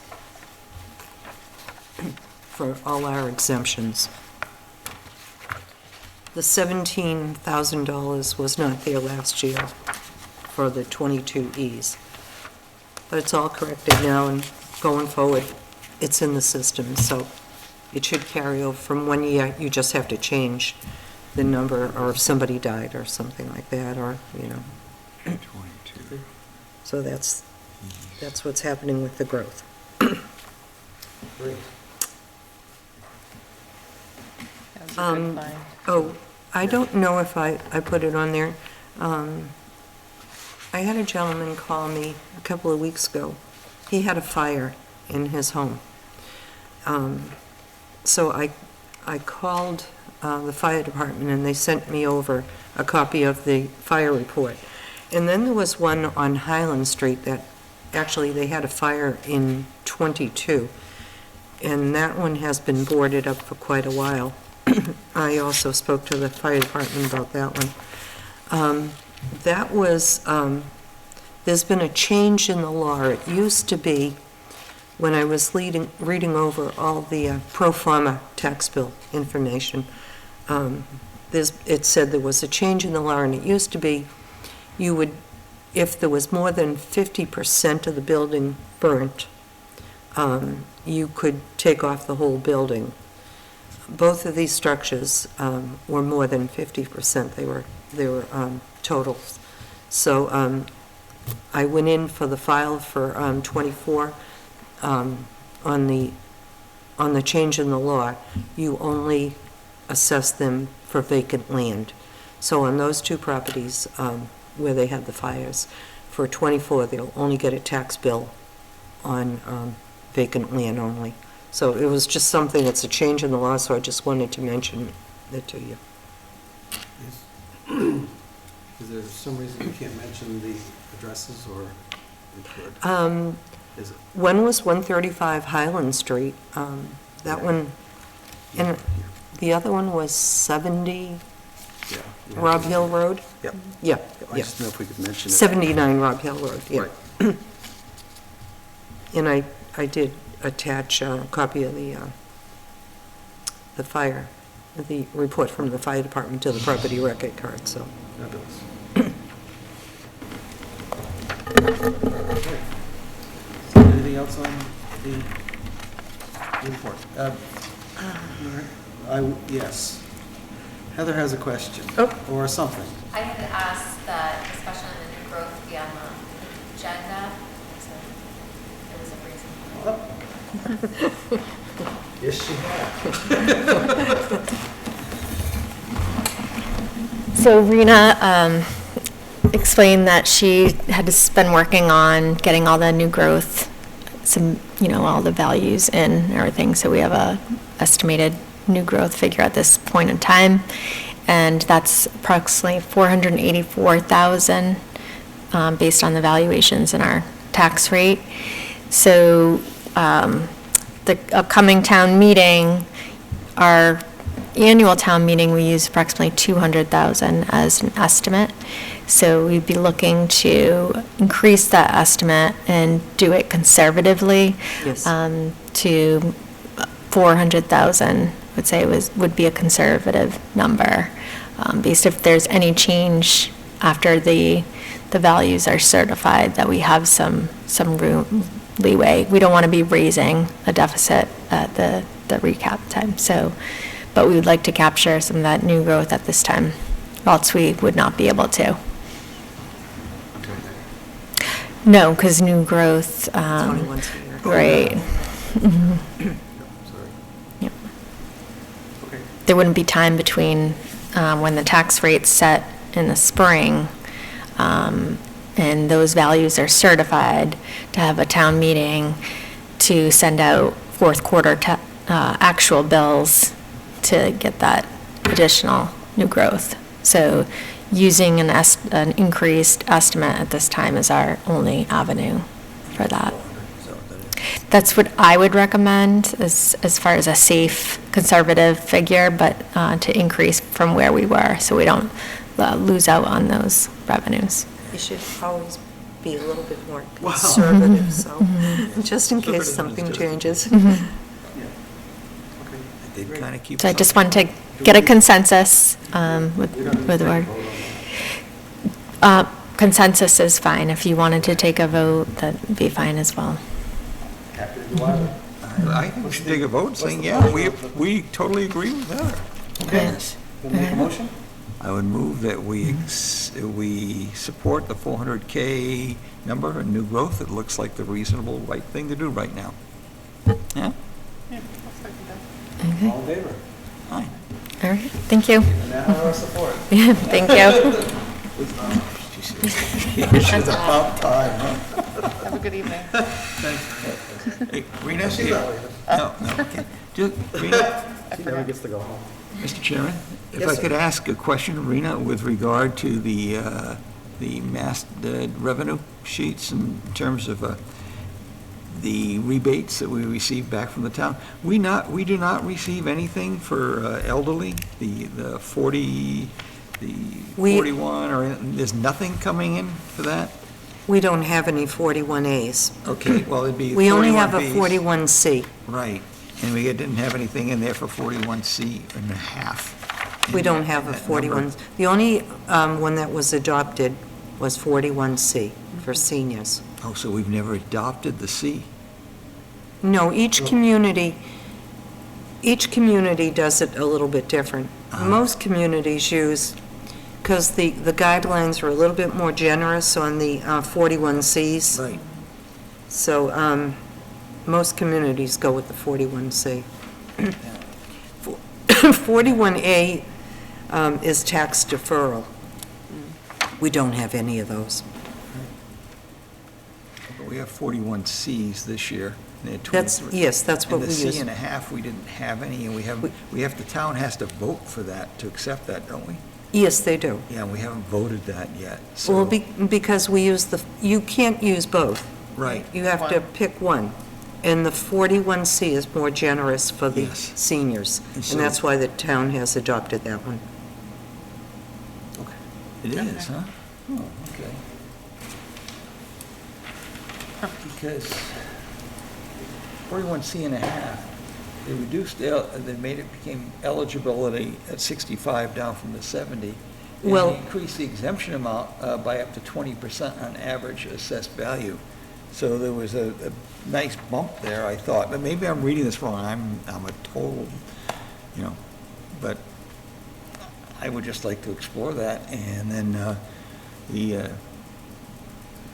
for all our exemptions. The $17,000 was not there last year for the 22Es. But it's all corrected now, and going forward, it's in the system, so it should carry over from one year. You just have to change the number, or if somebody died or something like that, or, 22. So that's what's happening with the growth. Great. That's a good find. Oh, I don't know if I put it on there. I had a gentleman call me a couple of weeks ago. He had a fire in his home. So I called the fire department, and they sent me over a copy of the fire report. And then there was one on Highland Street that, actually, they had a fire in '22, and that one has been boarded up for quite a while. I also spoke to the fire department about that one. That was, there's been a change in the law. It used to be, when I was reading over all the pro forma tax bill information, it said there was a change in the law, and it used to be, you would, if there was more than 50% of the building burnt, you could take off the whole building. Both of these structures were more than 50%. They were totals. So I went in for the file for 24 on the change in the law. You only assess them for vacant land. So on those two properties where they had the fires, for 24, they'll only get a tax bill on vacant land only. So it was just something, it's a change in the law, so I just wanted to mention it to you. Is there some reason you can't mention the addresses, or you could? Is it? One was 135 Highland Street, that one, and the other one was 70 Yeah. Rob Hill Road? Yep. Yeah, I yeah. just know if we could mention it. 79 Rob Hill Road, yeah. Right. And I did attach a copy of the fire, the report from the fire department to the property record card, so. Fabulous. Anything else on the report? Yes. Heather has a question. Oh. Or something. I had asked that discussion on the new growth be on the agenda, so there was a reason. Yes, she has. So Rena explained that she had been working on getting all the new growth, all the values in and everything. So we have a estimated new growth figure at this point in time, and that's approximately $484,000 based on the valuations in our tax rate. So the upcoming town meeting, our annual town meeting, we use approximately $200,000 as an estimate. So we'd be looking to increase that estimate and do it conservatively. Yes. To 400,000, would say would be a conservative number. Based if there's any change after the values are certified, that we have some room, leeway. We don't want to be raising a deficit at the recap time. So, but we would like to capture some of that new growth at this time, else we would not be able to. No, because new growth, It's only once a year. right. Mhm. Sorry. Yep. Okay. There wouldn't be time between when the tax rate's set in the spring and those values are certified, to have a town meeting to send out fourth quarter actual bills to get that additional new growth. So using an increased estimate at this time is our only avenue for that. That's what I would recommend as far as a safe, conservative figure, but to increase from where we were, so we don't lose out on those revenues. You should always be a little bit more conservative, so, just in case something changes. They kind of keep. So I just wanted to get a consensus with the board. Consensus is fine. If you wanted to take a vote, that'd be fine as well. I think we should take a vote saying, yeah, we totally agree with that. Yes. Can I make a motion? I would move that we support the 400K number and new growth. It looks like the reasonable, right thing to do right now. Yeah? Okay. All in favor? Fine. All right, thank you. And now our support. Thank you. It's about time, huh? Have a good evening. Hey, Rena? No, okay. Just, Rena, She never gets to go home. Mr. Chairman, if Yes, I sir. could ask a question, Rena, with regard to the mass revenue sheets in terms of the rebates that we receive back from the town. We do not receive anything for elderly, the 40, the 41, or there's nothing coming in for that? We don't have any 41As. Okay, well, it'd be 41Bs. We only have a 41C. Right, and we didn't have anything in there for 41C and a half. We don't have a That number. 41, the only one that was adopted was 41C for seniors. Oh, so we've never adopted the C? No, each community does it a little bit different. Most communities use, because the guidelines are a little bit more generous on the 41Cs. Right. So most communities go with the 41C. 41A is tax deferral. We don't have any of those. But we have 41Cs this year. and they're That's, 23. yes, that's what we And the use. C and a half, we didn't have any, and the town has to vote for that, to accept that, don't we? Yes, they do. Yeah, we haven't voted that yet, so. Well, because we use you can't use both. Right. You have to pick one. And the 41C is more generous for the Yes. seniors. And so- And that's why the town has adopted that one. It is, huh? Oh, okay. Because 41C and a half, they reduced, they made it, became eligibility at 65 down from the 70. And Well- they increased the exemption amount by up to 20% on average assessed value. So there was a nice bump there, I thought, but maybe I'm reading this wrong. I'm a total, but I would just like to explore that. And then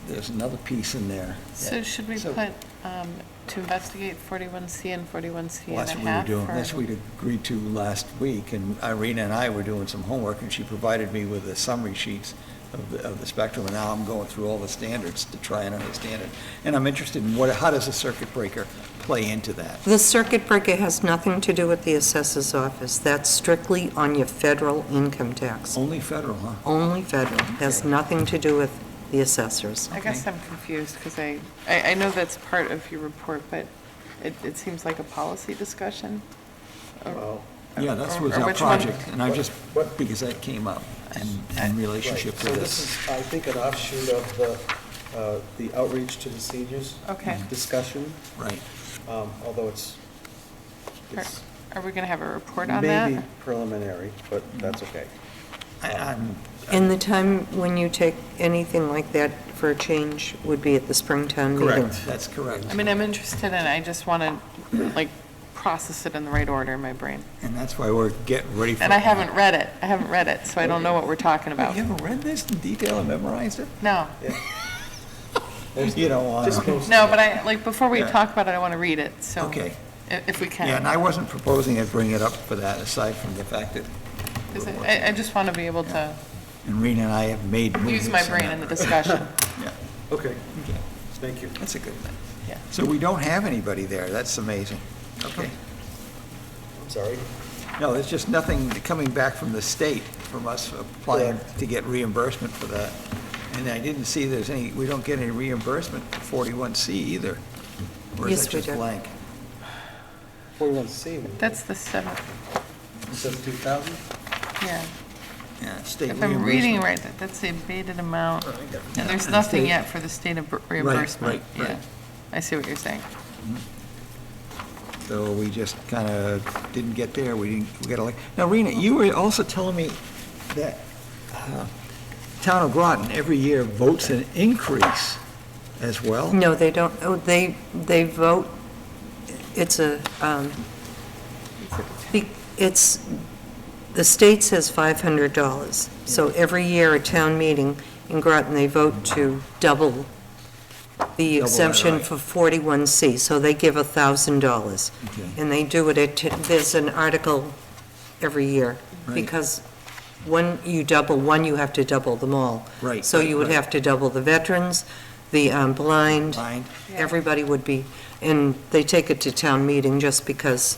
there's another piece in there. So should we So- put, to investigate 41C and 41C Well, and that's a what we were half? doing, or- that's what we agreed to last week, and Irina and I were doing some homework, and she provided me with the summary sheets of the spectrum, and now I'm going through all the standards to try and understand it. And I'm interested in how does a circuit breaker play into that? The circuit breaker has nothing to do with the assessor's office. That's strictly on your federal income tax. Only federal, huh? Only federal. Has nothing to do with the assessors. I guess I'm confused, because I know that's part of your report, but it seems like a policy discussion. Well, Yeah, that Or- was or our which one? project, and I just, because that came up in relationship right, so to this this. is, I think, an offshoot of the outreach to the seniors. Okay. Discussion, Right. although it's Are we going to have a report on that? maybe preliminary, but that's okay. I'm, And the time when you take anything like that for a change would be at the Springtown meeting. correct, that's correct. I mean, I'm interested in it, I just want to, process it in the right order in my brain. And that's why we're getting ready for. And I haven't read it, so I don't know what we're talking about. You haven't read this in detail and memorized it? No, You don't want Just to. post no, but before we Yeah. talk about it, I want to read it, so. Okay. If we can. Yeah, and I wasn't proposing to bring it up for that, aside from the fact that, 'Cause I just want to be able to and Rena and I have made moves. use my brain that in the regard. discussion. Yeah, Okay, okay, thank you. that's a good thing. Yeah. So we don't have anybody there, that's amazing. Okay. I'm sorry. No, there's just nothing coming back from the state, from us applying to get reimbursement for that. And I didn't see we don't get any reimbursement for 41C either. Or is Yes, that we just do. blank? 41C, That's the 7th, it says 2,000? yeah. Yeah, state If reimbursement. I'm reading right, that's the abated amount. Yeah, And there's and nothing state- yet for the state of reimbursement. right, right. Yeah, I see what you're saying. So we just kind of didn't get there, we got to, now, Rena, you were also telling me that Town of Groton every year votes an increase as well? No, they don't, they vote, it's the state says $500. So every year at town meeting in Groton, they vote to double the Double that, exemption right. for 41C, so they give $1,000. Okay. And they do it there's an article every year, Right. because when you double one, you have to double them all. Right, So right, you would right. have to double the veterans, the blind, Blind? everybody would be, and they take it to town meeting just because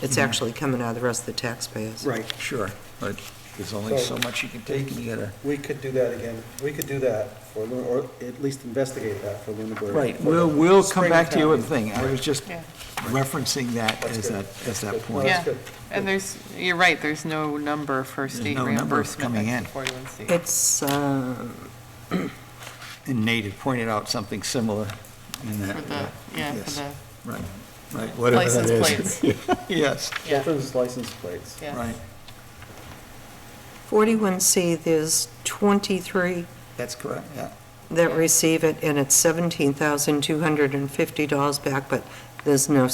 it's actually coming out of the rest of the taxpayers. Right. Sure, but there's only so much you can take, and you gotta. We could do that again. We could do that for, or at least investigate that for Lunenburg. Right, we'll come Spring back to you with the town thing. I was just Yeah. referencing that That's as good. that Good. point. Yeah, good. and you're right, there's no number for state no number reimbursement coming at in. 41C. It's, And Nate had pointed out something similar in that. For the, yeah, for yes, the Right, right, whatever that license is. plates. Yes, Yeah, Veterans license plates. yeah. right, 41C, there's 23 that's correct, yeah. that receive it, and it's $17,250 back, but there's no,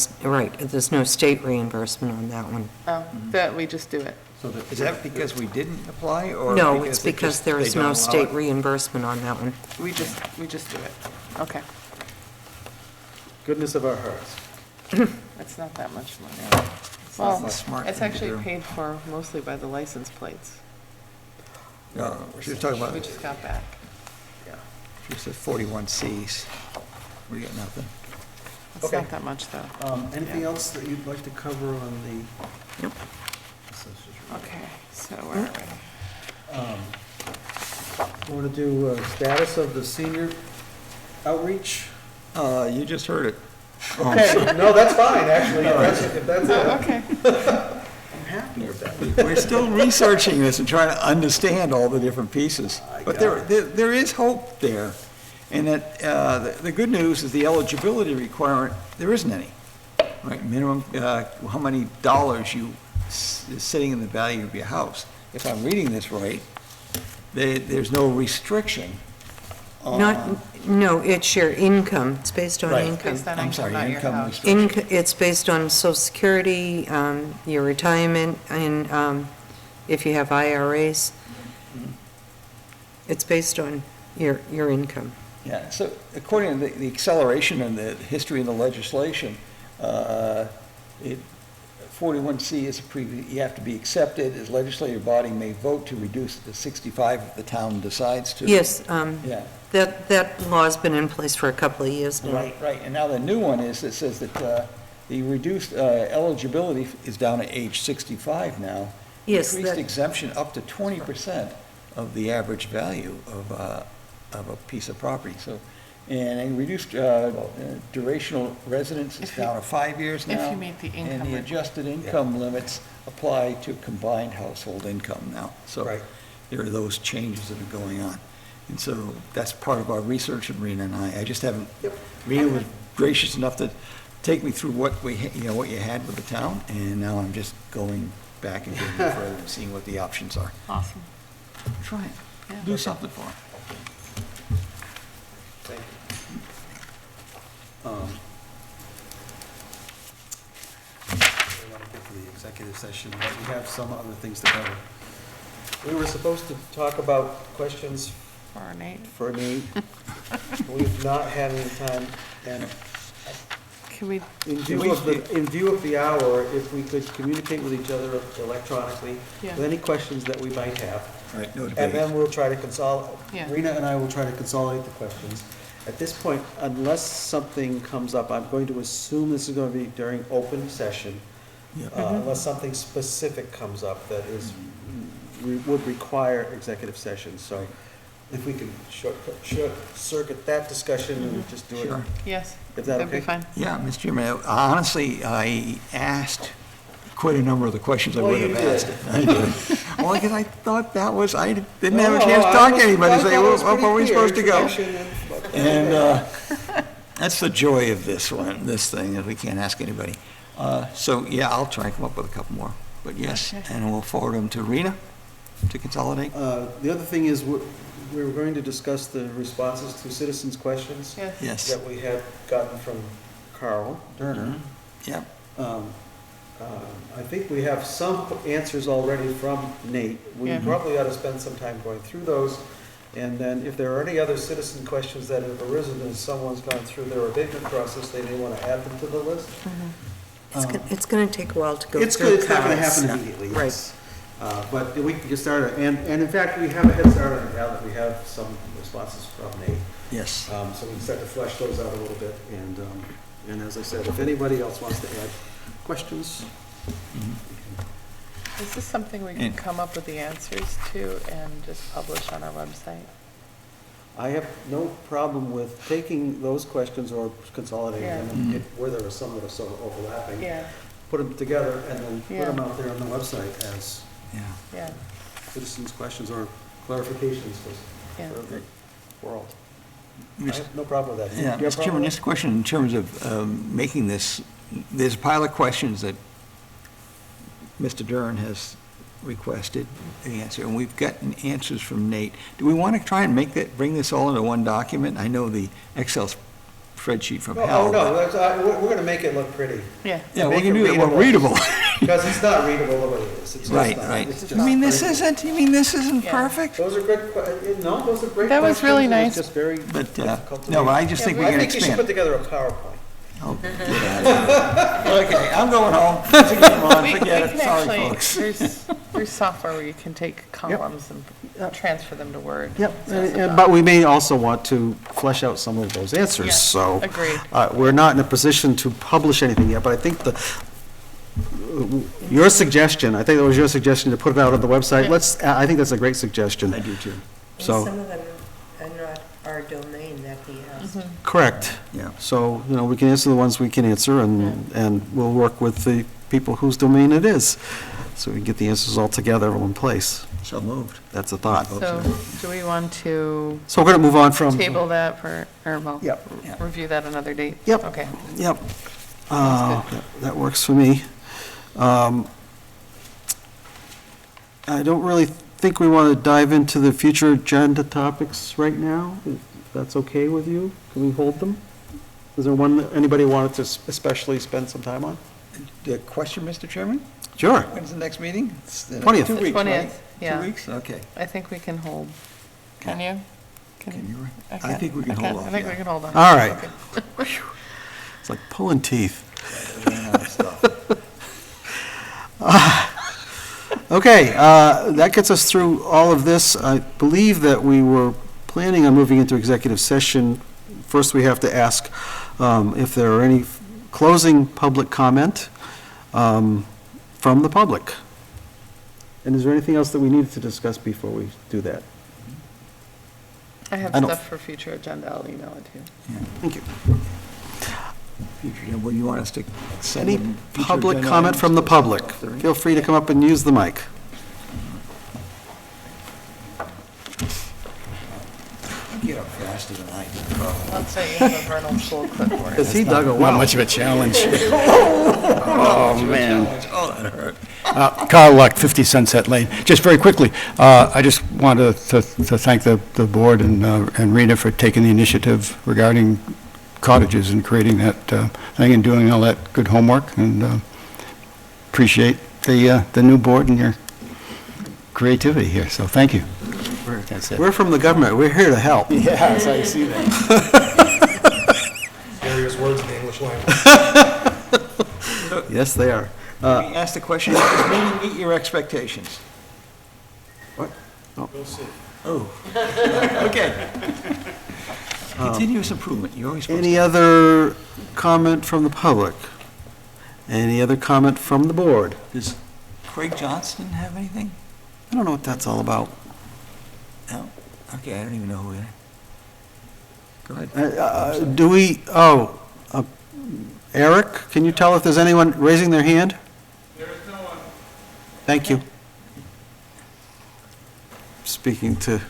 there's no state reimbursement on that one. Oh, that, we just do it. So that- Is that because we didn't apply, or? No, it's they because just- there they is don't no allow state it? reimbursement on that one. We just do it. Okay, Goodness of our hearts. it's not that much money. not Well, the smart it's thing to actually do. paid for mostly by the license plates. No, she was talking about, We just got back. she said 41Cs. We got nothing. It's Okay. not that much, though. Anything Yeah. else that you'd like to cover on the? Nope. Okay, so where are we? Want to do status of the senior outreach? You just heard it. Okay, no, that's fine, actually, if that's it. Okay. I'm happy with that. We're still researching this and trying to understand all the different pieces. But there is hope there. And that, the good news is the eligibility requirement, there isn't any. Right, minimum, how many dollars is sitting in the value of your house. If I'm reading this right, there's no restriction on. No, it's your income, it's based on Right. income. Based on I'm income, sorry, not your income house. restriction. It's based on social security, your retirement, and if you have IRAs. It's based on your income. Yeah, so according to the acceleration and the history of the legislation, 41C is you have to be accepted, as legislative body may vote to reduce the 65 if the town decides to. Yes, Yeah, that law's been in place for a couple of years now. right, right. And now the new one is, that says that the reduced eligibility is down to age 65 now. Yes, Increased that- exemption up to 20% of the average value of a piece of property, so. And a reduced durational residence is If you- down to 5 years now. if you meet the income And the limit. adjusted income limits apply to combined household income now. So Right. there are those changes that are going on. And so that's part of our research, and Rena and I just haven't, Rena was gracious enough to take me through what what you had with the town, and now I'm just going back and getting further and seeing what the options are. Awesome. Try it. Yeah. Do something for them. Thank you. We want to get to the executive session, but we have some other things to cover. We were supposed to talk about questions For Nate. for Nate. We've not had any time, and Can we, In view of the hour, if we could communicate with each other electronically Yeah. with any questions that we might have. Right, no And debate. then we'll try to consolidate, Yeah. Rena and I will try to consolidate the questions. At this point, unless something comes up, I'm going to assume this is going to be during open session. Yeah. Unless something specific comes up that is, would require executive session. So if we could short circuit that discussion and just do it. Sure. yes, Is that that'd be okay? fine. Yeah, Mr. Chairman, honestly, I asked quite a number of the questions I Oh, would you have did. asked. I did. Well, because I thought that was, I didn't have a No, chance to I talk was- to anybody, I say, thought it well, was where are we pretty clear, supposed to go? introduction And that's the joy of this thing, is we can't ask anybody. So, yeah, I'll try and come up with a couple more, but yes, Okay. and we'll forward them to Rena to consolidate. The other thing is, we're going to discuss the responses to citizens' questions Yes. Yes. that we had gotten from Carl Turner. Yep. I think we have some answers already from Nate. We Yeah. probably ought to spend some time going through those. And then if there are any other citizen questions that have arisen as someone's gone through their abatement process, they may want to add them to the list. It's gonna take a while to go It's through it's not going to Carl's. happen immediately, Right. yes. But we can get started. And in fact, we have a head start on it now that we have some responses from Nate. Yes. So we can start to flesh those out a little bit. And as I said, if anybody else wants to add questions, Is this something we can And- come up with the answers to and just publish on our website? I have no problem with taking those questions or consolidating Yeah. them where there are some that are sort of overlapping. Yeah, Put them together and then put Yeah. them out there on the website as Yeah. yeah, citizens' questions or clarifications yeah. for the world. I Mr. have no problem with that. Yeah, Do you have a Mr. Chairman, problem with just a question in terms of making this, there's a pile of questions that Mr. Dern has requested the answer, and we've gotten answers from Nate. Do we want to try and bring this all into one document? I know the Excel spreadsheet from that? hell. Oh, no, we're going to make it look pretty. Yeah, Yeah, we make can it do that, well, readable. Because it's not readable the way it is. It's just Right, not. right. It's just You mean this very- isn't Yeah. perfect? Those are good, no, those are great questions. That was really It's nice. just very But, difficult to no, read. but I just think we I can think you should put expand. together a PowerPoint. Oh, get out of here. Okay, I'm going home. Forget it, Ron. We Forget it, can sorry, actually, folks. there's software where you can take columns and transfer them to Word. Yep, So it's about- but we may also want to flesh out some of those answers, Yes, so. agreed. We're not in a position to publish anything yet, but I think your suggestion, I think it was your suggestion to put it out on the website. Yeah. I think that's a great suggestion. I do too. And So, some of them are not our domain that he asked. correct. Yeah. So, we can answer the ones we can answer, and we'll work with the people whose domain it is, so we can get the answers all together in one place. So moved. That's a thought. So do we want to So we're going to move on from. table that for, or well, Yep. Yeah. review that another date? Yep. Okay. Yep. Sounds That works for me. I don't really think we want to dive into the future agenda topics right now. If that's okay with you? Can we hold them? Is there one that anybody wanted to especially spend some time on? The question, Mr. Chairman? Sure. When's the next meeting? It's, 20th. 2 The weeks, right? 20th, yeah. 2 weeks? Okay. I think we can hold. Can you? Can you? I can't. think we can hold off, I think we yeah. can hold on. All right. Okay. It's like pulling teeth. Ran out of stuff. Okay, that gets us through all of this. I believe that we were planning on moving into executive session. First, we have to ask if there are any closing public comment from the public. And is there anything else that we needed to discuss before we do that? I have I don't- stuff for future agenda. I'll email it to you. Thank you. Future, well, you want us to send Any them future public agenda comment items from the to- public? if there are any? Feel free to come up and use the mic. Get up faster than I do, probably. Let's say you have a vernal pool clipboard. Because he dug a Not well. much of a challenge. Oh, man. Oh, that hurt. Carl Luck, 50 Sunset Lane. Just very quickly, I just wanted to thank the board and Rena for taking the initiative regarding cottages and creating that thing and doing all that good homework, and appreciate the new board and your creativity here, so thank you. That's it. We're from the government. We're here to help. Yeah, that's how you see that. Various words in the English language. Yes, they are. Let me ask the question, does this meeting meet your expectations? What? Oh. We'll see. Oh, okay. Continuous improvement, you're always supposed to. Any other comment from the public? Any other comment from the board? Does Craig Johnston have anything? I don't know what that's all about. No? Okay, I don't even know who that. Go ahead. Do we, Eric, can you tell if there's anyone raising their hand? There is no one. Thank you. Speaking to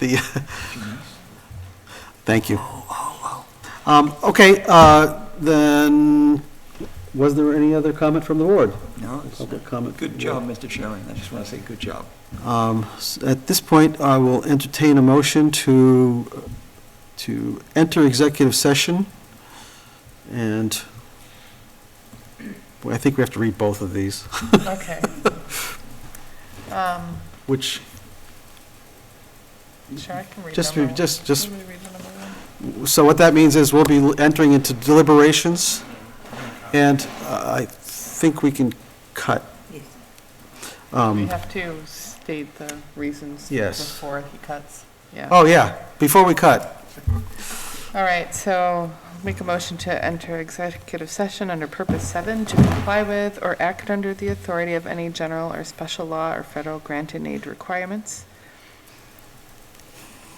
the, thank you. Okay, then, was there any other comment from the board? No, it's Public comment. good job, Mr. Chairman. I just want to say good job. At this point, I will entertain a motion to enter executive session, and boy, I think we have to read both of these, Okay. which, Sure, I can read just, number one. just, Can we read the number one? so what that means is we'll be entering into deliberations, and I think we can cut. We have to state the reasons Yes. before he cuts. Yeah. Oh, yeah, before we cut. All right, so make a motion to enter executive session under Purpose 7 to comply with or act under the authority of any general or special law or federal granted aid requirements.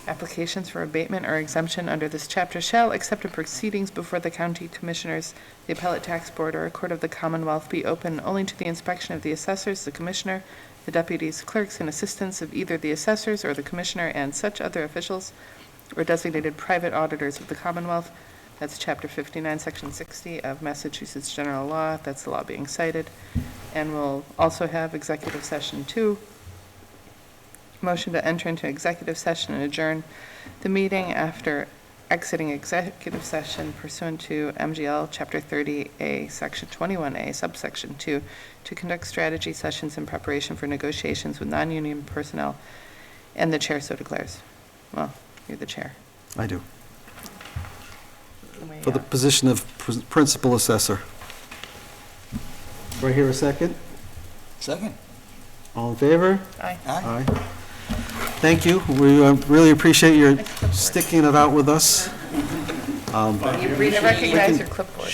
Applications for abatement or exemption under this chapter shall, except in proceedings before the county commissioners, the appellate tax board, or a court of the Commonwealth, be open only to the inspection of the assessors, the commissioner, the deputies, clerks, and assistants of either the assessors or the commissioner and such other officials or designated private auditors of the Commonwealth. That's Chapter 59, Section 60 of Massachusetts General Law. That's the law being cited. And we'll also have executive session 2. Motion to enter into executive session and adjourn the meeting after exiting executive session pursuant to MGL Chapter 30A, Section 21A, subsection 2, to conduct strategy sessions in preparation for negotiations with non-union personnel, and the chair so declares. Well, you're the chair. I do. For the position of principal assessor. Do I hear a second? Second? All in favor? Aye. Aye. Aye. Thank you. We really appreciate your sticking it out with us. You recognize your clipboard.